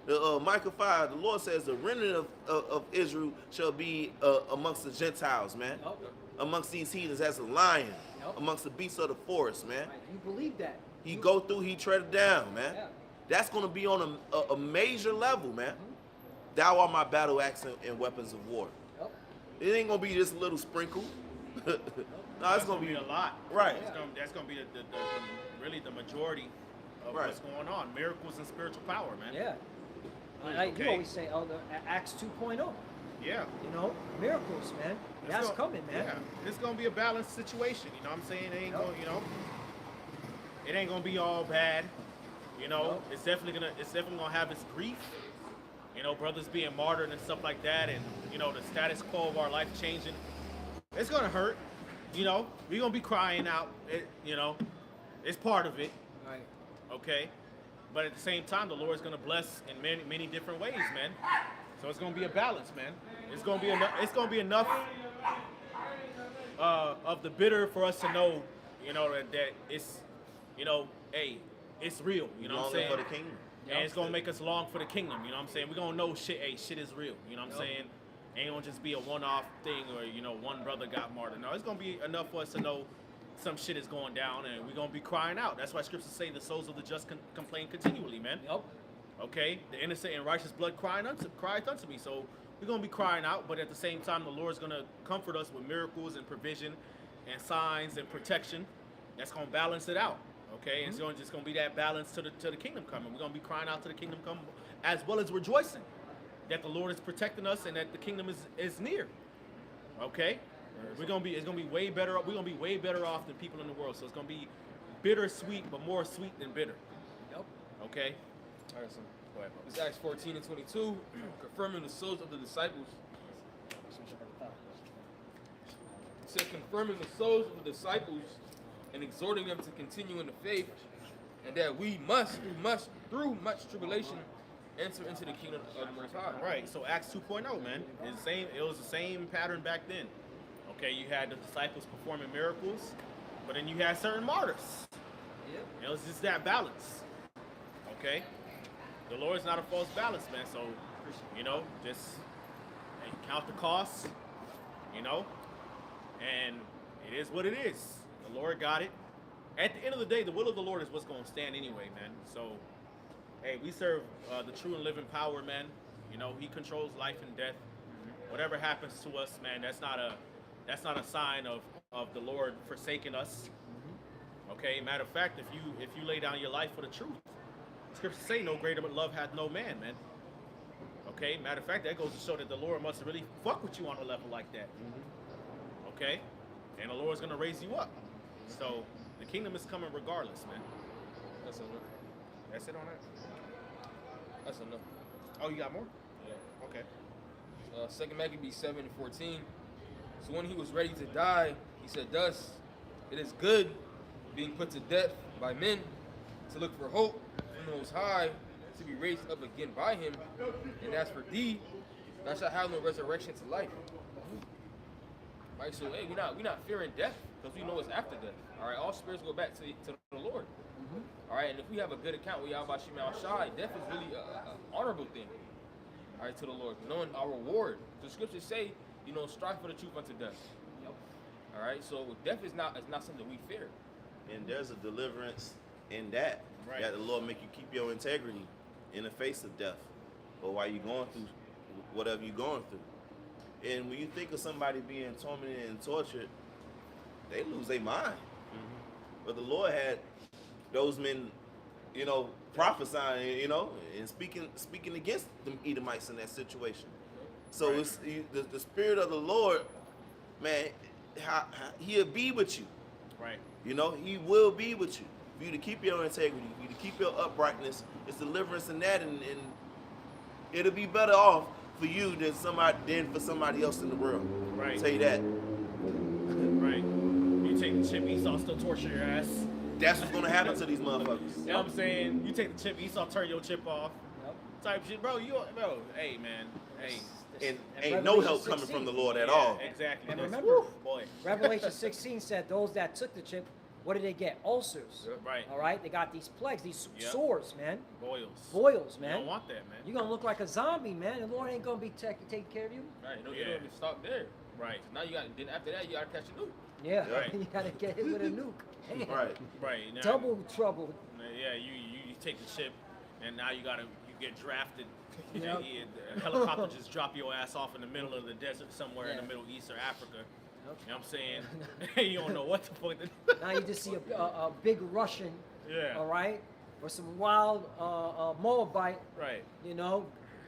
Micah 5, the Lord says the remnant of Israel shall be amongst the Gentiles, man. Yep. Amongst these heathens as a lion, Yep. amongst the beasts of the forest, man. Right. You believe that? He go through, he tread it down, man. Yeah. That's going to be on a major level, man. Thou art my battle axe and weapons of war. Yep. It ain't going to be just a little sprinkle. No, it's going to be a lot. Right. That's gonna be the really the majority of Right. what's going on. Miracles and spiritual power, man. Yeah. Like you Okay. always say, Elder, Acts 2.0. Yeah. You know, miracles, man. That's coming, man. Yeah. It's gonna be a balanced situation. You know what I'm saying? It ain't Yep. going, you know, it ain't gonna be all bad. You know, Nope. it's definitely gonna have its grief. You know, brothers being martyred and stuff like that, and you know, the status quo of our life changing. It's gonna hurt. You know, we're gonna be crying out. You know, it's part of it. Right. Okay, but at the same time, the Lord's gonna bless in many different ways, man. So it's gonna be a balance, man. It's gonna be enough. It's gonna be enough of the bitter for us to know, you know, that it's, you know, hey, it's real. You know what I'm Longing saying? for the kingdom. Yep. And it's gonna make us long for the kingdom. You know what I'm saying? We're gonna know shit. Hey, shit is real. You know what I'm saying? Ain't gonna just be a one-off thing or one brother got martyred. No, it's gonna be enough for us to know some shit is going down, and we're gonna be crying out. That's why scriptures say the souls of the just complain continually, man. Yep. Okay, the innocent and righteous blood crieth unto me. So we're gonna be crying out, but at the same time, the Lord's gonna comfort us with miracles and provision, and signs and protection. That's gonna balance it out. Okay, and it's just gonna be that balance to the kingdom coming. We're gonna be crying out to the kingdom come, as well as rejoicing that the Lord is protecting us and that the kingdom is near. Okay, it's gonna be way better. We're gonna be way better off than people in the world. So it's gonna be bittersweet, but more sweet than bitter. Yep. Okay. All right, so Go ahead, it's Acts 14 and 22, confirming the souls of the disciples. It said confirming the souls of the disciples and exhorting them to continue in the faith, and that we must, through much tribulation, enter into the kingdom of the Most High. Right. So Acts 2.0, man, is the same. It was the same pattern back then. Okay, you had the disciples performing miracles, but then you had certain martyrs. Yep. It was just that balance. Okay, the Lord's not a false balance, man. So, just count the costs. And it is what it is. The Lord got it. At the end of the day, the will of the Lord is what's going to stand anyway, man. So, hey, we serve the true and living power, man. He controls life and death. Whatever happens to us, man, that's not a sign of the Lord forsaking us. Okay. Matter of fact, if you lay down your life for the truth, scriptures say no greater love hath no man, man. Okay. Matter of fact, that goes to show that the Lord must really fuck with you on a level like that. Okay. And the Lord's gonna raise you up. So the kingdom is coming regardless, man. That's enough. That's it on that. That's enough. Oh, you got more? Yeah. Okay. 2 Maccabees 7 and 14. So when he was ready to die, he said, "Thus, it is good, being put to death by men, to look for hope from the Most High, to be raised up again by him. And as for thee, thou shalt have no resurrection to life." Right, so hey, we're not fearing death because we know it's after death. All right, all spirits go back to the Lord. All right, and if we have a good account with Yahweh Shai, death is really an honorable thing. All right, to the Lord, knowing our reward. The scriptures say, strive for the truth unto death. All right, so death is not something we fear. And there's a deliverance in that. Right. That the Lord make you keep your integrity in the face of death, or while you're going through whatever you're going through. And when you think of somebody being tormented and tortured, they lose their mind. But the Lord had those men, prophesying, and speaking against the Edomites in that situation. So Right. it's the spirit of the Lord, man. He'll be with you. Right. He will be with you. For you to keep your integrity, for you to keep your uprightness, it's deliverance in that, and it'll be better off for you than for somebody else in the world. Right. I'll tell you that. Right. You take the chip, Esau still torture your ass. That's what's gonna happen to these motherfuckers. You know what I'm saying? You take the chip, Esau turn your chip off. Yep. Type shit, bro. Hey, man. Hey. And And ain't no Revelation help coming 16. from the Lord at Yeah, all. Exactly. And That's- remember, boy. Revelation 16 said those that took the chip, what did they get? Ulcers. Yep. Right. All right, they got these plagues, these Yep. sores, man. Boils. Boils, You man. don't want that, man. You're gonna look like a zombie, man. The Lord ain't gonna be taking care of you. Right, you Yeah. don't even stop there. Right. Now then after that, you gotta catch a nuke. Yeah, Right. you gotta get hit with a nuke. Damn. Right. Right. Now, Double trouble. Yeah, you take the chip, and now you get drafted. Yep. The helicopter just drop your ass off in the middle of the desert somewhere in the Yeah. Middle East or Africa. Yep. You know what I'm saying? You don't know what the fuck to do. Now you just see a big Russian, Yeah. all right, or some wild Moabite, Right.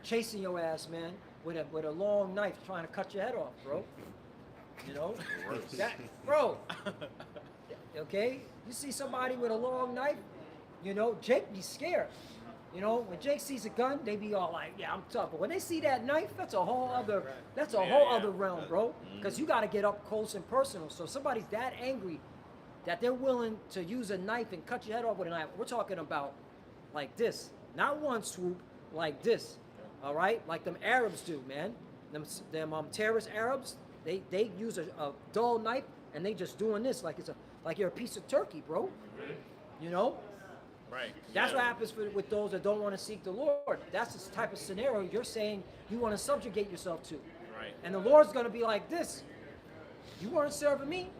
chasing your ass, man, with a long knife trying to cut your head off, bro. That, bro. Okay, you see somebody with a long knife, Jake be scared. When Jake sees a gun, they be all like, "Yeah, I'm tough." But when they see that knife, that's a whole other Yeah. realm, bro. Because you got to get up close and personal. So if somebody's that angry that they're willing to use a knife and cut your head off with a knife, we're talking about like this, not one swoop, like this. All right, like them Arabs do, man. Them terrorist Arabs, they use a dull knife and they just doing this like you're a piece of turkey, bro. Right. That's Yeah. what happens with those that don't want to seek the Lord. That's the type of scenario you're saying you want to subjugate yourself to. Right. And the Lord's going to be like this. You weren't serving me.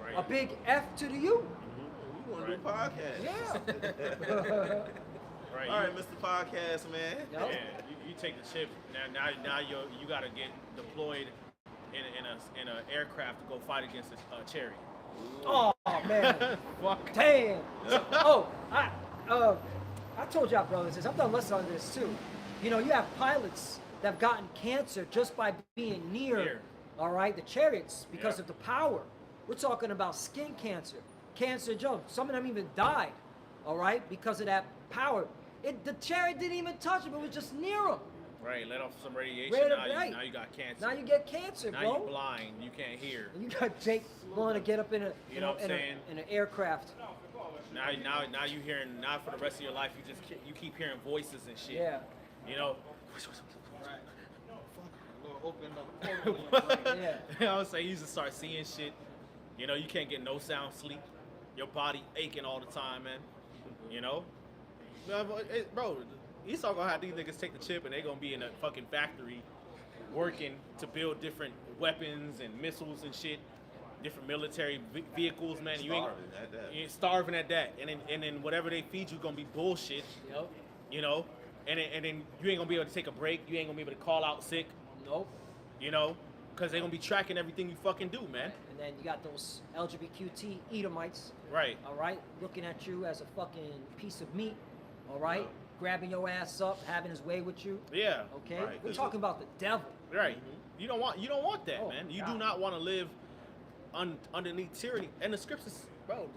Right. A big F to the you. We want to do podcast. Yeah. Right. All right, Mr. Podcast, man. Yep. Yeah, you take the ship. Now you got to get deployed in an aircraft to go fight against a chariot. Oh, man. Fuck. Damn. Oh, I told y'all brothers this. I've done lessons on this too. You know, you have pilots that have gotten cancer just by being near. All right, the chariots because Yeah. of the power. We're talking about skin cancer, cancer jump. Some of them even died. All right, because of that power. The chariot didn't even touch him. It was just near him. Right, let off some radiation. Right. Now you got cancer. Now you get cancer, Now bro. you blind. You can't hear. And you got Jake willing to get up in a You know what I'm saying? in an aircraft. Now you hearing. Now for the rest of your life, you keep hearing voices and shit. Yeah. You know. Yeah. You know what I'm saying? You just start seeing shit. You know, you can't get no sound sleep. Your body aching all the time, man. You know? Bro, Esau gonna have these niggas take the chip and they gonna be in a fucking factory working to build different weapons and missiles and shit, different military vehicles, man. You ain't starving at that. And then whatever they feed you gonna be bullshit. Yep. You know? And then you ain't gonna be able to take a break. You ain't gonna be able to call out sick. Nope. You know? Because they're gonna be tracking everything you fucking do, man. And then you got those LGBTQ Edomites, Right. all right, looking at you as a fucking piece of meat, all right, grabbing your ass up, having his way with you. Yeah. Okay, Right. we're talking about the devil. Right. You don't want that, Oh, man. You God. do not want to live underneath tyranny. And the scriptures, bro,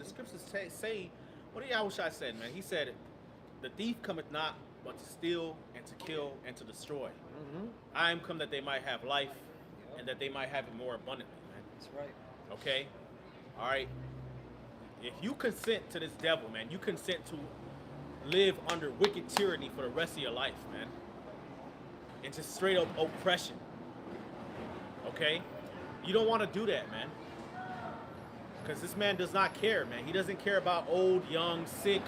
say what did Yahushua said, man? He said, "The thief cometh not but to steal and to kill and to destroy. Mm-hmm. I am come that they might have life and that they might have it more abundantly, man." That's right. Okay? All right? If you consent to this devil, man, you consent to live under wicked tyranny for the rest of your life, man. And just straight up oppression. Okay? You don't want to do that, man. Because this man does not care, man. He doesn't care about old, young, sick,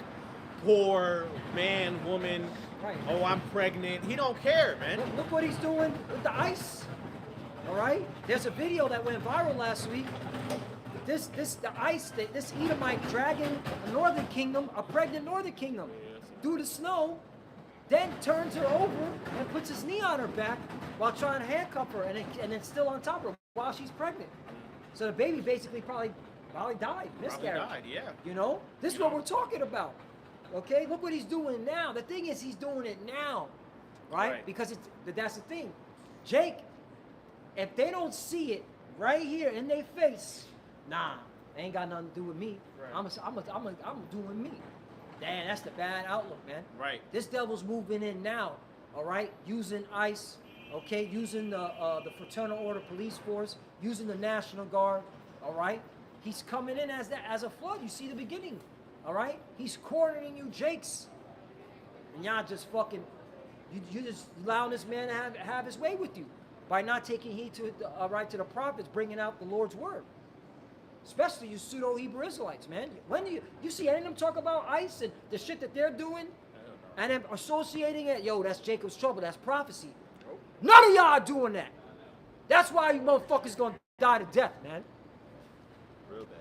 poor, man, woman. Right. Oh, I'm pregnant. He don't care, man. Look what he's doing with the ice. All right. There's a video that went viral last week. The ice, this Edomite dragging a northern kingdom, a pregnant northern kingdom, through the snow, then turns her over and puts his knee on her back while trying to handcuff her, and then still on top of her while she's pregnant. So the baby basically probably died, miscarriage. Probably died, yeah. You know, this is what we're talking about. Okay, look what he's doing now. The thing is, he's doing it now, right? Right. Because that's the thing. Jake, if they don't see it right here in their face, nah, they ain't got nothing to do with me. Right. I'm doing me. Damn, that's the bad outlook, man. Right. This devil's moving in now, all right? Using ICE, okay? Using the Fraternal Order Police Force, using the National Guard, all right? He's coming in as a flood. You see the beginning, all right? He's cornering you, Jakes, and y'all just fucking, you just allowing this man to have his way with you by not taking heed to to the prophets, bringing out the Lord's word. Especially you pseudo-Hebrew Israelites, man. When do you see any of them talk about ICE and the shit that they're doing? And then associating it, yo, that's Jacob's trouble, that's prophecy. None of y'all are doing that. That's why you motherfuckers gonna die to death, man. Real bad.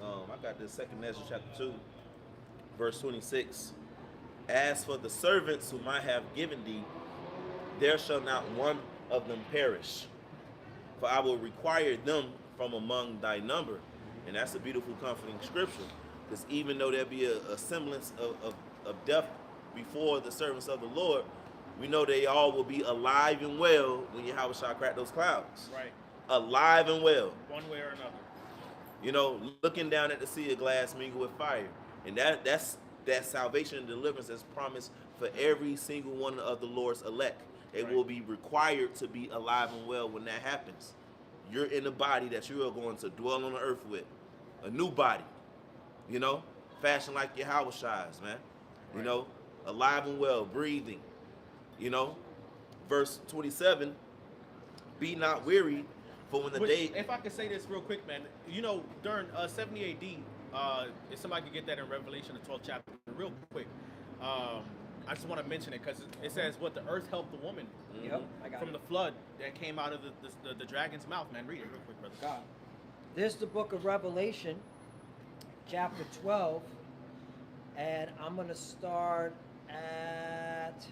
I got this 2nd Ezra chapter 2, verse 26. As for the servants whom I have given thee, there shall not one of them perish. For I will require them from among thy number. And that's a beautiful, comforting scripture. Because even though there be a semblance of death before the servants of the Lord, we know they all will be alive and well when Yahweh shall crack those clouds. Right. Alive and well. One way or another. You know, looking down at the sea of glass mingled with fire. And that's salvation and deliverance that's promised for every single one of the Lord's elect. They will be required to be alive and well when that happens. You're in a body that you are going to dwell on the earth with. A new body. You know? Fashioned like Yahweh Shai's, man. You know? Alive and well, breathing. You know? Verse 27, be not weary, for when the day... If I could say this real quick, man. You know, during 70 AD, if somebody could get that in Revelation, the 12th chapter, real quick. I just want to mention it because it says what the earth helped the woman Yep, I got from it. the flood that came out of the dragon's mouth. Man, read it real quick, brother. God. This is the book of Revelation, chapter 12, and I'm going to start at.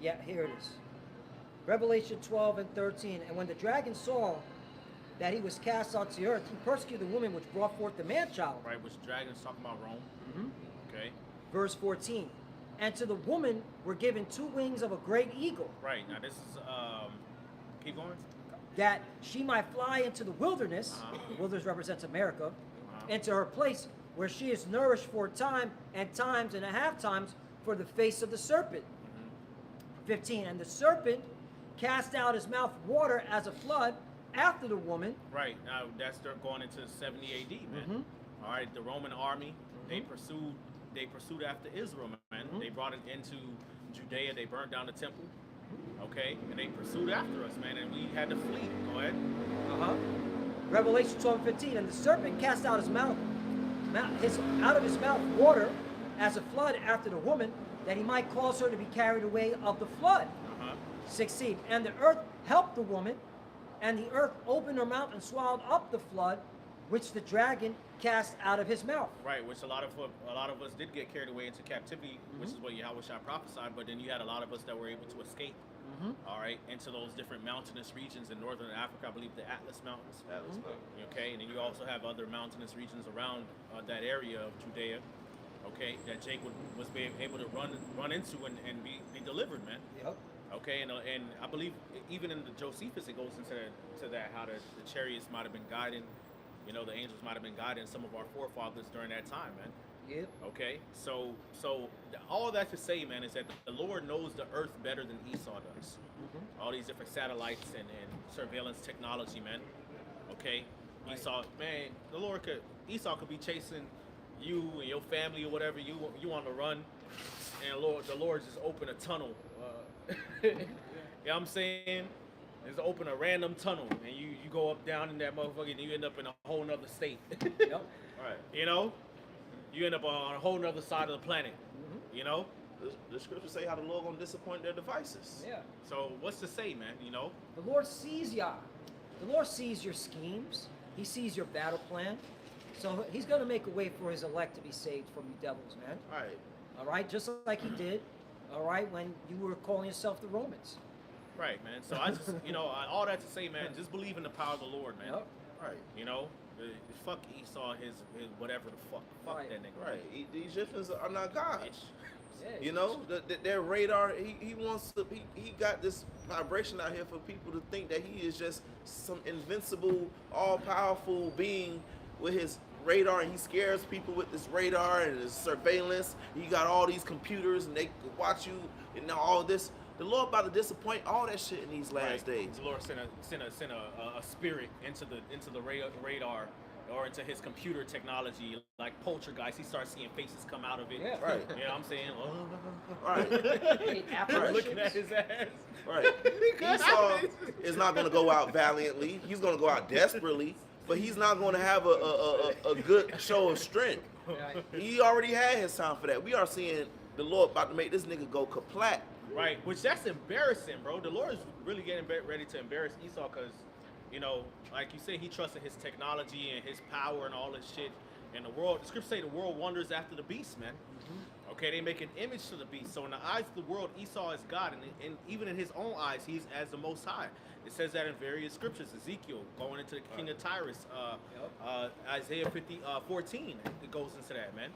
Yeah, here it is. Revelation 12 and 13. And when the dragon saw that he was cast out to the earth, he persecuted the woman which brought forth the man-child. Right, which dragon's talking about Rome. Mhm. Okay. Verse 14. And to the woman were given 2 wings of a great eagle, Right, now this is, keep going. that she might fly into the wilderness. Wilderness represents America. Into her place where she is nourished for a time and times and a half times for the face of the serpent. 15. And the serpent cast out his mouth water as a flood after the woman. Right, now that's they're going into 70 AD, man. All right, the Roman army, they pursued after Israel, man. They brought it into Judea, they burned down the temple, okay? And they pursued after us, man, and we had to flee. Go ahead. Revelation 12 and 15. And the serpent cast out his mouth, out of his mouth water as a flood after the woman, that he might cause her to be carried away of the flood. 16. And the earth helped the woman, and the earth opened her mouth and swallowed up the flood, which the dragon cast out of his mouth. Right, which a lot of us did get carried away into captivity, which is what Yahushua prophesied. But then you had a lot of us that were able to escape. All right, into those different mountainous regions in northern Africa. I believe the Atlas Mountains. Atlas Mountain. Okay, and then you also have other mountainous regions around that area of Judea. Okay, that Jake was able to run into and be delivered, man. Yep. Okay, and I believe even in the Josephus it goes into that how the chariots might have been guiding, the angels might have been guiding some of our forefathers during that time, man. Yep. Okay, so all that to say, man, is that the Lord knows the earth better than Esau does. All these different satellites and surveillance technology, man. Okay, Right. Esau could be chasing you and your family or whatever you want to run, and the Lord just open a tunnel. You know what I'm saying? Just open a random tunnel and you go up down in that motherfucker and you end up in a whole nother state. Yep. Right. You end up on a whole nother side of the planet. The scriptures say how the Lord gonna disappoint their devices. Yeah. So what's to say, man? The Lord sees ya. The Lord sees your schemes. He sees your battle plan. So he's going to make a way for his elect to be saved from you devils, man. Right. All right? Just like he did, all right, when you were calling yourself the Romans. Right, man. So I just, all that to say, man, just believe in the power of the Lord, man. Yep. Right. Fuck Esau, his whatever the fuck. Fuck Right. that nigga. Right. The Egyptians are not God. Yeah, Their radar. He wants to. He got this vibration out here for people to think that he is just some invincible, all-powerful being with his radar, and he scares people with this radar and his surveillance. He got all these computers, and they can watch you and all this. The Lord about to disappoint all that shit in these last days. The Lord sent a spirit into the radar or into his computer technology, like poltergeist. He starts seeing faces come out of it. Yeah. Right. You know what I'm saying? Right. Apparitions. Looking at his ass. Right. Esau is not going to go out valiantly. He's going to go out desperately, but he's not going to have a good show of strength. Right. He already had his time for that. We are seeing the Lord about to make this nigga go kaplat. Right, which that's embarrassing, bro. The Lord is really getting ready to embarrass Esau because, like you say, he trusted his technology and his power and all this shit. And the scriptures say the world wanders after the beast, man. Okay, they make an image to the beast. So in the eyes of the world, Esau is God, and even in his own eyes, he's as the Most High. It says that in various scriptures. Ezekiel going into the king of Tyrus, Isaiah 14, it goes into that, man.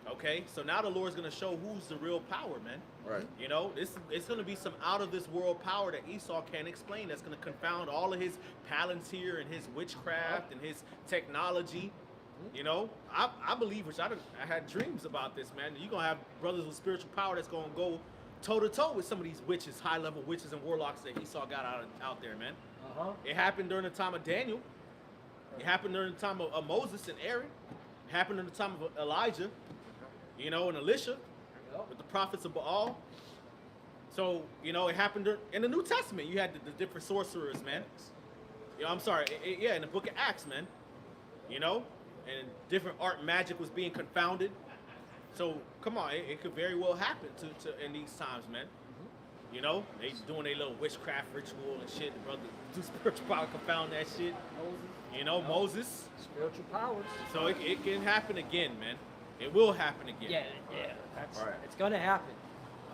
Okay, so now the Lord's gonna show who's the real power, man. Right. It's gonna be some out of this world power that Esau can't explain. That's gonna confound all of his palantir and his witchcraft and his technology. I believe, which I had dreams about this, man. You're gonna have brothers with spiritual power that's gonna go toe to toe with some of these witches, high level witches and warlocks that Esau got out there, man. It happened during the time of Daniel. It happened during the time of Moses and Aaron. It happened during the time of Elijah. And Elisha, with the prophets of Baal. So, it happened in the New Testament. You had the different sorcerers, man. I'm sorry. Yeah, in the book of Acts, man. You know, and different art magic was being confounded. So come on, it could very well happen to in these times, man. You know, they doing their little witchcraft ritual and shit. The brother do spiritual power confound that shit. You know, Moses. Spiritual powers. So it can happen again, man. It will happen again. Yeah. That's, Right. It's going to happen.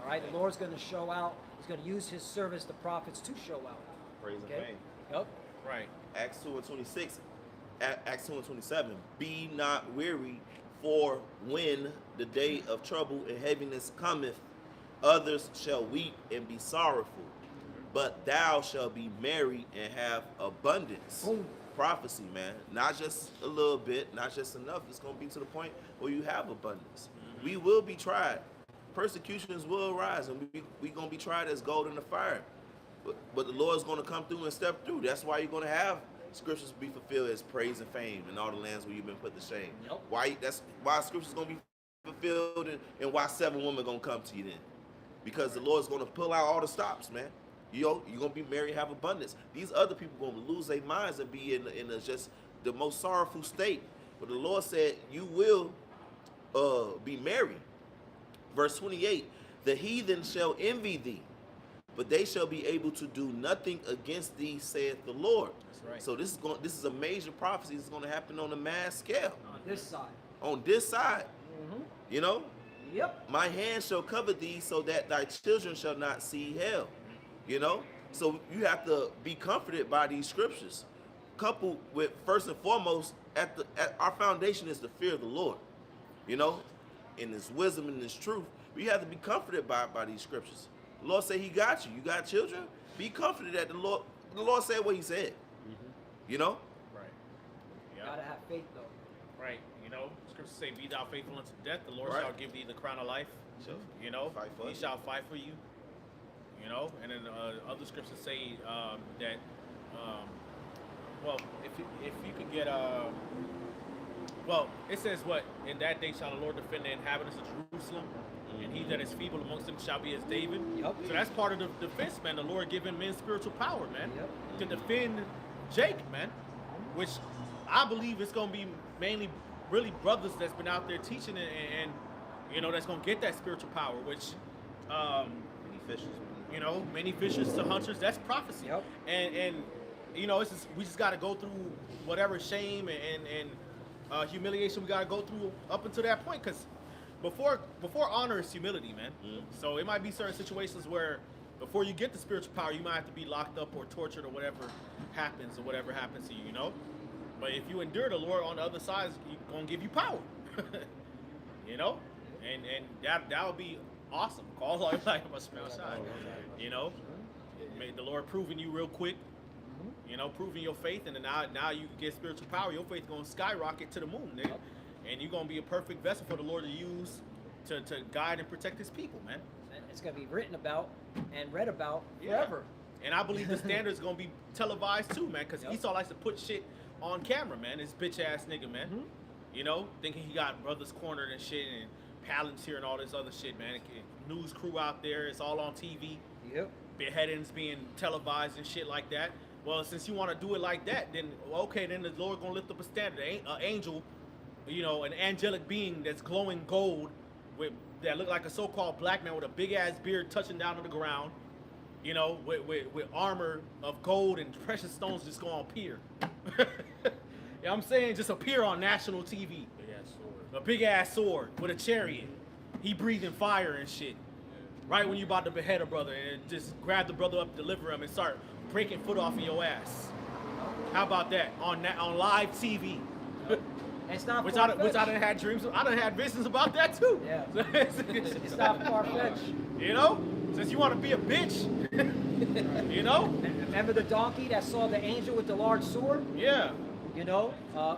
All right. The Lord's going to show out. He's going to use His servants, the prophets, to show out. Praise Okay. and fame. Yep. Right. Acts 2:26, Acts 2:27. Be not weary, for when the day of trouble and heaviness cometh, others shall weep and be sorrowful, but thou shalt be merry and have abundance. Boom. Prophecy, man. Not just a little bit, not just enough. It's going to be to the point where you have abundance. We will be tried. Persecutions will arise, and we going to be tried as gold in the fire. But the Lord's going to come through and step through. That's why you're going to have scriptures be fulfilled as praise and fame in all the lands where you've been put to shame. Yep. That's why scriptures going to be fulfilled, and why 7 women going to come to you then. Because the Lord's going to pull out all the stops, man. You're going to be merry and have abundance. These other people going to lose their minds and be in a just the most sorrowful state. But the Lord said, you will be merry. Verse 28, the heathen shall envy thee, but they shall be able to do nothing against thee, saith the Lord. That's right. So this is a major prophecy. It's going to happen on a mass scale. On this side. On this side, you know, Yep. my hand shall cover thee, so that thy children shall not see hell. You know, so you have to be comforted by these scriptures, coupled with, first and foremost, at our foundation is the fear of the Lord. You know, in His wisdom and His truth, we have to be comforted by these scriptures. The Lord said He got you. You got children. Be comforted that the Lord said what He said. You know. Right. Yeah. Gotta have faith though. Right. You know, scriptures say, "Be thou faithful unto death; the Lord Right. shall give thee the crown of life." Shall You know, fight for He you. shall fight for you. You know, and then other scriptures say that, well, if you could get well, it says what? In that day shall the Lord defend the inhabitants of Jerusalem, and he that is feeble amongst them shall be as David. Yep. So that's part of the defense, man. The Lord giving men spiritual power, man, Yep. to defend Jacob, man. Which I believe it's gonna be mainly really brothers that's been out there teaching and you know, that's gonna get that spiritual power, which Many fishes. you know, many fishers to hunters, that's prophecy. Yep. And you know, it's just, we just got to go through whatever shame and humiliation we got to go through up until that point, because before honor is humility, man. So it might be certain situations where before you get the spiritual power, you might have to be locked up or tortured or whatever happens to you, you know. But if you endure, the Lord on the other side is gonna give you power. You know, and that would be awesome. Call like a smell shine. You know, may the Lord proving you real quick. You know, proving your faith, and then now you get spiritual power. Your faith gonna skyrocket to the moon, nigga. And you're gonna be a perfect vessel for the Lord to use to guide and protect His people, man. And it's gonna be written about and read about Yeah. forever. And I believe the standard is gonna be televised too, man, because Yep. Esau likes to put shit on camera, man. This bitch ass nigga, man. You know, thinking he got brothers cornered and shit, and Palantir and all this other shit, man. News crew out there, it's all on TV. Yep. Beheadings being televised and shit like that. Well, since you want to do it like that, then okay, then the Lord gonna lift up a standard. An angel, you know, an angelic being that's glowing gold, that look like a so-called black man with a big ass beard touching down to the ground, you know, with armor of gold and precious stones just gonna appear. You know what I'm saying? Just appear on national TV. A big ass sword with a chariot. He breathing fire and shit. Right when you about to behead a brother, and just grab the brother up, deliver him, and start breaking foot off of your ass. How about that on live TV? And it's not Which I far-fetched. done had dreams. I done had visions about that too. Yeah. So It's not far-fetched. You know, since you want to be a bitch, you know, Remember the donkey that saw the angel with the large sword? yeah. You know,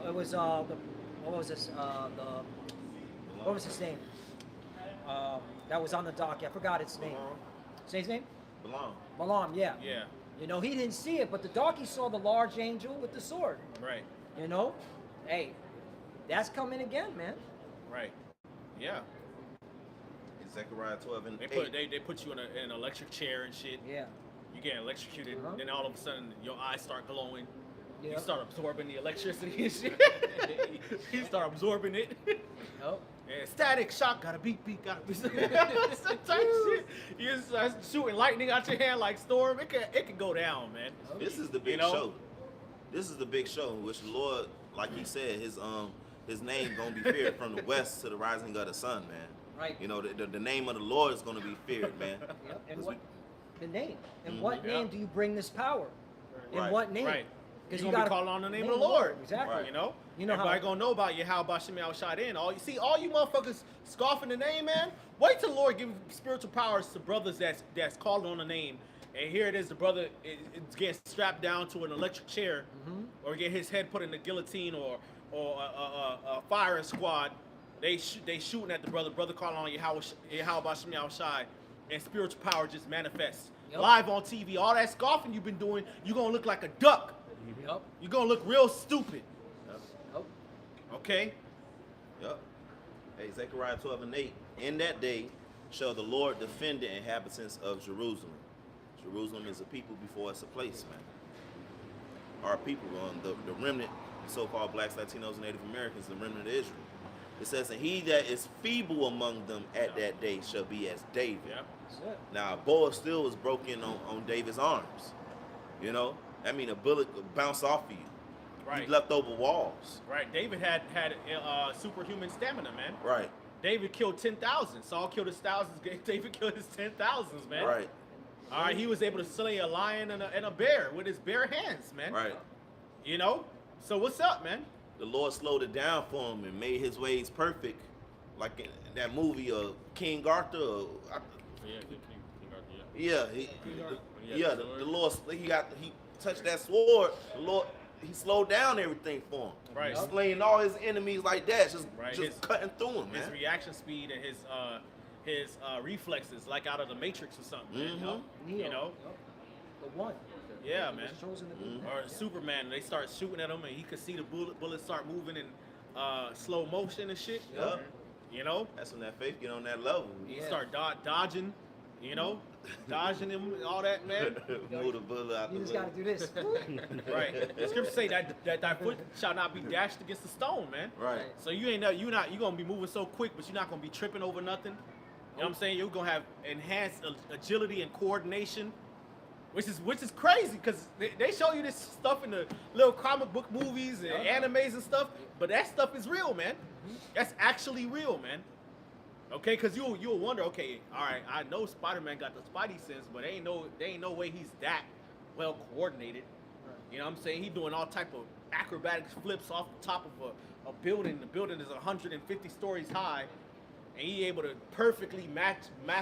it was what was this? What was his name? That was on the donkey. I forgot its name. Say his name? Belong. Balaam. Yeah. Yeah, You know, he didn't see it, but the donkey saw the large angel with the sword. right, You know, hey, that's coming again, man. right, yeah. Zechariah 12 and They 8. put you in an electric chair and shit. Yeah. You get electrocuted, Uh-huh. then all of a sudden your eyes start glowing. Yeah. You start absorbing the electricity and shit. You start absorbing it. Yep. Yeah, static shock, gotta beat, gotta beat. Type shit. You start shooting lightning out your hand like storm. It can go down, man. This is the big You know? show. This is the big show, in which the Lord, like He said, His name gonna be feared from the west to the rising of the sun, man. Right. You know, the name of the Lord is gonna be feared, man. Yep. And 'Cause what the name? In what Yeah. name do you bring this power? In Right. what name? Right. Because You're gonna be calling on the name of the Lord. Exactly. Right. You know? You know Everybody how- gonna know about Yahweh Shem Shai then. All you motherfuckers scoffing the name, man. Wait till the Lord give spiritual powers to brothers that's calling on the name. And here it is, the brother is getting strapped down to an electric chair, or get his head put in the guillotine, or a firing squad. They shooting at the brother. Brother calling on Yahweh Shem Shai, and spiritual power just manifests Yep. live on TV. All that scoffing you've been doing, you're gonna look like a duck. Yep. You're gonna look real stupid. Yep. Okay? Yep. Hey, Zechariah 12:8. In that day shall the Lord defend the inhabitants of Jerusalem. Jerusalem is a people before it's a place, man. Our people, the remnant, so-called blacks, Latinos, and Native Americans, the remnant of Israel. It says, and he that is feeble among them at that day shall be as David. Yeah. That's it. Now, a bow of steel was broken on David's arms. You know? That mean a bullet could bounce off of you. Right. You left over walls. Right. David had superhuman stamina, man. Right. David killed 10,000. Saul killed his thousands. David killed his 10,000s, man. Right. All right. He was able to slay a lion and a bear with his bare hands, man. Right. You know? So what's up, man? The Lord slowed it down for him and made his ways perfect. Like in that movie, King Arthur. Yeah, the Lord, he touched that sword. The Lord, he slowed down everything for him. Right. Slaying all his enemies like that, just Right. cutting through him, His man. reaction speed and his reflexes, like out of the Matrix or something. Man, you know? Neo. You know? Yep. The one. Yeah, He man. was chosen to be. Or Superman, they start shooting at him and he could see the bullets start moving in slow motion and shit. Yep. You know? That's when that faith get on that level. You Yeah. start dodging, you know? Dodging him and all that, man. Move the bullet out You the just way. got to do this. Right. The scriptures say that thy foot shall not be dashed against the stone, man. Right. So you're gonna be moving so quick, but you're not gonna be tripping over nothing. You know what I'm saying? You're gonna have enhanced agility and coordination, which is crazy because they show you this stuff in the little comic book movies and animes and stuff, but that stuff is real, man. That's actually real, man. Okay, because you'll wonder, okay, all right, I know Spider-Man got the Spidey sense, but there ain't no way he's that well coordinated. You know what I'm saying? He's doing all type of acrobatic flips off the top of a building. The building is 150 stories high, and he able to perfectly map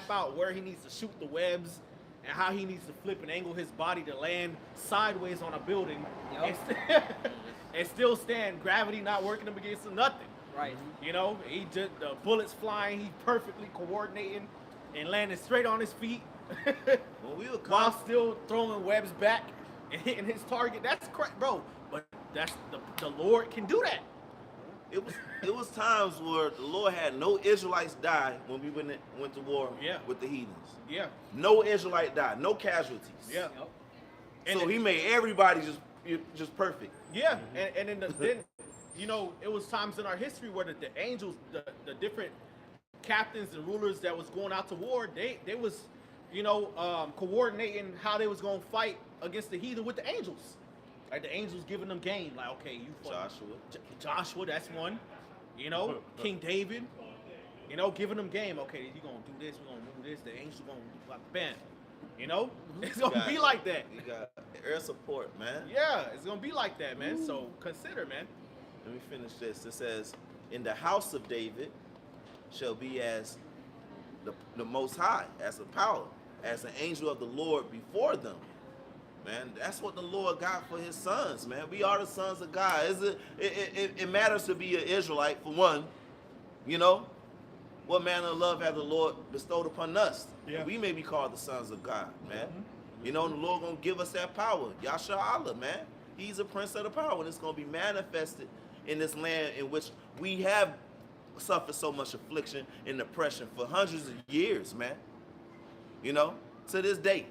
out where he needs to shoot the webs and how he needs to flip and angle his body to land sideways on a building and still stand. Gravity not working him against nothing. Right. You know, he just the bullets flying. He perfectly coordinating and landing straight on his feet When we were while still throwing webs back and hitting his target. That's correct, bro. But that's the Lord can do that. it was times where the Lord had no Israelites die when we went to war Yeah. with the heathens. Yeah, No Israelite died, no casualties. yeah, Yep. And So it- he made everybody just perfect. yeah. And then you know, it was times in our history where the angels, the different captains and rulers that was going out to war, they was, you know, coordinating how they was gonna fight against the heathen with the angels. Like the angels giving them game, like, okay, you fight Joshua, that's one. You know, King David, you know, giving them game. Okay, you gonna do this, we're gonna move this. The angels gonna do like bam. You know, it's gonna be like that. You got air support, man. Yeah, it's gonna be like that, man. So consider, man. Let me finish this. It says, in the house of David shall be as the Most High, as a power, as an angel of the Lord before them. Man, that's what the Lord got for his sons, man. We are the sons of God. It matters to be an Israelite, for one. You know, what manner of love has the Lord bestowed upon us? Yeah. We may be called the sons of God, man. You know, the Lord gonna give us that power. Yasha Allah, man. He's a prince of the power, and it's gonna be manifested in this land in which we have suffered so much affliction and oppression for hundreds of years, man. You know, to this day.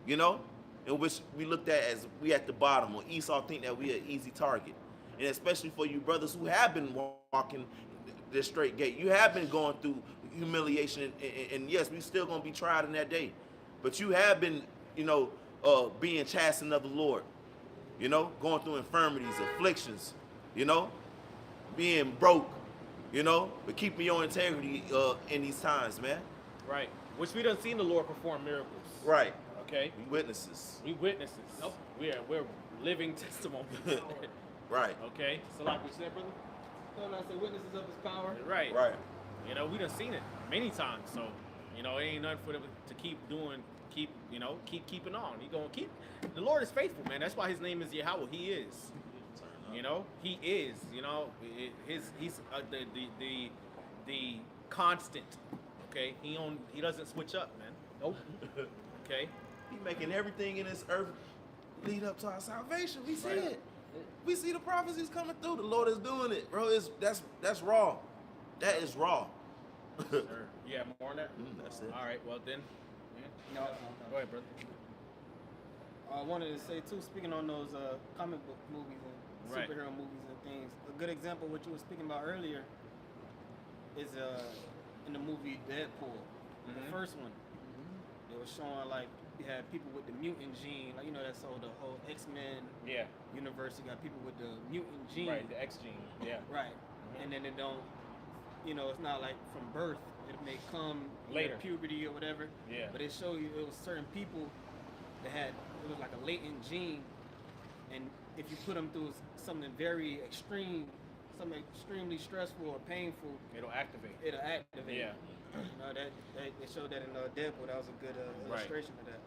You know, in which we looked at as we at the bottom, or Esau think that we an easy target. And especially for you brothers who have been walking this straight gate, you have been going through humiliation, and yes, we still gonna be tried in that day, but you have been, being chastened of the Lord, going through infirmities, afflictions, being broke, but keeping your integrity in these times, man. Right. Which we done seen the Lord perform miracles. Right. Okay. We witnesses. We witnesses. Nope. We're living testimonies. Right. Okay. So like we said, brother. Don't I say witnesses of his power? Right. Right. We done seen it many times. So, it ain't nothing for them to keep doing. Keep keeping on. He gonna keep. The Lord is faithful, man. That's why his name is Yahweh. He is. He is. He's the constant. Okay. He doesn't switch up, man. Nope. Okay. He making everything in this earth lead up to our salvation. We see Right. it. We see the prophecies coming through. The Lord is doing it, bro. That's raw. That is raw. Sure. You have more on that? That's it. All right. Well then. No. Go ahead, brother. I wanted to say too, speaking on those comic book movies and Right. superhero movies and things, a good example of what you were speaking about earlier is in the movie Deadpool, the Mhm. first one. It was showing like you had people with the mutant gene, like that's all the whole X-Men Yeah. universe. You got people with the mutant gene, Right. The X gene. Yeah. right? And then it don't, it's not like from birth. It may come Later. in puberty or whatever. Yeah. But it showed you it was certain people that had it was like a latent gene, and if you put them through something very extreme, something extremely stressful or painful, It'll activate. it'll activate. Yeah. That they showed that in Deadpool. That was a good Right. illustration of that.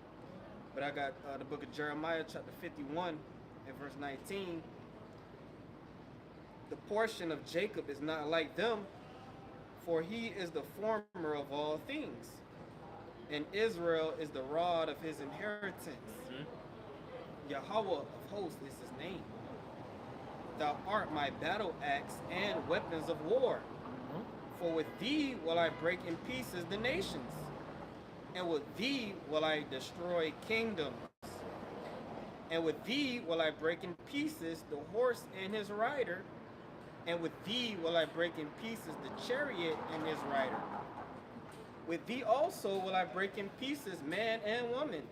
But I got the book of Jeremiah, chapter 51, and verse 19. The portion of Jacob is not like them, for he is the former of all things, and Israel is the rod of his inheritance. Yahweh of hosts is his name. Thou art my battle axe and weapons of war. For with thee will I break in pieces the nations, and with thee will I destroy kingdoms. And with thee will I break in pieces the horse and his rider, and with thee will I break in pieces the chariot and his rider. With thee also will I break in pieces man and woman,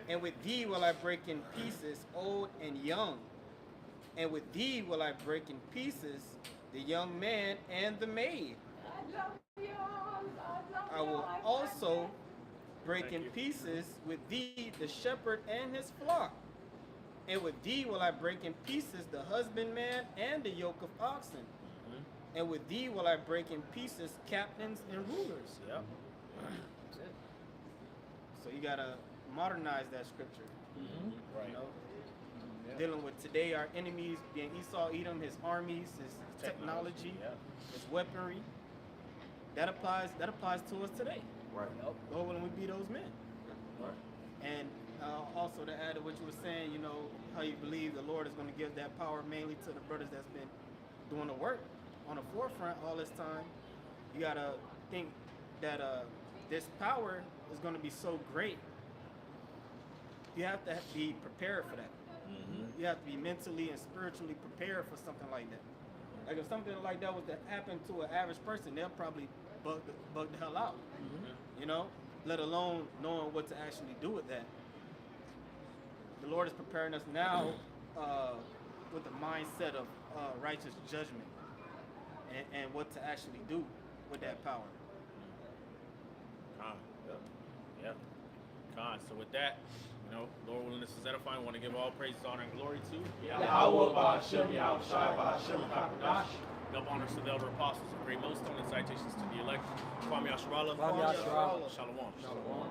and with thee will I break in pieces old and young, and with thee will I break in pieces the young man and the maid. I will also break in pieces with thee the shepherd and his flock, and with thee will I break in pieces the husbandman and the yoke of oxen, and with thee will I break in pieces captains and rulers. Yep. That's it. So you gotta modernize that scripture. Right. Dealing with today our enemies being Esau, Edom, his armies, his technology, Yeah. his weaponry. That applies to us today. Right. Or when we be those men. Right. And also to add to what you were saying, how you believe the Lord is going to give that power mainly to the brothers that's been doing the work on the forefront all this time. You gotta think that this power is going to be so great. You have to be prepared for that. You have to be mentally and spiritually prepared for something like that. Like if something like that was to happen to an average person, they'll probably bug the hell out. Let alone knowing what to actually do with that. The Lord is preparing us now with the mindset of righteous judgment and what to actually do with that power. Yeah. So with that, Lord willing, this is edifying. I want to give all praise, honor, and glory to Yahweh Ba'Shem, Yahweh Shai Ba'Shem, HaKadosh. double honors to the elder apostles of Great Millstone and citations to the elect. Kwame Asharala. Kwame Asharala. Shalom. Shalom.